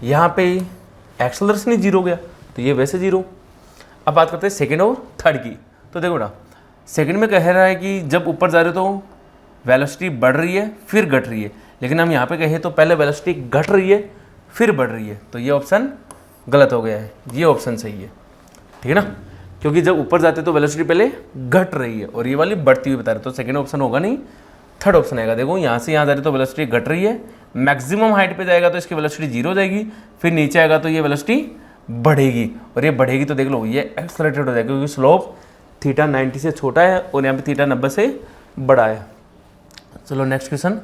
यहाँ पे एक्सेलरेशन ही 0 हो गया, तो ये वैसे 0। अब बात करते हैं सेकंड और थर्ड की, तो देखो ना सेकंड में कह रहा है कि जब ऊपर जा रहे हो तो वेलोसिटी बढ़ रही है फिर घट रही है, लेकिन हम यहाँ पे कहें तो पहले वेलोसिटी घट रही है फिर बढ़ रही है, तो ये ऑप्शन गलत हो गया है, ये ऑप्शन सही है, ठीक है ना, क्योंकि जब ऊपर जाते तो वेलोसिटी पहले घट रही है और ये वाली बढ़ती हुई बता रहे, तो सेकंड ऑप्शन होगा नहीं, थर्ड ऑप्शन आएगा। देखो यहाँ से यहाँ जा रही तो वेलोसिटी घट रही है, मैक्सिमम हाइट पे जाएगा तो इसकी वेलोसिटी 0 हो जाएगी, फिर नीचे आएगा तो ये वेलोसिटी बढ़ेगी, और ये बढ़ेगी तो देख लो ये एक्सेलरेटेड हो जाएगा क्योंकि स्लोप थीटा 90 से छोटा है और यहाँ पे थीटा 90 से बड़ा है। चलो next question,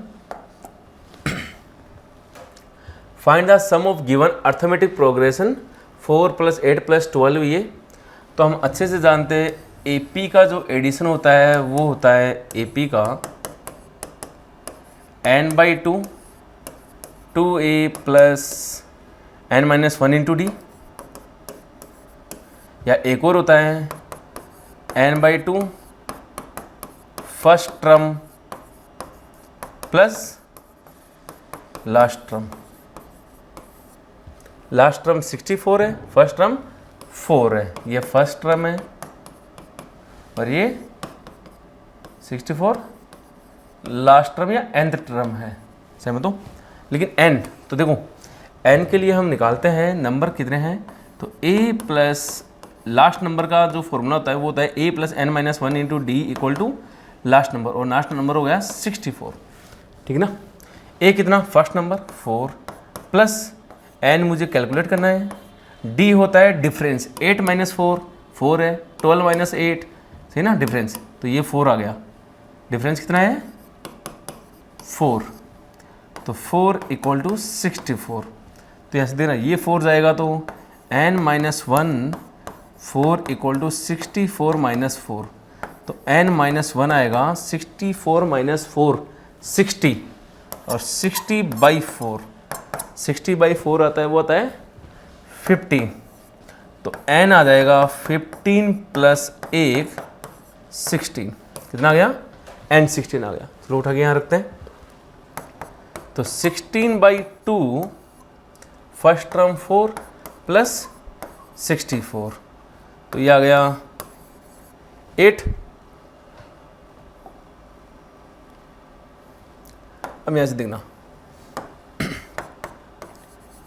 find the sum of given arithmetic progression 4 + 8 + 12। ये तो हम अच्छे से जानते हैं AP का जो एडिशन होता है वो होता है AP का n/2 2a + n-1 × d, या एक और होता है n/2 first term plus last term. Last term 64 है, फर्स्ट टर्म 4 है, ये फर्स्ट टर्म है और ये 64 लास्ट टर्म या nth टर्म है, सहमत हो। लेकिन n तो देखो n के लिए हम निकालते हैं नंबर कितने हैं, तो a प्लस लास्ट नंबर का जो फॉर्मूला होता है वो होता है a + n-1 × d = last number, और लास्ट नंबर हो गया 64, ठीक है ना। a कितना फर्स्ट नंबर 4 प्लस n मुझे कैलकुलेट करना है, d होता है डिफरेंस 8 - 4 4 है, 12 - 8 सही ना डिफरेंस, तो ये 4 आ गया, डिफरेंस कितना है 4, तो 4 = 64, तो यहाँ से देना ये 4 जाएगा तो n-1 4 = 64 - 4, तो n-1 आएगा 64 - 4 60, और 60/4 60/4 आता है वो आता है 15, तो n आ जाएगा 15 + 1 16, कितना आ गया n 16 आ गया। चलो उठा के यहाँ रखते हैं, तो 16/2 फर्स्ट टर्म 4 प्लस 64, तो ये आ गया 8। अब यहाँ से देखना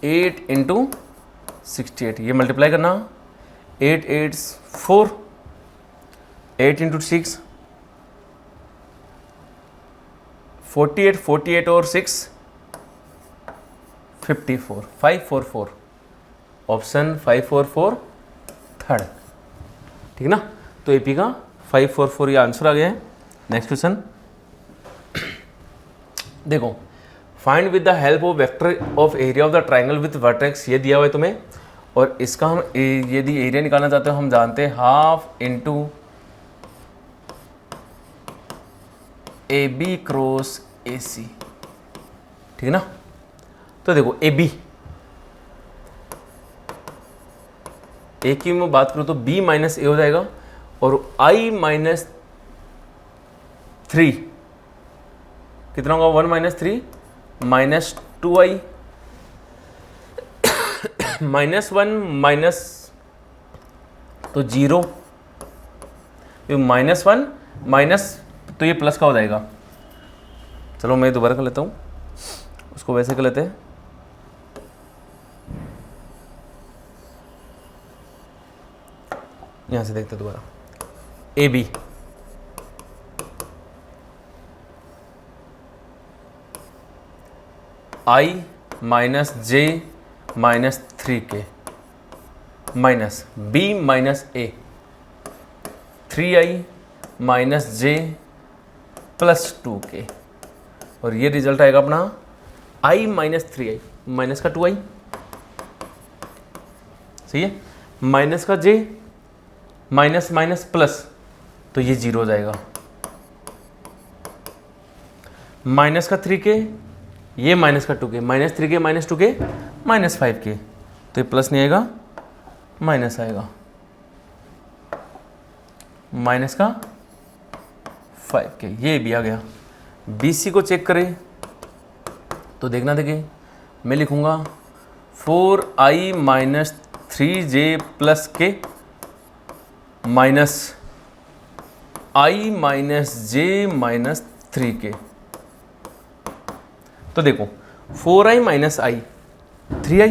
8 × 68, ये मल्टीप्लाई करना 8 8 4, 8 × 6 48, 48 और 6 54, 544, ऑप्शन 544 थर्ड, ठीक है ना। तो AP का 544 ये आंसर आ गया है। नेक्स्ट क्वेश्चन देखो, find with the help of vector of area of the triangle with vertex, ये दिया हुआ है तुम्हें, और इसका हम यदि एरिया निकालना चाहते हो हम जानते हैं 1/2 × ए बी क्रॉस ए सी, ठीक है ना। तो देखो ए बी, ए की मैं बात करूं तो बी माइनस ए हो जाएगा, और आई माइनस 3 कितना होगा, 1 minus 3 minus 2i, minus 1 minus तो 0, माइनस 1 माइनस तो ये प्लस का हो जाएगा। चलो मैं दोबारा कर लेता हूँ, उसको वैसे कर लेते हैं। यहाँ से देखते हैं दोबारा, a b i minus j minus 3k minus b minus a 3i minus j plus 2k, और ये रिजल्ट आएगा अपना i माइनस 3i माइनस का 2i, सही है, माइनस का j माइनस माइनस प्लस तो ये 0 हो जाएगा, माइनस का 3k, ये माइनस का 2k, minus 3k minus 2k minus 5k, तो ये प्लस नहीं आएगा, माइनस आएगा, माइनस का 5k, ये भी आ गया। BC को चेक करें तो देखना, देखिए मैं लिखूंगा 4i minus 3j plus k minus i minus j minus 3k। तो देखो 4i minus i 3i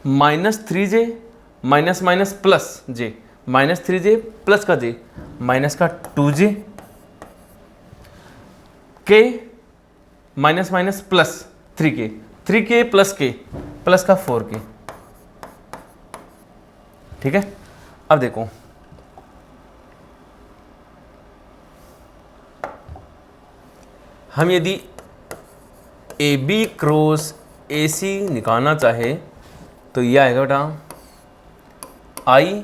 minus 3j minus minus plus j minus 3j plus का j माइनस का 2j k minus minus plus 3k, 3k plus k plus का 4k, ठीक है। अब देखो हम यदि ए बी क्रॉस ए सी निकालना चाहे तो ये आएगा बेटा आई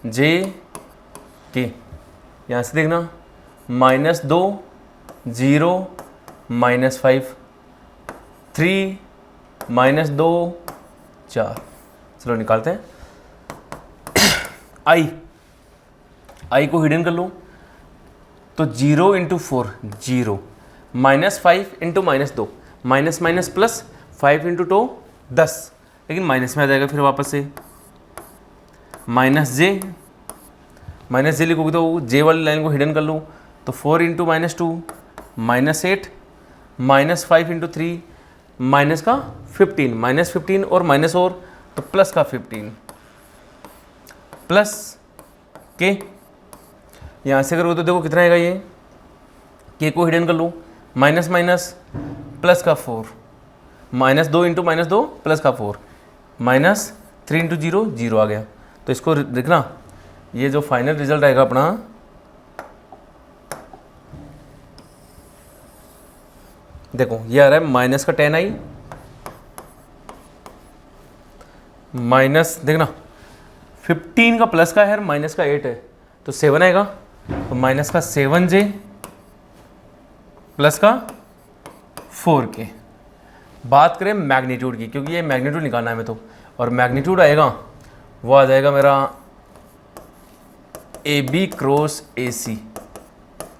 जे के, यहाँ से देखना माइनस 2 0 माइनस 5 3 माइनस 2 4, चलो निकालते हैं। आई को हिडन कर लो तो 0 into 4 0, minus 5 into minus 2 minus minus plus 5 into 2 10, लेकिन माइनस में आ जाएगा फिर वापस से, माइनस जे लिखोगे तो जे वाली लाइन को हिडन कर लो तो 4 into minus 2 minus 8, minus 5 into 3 minus का 15, माइनस 15 और माइनस और तो प्लस का 15 प्लस के, यहाँ से करोगे तो देखो कितना आएगा, ये के को हिडन कर लो माइनस माइनस प्लस का 4, माइनस 2 इंटू माइनस 2 प्लस का 4, माइनस 3 इंटू 0 0 आ गया। तो इसको देखना, ये जो फाइनल रिजल्ट आएगा अपना देखो ये आ रहा है माइनस का 10i माइनस देखना 15 का प्लस का है, माइनस का 8 है तो 7 आएगा, तो माइनस का 7j प्लस का 4k। बात करें मैग्नीट्यूड की, क्योंकि ये मैग्नीट्यूड निकालना है हमें तो, और मैग्नीट्यूड आएगा वो आ जाएगा मेरा a b cross a c,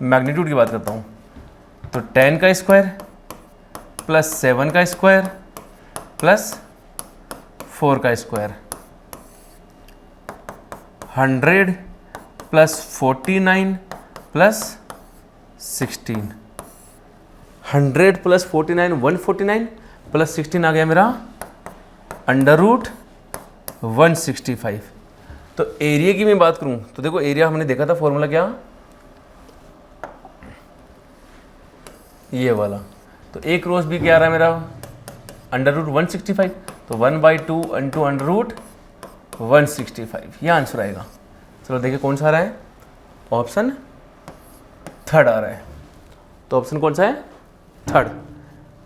magnitude की बात करता हूँ तो 10 का स्क्वायर प्लस 7 का स्क्वायर प्लस 4 का square, 100 plus 49 plus 16, 100 plus 49 149 plus 16 आ गया मेरा अंडर रूट 165। तो एरिया की मैं बात करूं तो देखो एरिया हमने देखा था फॉर्मूला क्या, ये वाला, तो ए क्रॉस बी क्या आ रहा है मेरा अंडर रूट 165, तो 1/2 इंटू अंडर रूट 165, यह आंसर आएगा। चलो देखिए कौन सा आ रहा है, ऑप्शन थर्ड आ रहा है, तो ऑप्शन कौन सा है, थर्ड।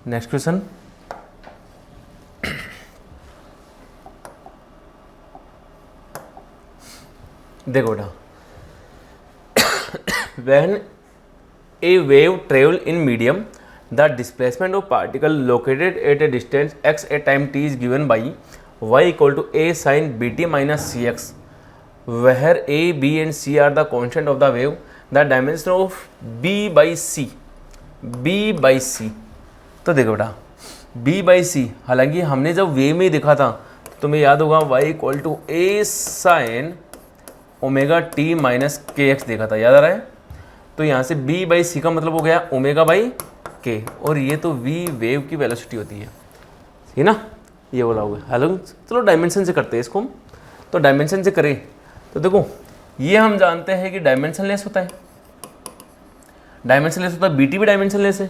नेक्स्ट क्वेश्चन, देखो बेटा when a wave travel in medium, the displacement of particle located at a distance x at time t is given by y equal to a sin bt minus c x, where a, b and c are the constant of the wave, the dimension of b by c। तो देखो बेटा b by c, हालांकि हमने जब वेव में देखा था तो तुम्हें याद होगा y equal to a sin omega t minus k x देखा था, याद आ रहा है। तो यहाँ से b बाई सी का मतलब हो गया ओमेगा बाई के, और ये तो v वेव की वेलोसिटी होती है, ठीक ना, ये बोला होगा। हेलो चलो डायमेंशन से करते हैं इसको हम। तो डायमेंशन से करें तो देखो ये हम जानते हैं कि डायमेंशन लेस होता है, डायमेंशन लेस होता है, bt भी डायमेंशन लेस है,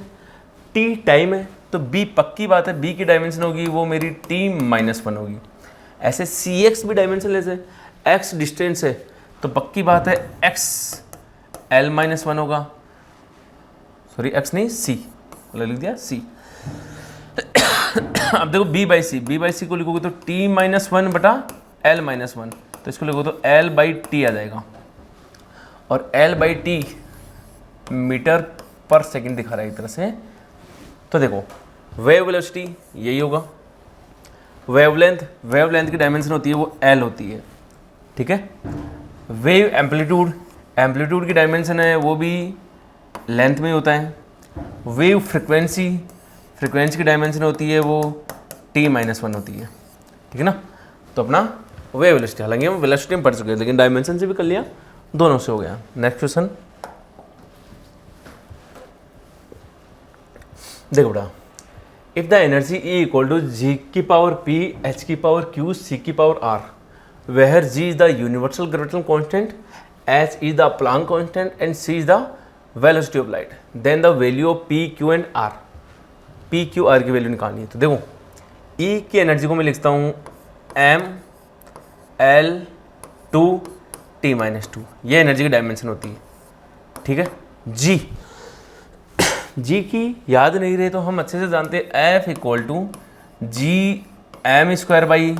t टाइम है तो b पक्की बात है b की डायमेंशन होगी वो मेरी t-1 होगी। ऐसे cx भी डायमेंशन लेस है, x डिस्टेंस है तो पक्की बात है x l-1 होगा, सॉरी x नहीं c, मतलब लिख दिया c। अब देखो b बाई सी को लिखोगे तो t-1 बटा l-1, तो इसको लिखोगे तो l बाई टी आ जाएगा, और l बाई टी मीटर पर सेकंड दिखा रहा है एक तरह से। तो देखो वेव वेलोसिटी यही होगा, वेवलेंथ की डायमेंशन होती है वो l होती है, ठीक है। वेव एम्पलीट्यूड की डायमेंशन है वो भी लेंथ में होता है। वेव फ्रिक्वेंसी की डायमेंशन होती है वो t-1 होती है, ठीक है ना। तो अपना वेव वेलोसिटी, हालांकि हम वेलोसिटी में पढ़ चुके हैं लेकिन डायमेंशन से भी कर लिया, दोनों से हो गया। नेक्स्ट क्वेश्चन देखो बेटा, if the energy E equal to G की पावर P H की पावर Q C की power R, where G is the universal gravitational constant, H is the Planck constant and C is the velocity of light, then the value of P Q and R, P Q R की वैल्यू निकालनी है। तो देखो E की एनर्जी को मैं लिखता हूँ M L 2 T-2, ये एनर्जी की डायमेंशन होती है, ठीक है। G की याद नहीं रहे तो हम अच्छे से जानते हैं F equal to G M square by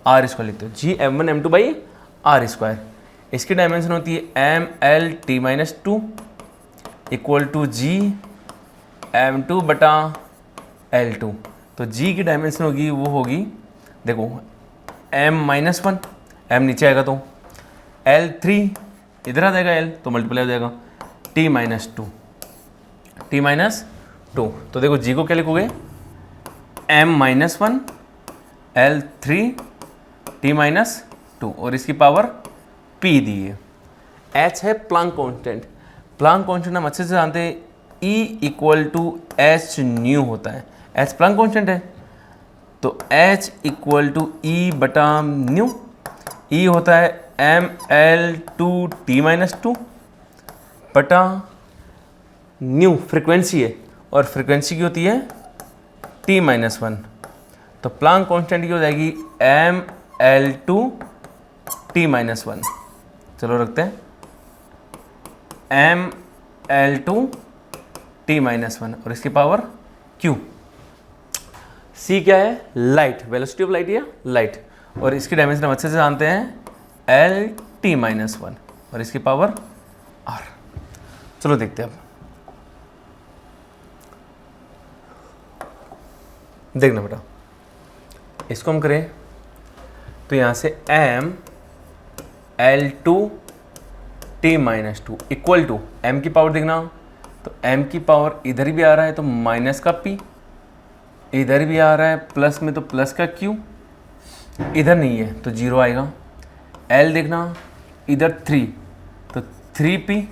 r square लिखते हो, G M1 M2 by r square. इसकी डायमेंशन होती है ML T-2 equal to ji M2 बटा L2। तो G की डायमेंशन होगी वो होगी, देखो M-1, M नीचे आएगा तो L3 इधर आ जाएगा, L तो मल्टीप्लाई हो जाएगा T-2। तो देखो G को क्या लिखोगे M-1 L3 T-2 और इसकी पावर P दी है। H है प्लांक कांस्टेंट हम अच्छे से जानते हैं, E equal to h nu होता है, H प्लांक कांस्टेंट है तो H इक्वल टू E बटा न्यू, E होता है ML2 T-2 बटा न्यू फ्रिक्वेंसी है, और फ्रिक्वेंसी की होती है T-1, तो प्लांक कांस्टेंट की हो जाएगी ML2 T-1। चलो रखते हैं ML2 T-1 और इसकी पावर Q। C क्या है, लाइट, वेलोसिटी ऑफ लाइट या लाइट, और इसकी डायमेंशन हम अच्छे से जानते हैं L-T-1 और इसकी पावर R। चलो देखते हैं अब, देखना बेटा इसको हम करें तो यहाँ से ML2 T-2 equal to M की पावर देखना, तो M की पावर इधर भी आ रहा है तो माइनस का P, इधर भी आ रहा है प्लस में तो प्लस का Q, इधर नहीं है तो 0 आएगा। L देखना इधर 3 तो 3P,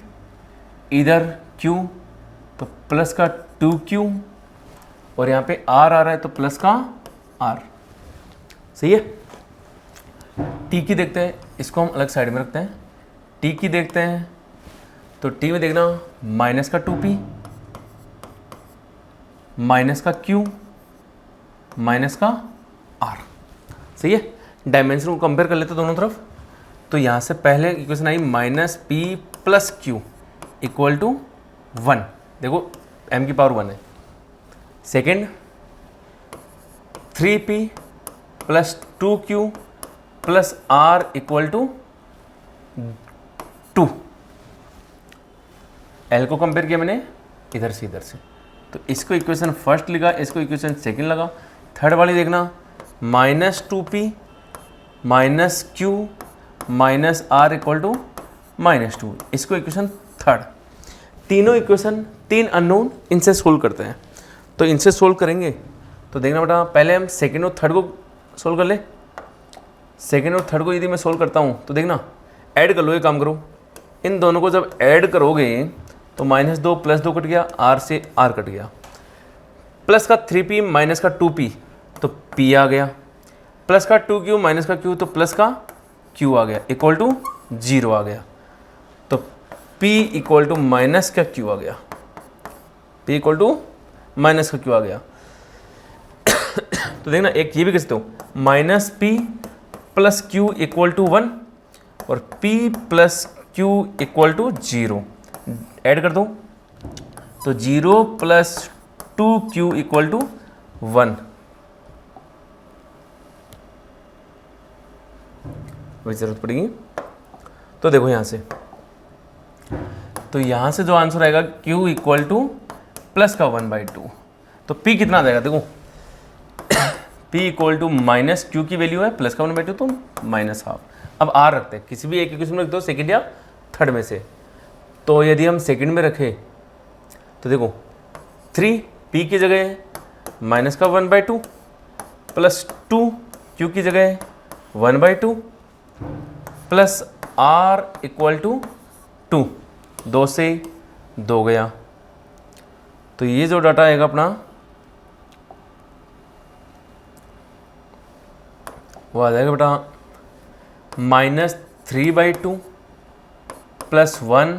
इधर Q तो प्लस का 2Q, और यहाँ पे R आ रहा है तो प्लस का R, सही है। T की देखते हैं, इसको हम अलग साइड में रखते हैं। T की देखते हैं तो T में देखना माइनस का 2P, माइनस का Q, माइनस का R, सही है। डायमेंशन को कंपेयर कर लेते दोनों तरफ, तो यहाँ से पहले इक्वेशन आई minus P plus Q equal to 1, देखो M की पावर 1 है। Second 3P plus 2Q plus R equal to 2, L को कंपेयर किया मैंने इधर से, तो इसको इक्वेशन फर्स्ट लिखा, इसको इक्वेशन सेकंड लगा। थर्ड वाली देखना, -2p minus q minus r equal to -2, इसको इक्वेशन थर्ड। तीनों इक्वेशन, तीन अननोन, इनसे सोल्व करते हैं। तो इनसे सोल्व करेंगे तो देखना बेटा, पहले हम सेकेंड और थर्ड को सोल्व कर ले। सेकेंड और थर्ड को यदि मैं सोल्व करता हूँ तो देखना ऐड कर लो, ये काम करो, इन दोनों को जब ऐड करोगे तो -2 + 2 कट गया, आर से आर कट गया, प्लस का 3p माइनस का 2p तो p आ गया, प्लस का 2q माइनस का q तो प्लस का q आ गया, इक्वल टू 0 आ गया। तो p इक्वल टू माइनस का q आ गया, p इक्वल टू माइनस का q आ गया। तो देखना एक ये भी कह सकते हो, -p + q इक्वल टू 1 और p + q equal to 0, add कर दो तो 0 + 2q इक्वल टू 1। वही जरूरत पड़ेगी। तो देखो यहाँ से, तो यहाँ से जो आंसर आएगा q इक्वल टू प्लस का 1/2, तो p कितना आ जाएगा, देखो p equal to minus q की वैल्यू है, प्लस का 1/2 तो -12। अब r रखते हैं, किसी भी एक इक्वेशन में रख दो, सेकंड या थर्ड में से। तो यदि हम सेकंड में रखें तो देखो 3 p की जगह है माइनस का 1/2 प्लस 2 q की जगह है 1/2 प्लस r इक्वल टू 2, 2 से 2 गया। तो ये जो डाटा आएगा अपना वो आ जाएगा बेटा -3/2 plus 1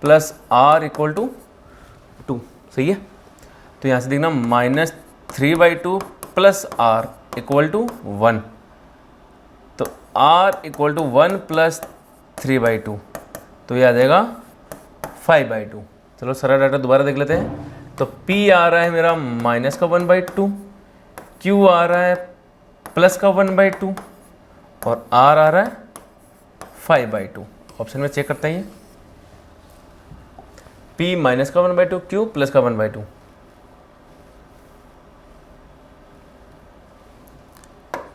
plus r equal to 2, सही है। तो यहाँ से देखना -3/2 प्लस r इक्वल टू 1, तो r इक्वल टू 1 प्लस 3/2, तो ये आ जाएगा 5/2। चलो सारा डाटा दोबारा देख लेते हैं। तो p आ रहा है मेरा माइनस का 1/2, q आ रहा है प्लस का 1/2 और r आ रहा है 5/2। ऑप्शन में चेक करते हैं, p माइनस का 1/2, q प्लस का 1/2।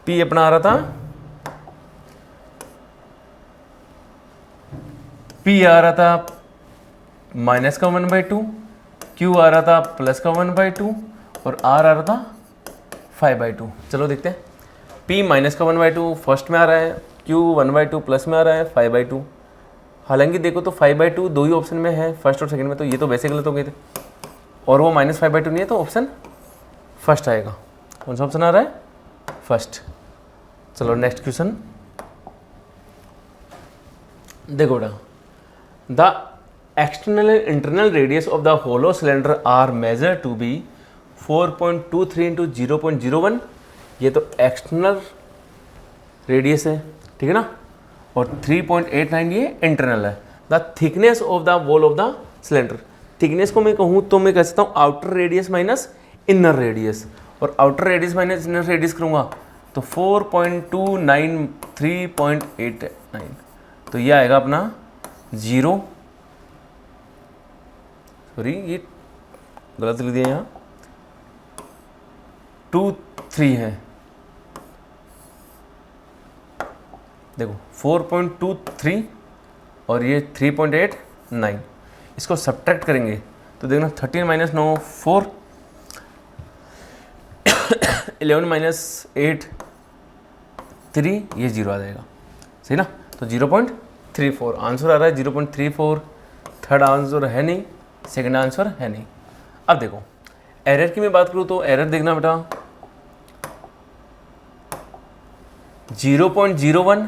p अपना आ रहा था, p आ रहा था माइनस का 1/2, q आ रहा था प्लस का 1/2 और r आ रहा था 5/2। चलो देखते हैं, p माइनस का 1/2 फर्स्ट में आ रहा है, q 1/2 प्लस में आ रहा है 5/2। हालांकि देखो तो 5/2 दो ही ऑप्शन में है, फर्स्ट और सेकंड में, तो ये तो वैसे गलत हो गए थे, और वो -5/2 नहीं है, तो ऑप्शन फर्स्ट आएगा। कौन सा ऑप्शन आ रहा है, फर्स्ट। चलो नेक्स्ट क्वेश्चन देखो बेटा, the external and internal radius of the hollow cylinder are measure to be 4.23 × 0.01। ये तो एक्सटर्नल रेडियस है, ठीक है ना, और 3.89 ये इंटरनल है। The thickness of the wall of the cylinder, thickness को मैं कहूँ तो मैं कह सकता हूँ outer radius minus inner radius, और outer radius minus inner radius करूँगा तो 4.29 3.89, तो ये आएगा अपना 0, सॉरी ये गलत लिख दिया यहाँ, 2.3 है, देखो 4.23 और ये 3.89, इसको सब्ट्रैक्ट करेंगे तो देखना 13 - 9 4, 11 - 8 3, ये 0 आ जाएगा, सही ना। तो 0.34 आंसर आ रहा है, 0.34। थर्ड आंसर है नहीं, सेकंड आंसर है नहीं। अब देखो एरर की मैं बात करूँ तो एरर देखना बेटा 0.01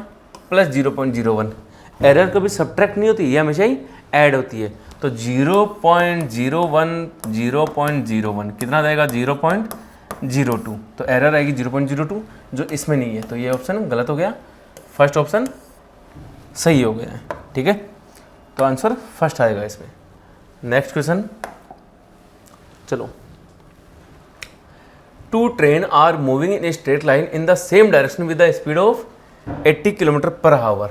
प्लस 0.01, एरर कभी सब्ट्रैक्ट नहीं होती, ये हमेशा ही ऐड होती है। तो 0.01 0.01 कितना आ जाएगा 0.02, तो एरर आएगी 0.02 जो इसमें नहीं है, तो ये ऑप्शन गलत हो गया, फर्स्ट ऑप्शन सही हो गया है, ठीक है। तो आंसर फर्स्ट आएगा इसमें। नेक्स्ट क्वेश्चन, चलो, two train are moving in a straight line in the same direction with the speed of 80 km/h।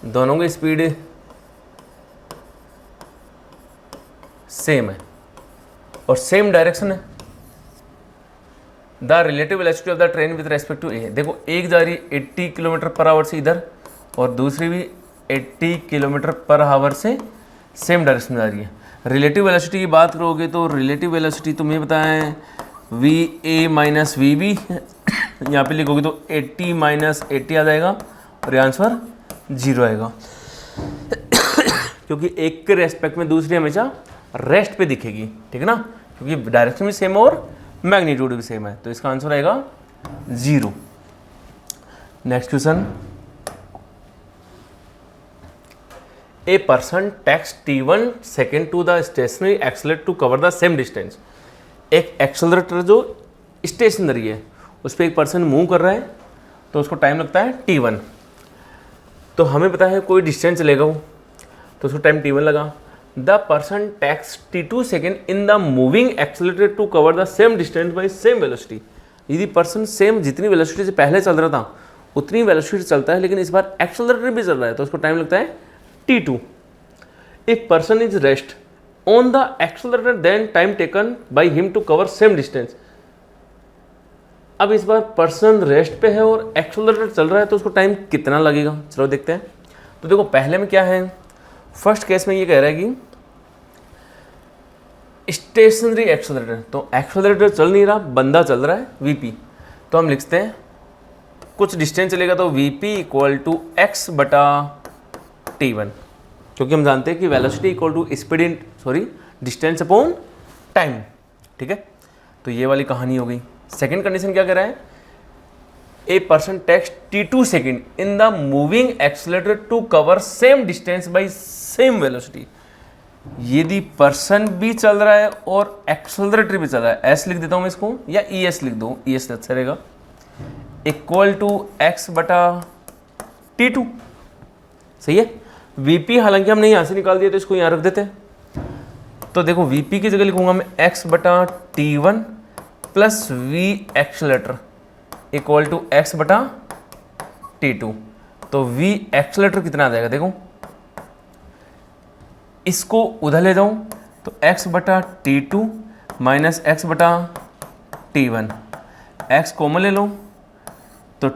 दोनों की स्पीड सेम है और सेम डायरेक्शन है। The relative velocity of the train with respect to A, देखो एक जा रही है 80 किलोमीटर पर आवर से इधर और दूसरी भी 80 किलोमीटर पर आवर से सेम डायरेक्शन में जा रही है। रिलेटिव वेलोसिटी की बात करोगे तो रिलेटिव वेलोसिटी तुम्हें पता है v a minus v b, यहाँ पर लिखोगे तो 80 माइनस 80 आ जाएगा और ये आंसर 0 आएगा क्योंकि एक के रेस्पेक्ट में दूसरी हमेशा रेस्ट पे दिखेगी, ठीक है ना, क्योंकि डायरेक्शन भी सेम और मैग्नीट्यूड भी सेम है, तो इसका आंसर आएगा 0। Next question, a person takes t1 second to the stationary accelerator to cover the same distance. एक एक्सेलरेटर जो स्टेशनरी है उस पर एक पर्सन मूव कर रहा है तो उसको टाइम लगता है t1। तो हमें पता है कोई डिस्टेंस चलेगा वो, तो उसको टाइम t1 लगा। The person takes t2 second in the moving accelerator to cover the same distance by same velocity. यदि पर्सन सेम जितनी वेलोसिटी से पहले चल रहा था उतनी वेलोसिटी चलता है लेकिन इस बार एक्सेलरेटर भी चल रहा है तो उसको टाइम लगता है t2। If person is rest on the accelerator then time taken by him to cover same distance. अब इस बार पर्सन रेस्ट पे है और एक्सेलरेटर चल रहा है तो उसको टाइम कितना लगेगा, चलो देखते हैं। तो देखो पहले में क्या है, फर्स्ट केस में ये कह रहा है कि स्टेशनरी एक्सेलरेटर, तो एक्सेलरेटर चल नहीं रहा, बंदा चल रहा है वीपी, तो हम लिखते हैं कुछ डिस्टेंस चलेगा तो वीपी इक्वल टू एक्स बटा t1, क्योंकि हम जानते हैं कि velocity equal to speed in distance upon time, ठीक है। तो ये वाली कहानी हो गई। सेकेंड कंडीशन क्या कह रहा है, a person takes t2 second in the moving accelerator to cover same distance by same velocity. यदि पर्सन भी चल रहा है और एक्सेलरेटर भी चल रहा है, एस लिख देता हूं मैं इसको या ई एस लिख दो, ई एस अच्छा रहेगा, इक्वल टू एक्स बटा t2, सही है। वीपी हालांकि हमने यहाँ से निकाल दिया तो इसको यहाँ रख देते हैं। तो देखो वीपी की जगह लिखूंगा मैं एक्स बटा t1 plus v accelerator equal to x बटा t2। तो वी एक्सेलरेटर कितना आ जाएगा, देखो इसको उधर ले जाऊं तो x बटा t2 माइनस एक्स बटा t1, x कॉमन ले लो तो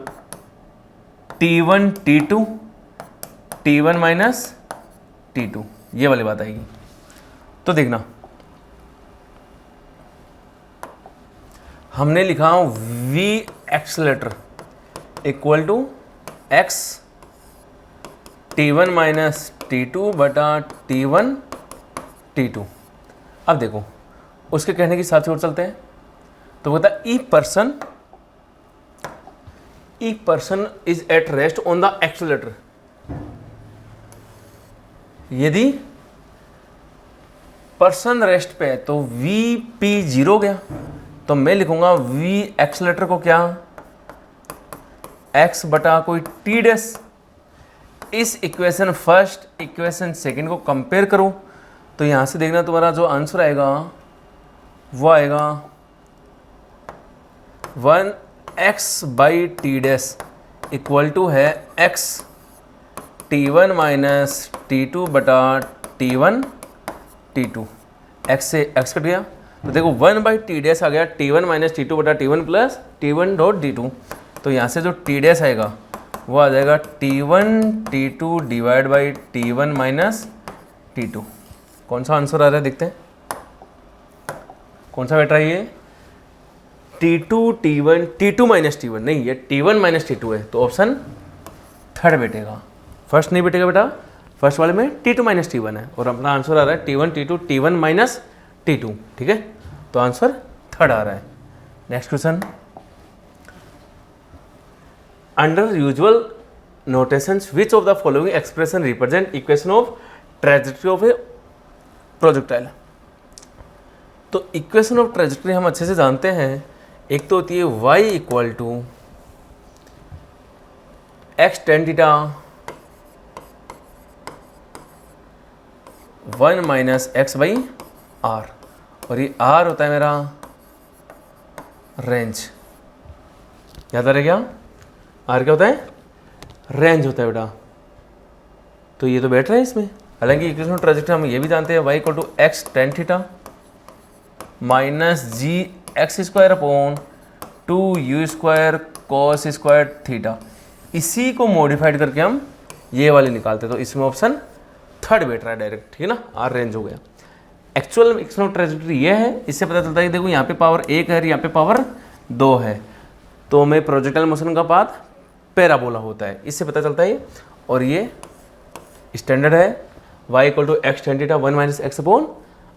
t1 t2 t1 minus t2, ये वाली बात आएगी। तो देखना हमने लिखा v accelerator equal to x t1 minus t2 बटा t1 t2। अब देखो उसके कहने के हिसाब से और चलते हैं, तो बोलता है a person is at rest on the accelerator. यदि पर्सन रेस्ट पे है तो वी पी 0 हो गया, तो मैं लिखूंगा वी एक्सेलरेटर को क्या x बटा कोई t डैश। इस इक्वेशन फर्स्ट इक्वेशन सेकंड को कंपेयर करो तो यहां से देखना तुम्हारा जो आंसर आएगा वो आएगा 1x by t dash equal to है x t1 माइनस t2 बटा t1 t2। x से x कट गया तो देखो 1 बाई टी डैश आ गया t1 माइनस t2 बटा t1 plus t1 dot d2। तो यहाँ से जो टी डैश आएगा वो आ जाएगा t1 t2 divide by t1 minus t2। कौन सा आंसर आ रहा है देखते हैं, कौन सा बैठ रहा है ये t2 t1 t2 minus t1 नहीं, ये t1 माइनस t2 है, तो ऑप्शन थर्ड बैठेगा, फर्स्ट नहीं बैठेगा बेटा। फर्स्ट वाले में t2 माइनस t1 है और अपना आंसर आ रहा है t1 t2 t1 minus t2, ठीक है। तो आंसर थर्ड आ रहा है। Next question, under usual notations which of the following expression represent equation of trajectory of A projectile. तो इक्वेशन ऑफ ट्रेजेक्टरी हम अच्छे से जानते हैं, एक तो होती है y equal to x tan theta 1 minus x by r, और ये आर होता है मेरा रेंज, याद आ रहा है क्या, आर क्या होता है रेंज होता है बेटा। तो ये तो बैठ रहा है इसमें, हालांकि इक्वेशन ऑफ ट्रेजेक्टरी हम ये भी जानते हैं, y equal to x tan theta minus g x square upon 2u square cos square theta. इसी को मॉडिफाइड करके हम ये वाली निकालते, तो इसमें ऑप्शन थर्ड बैठ रहा है डायरेक्ट, ठीक है ना, आर रेंज हो गया। एक्चुअल इक्वेशन ऑफ ट्रेजेक्टरी ये है, इससे पता चलता है कि देखो यहाँ पे पावर 1 है, यहाँ पे पावर 2 है, तो हमें प्रोजेक्टाइल मोशन का पाथ पैराबोला होता है, इससे पता चलता है। और ये स्टैंडर्ड है y equal to x tan theta 1 minus x upon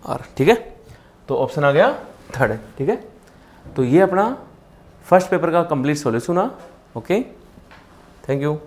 r, ठीक है। तो ऑप्शन आ गया थर्ड है, ठीक है। तो ये अपना फर्स्ट पेपर का कंप्लीट सॉल्यूशन हुआ। Okay, thank you.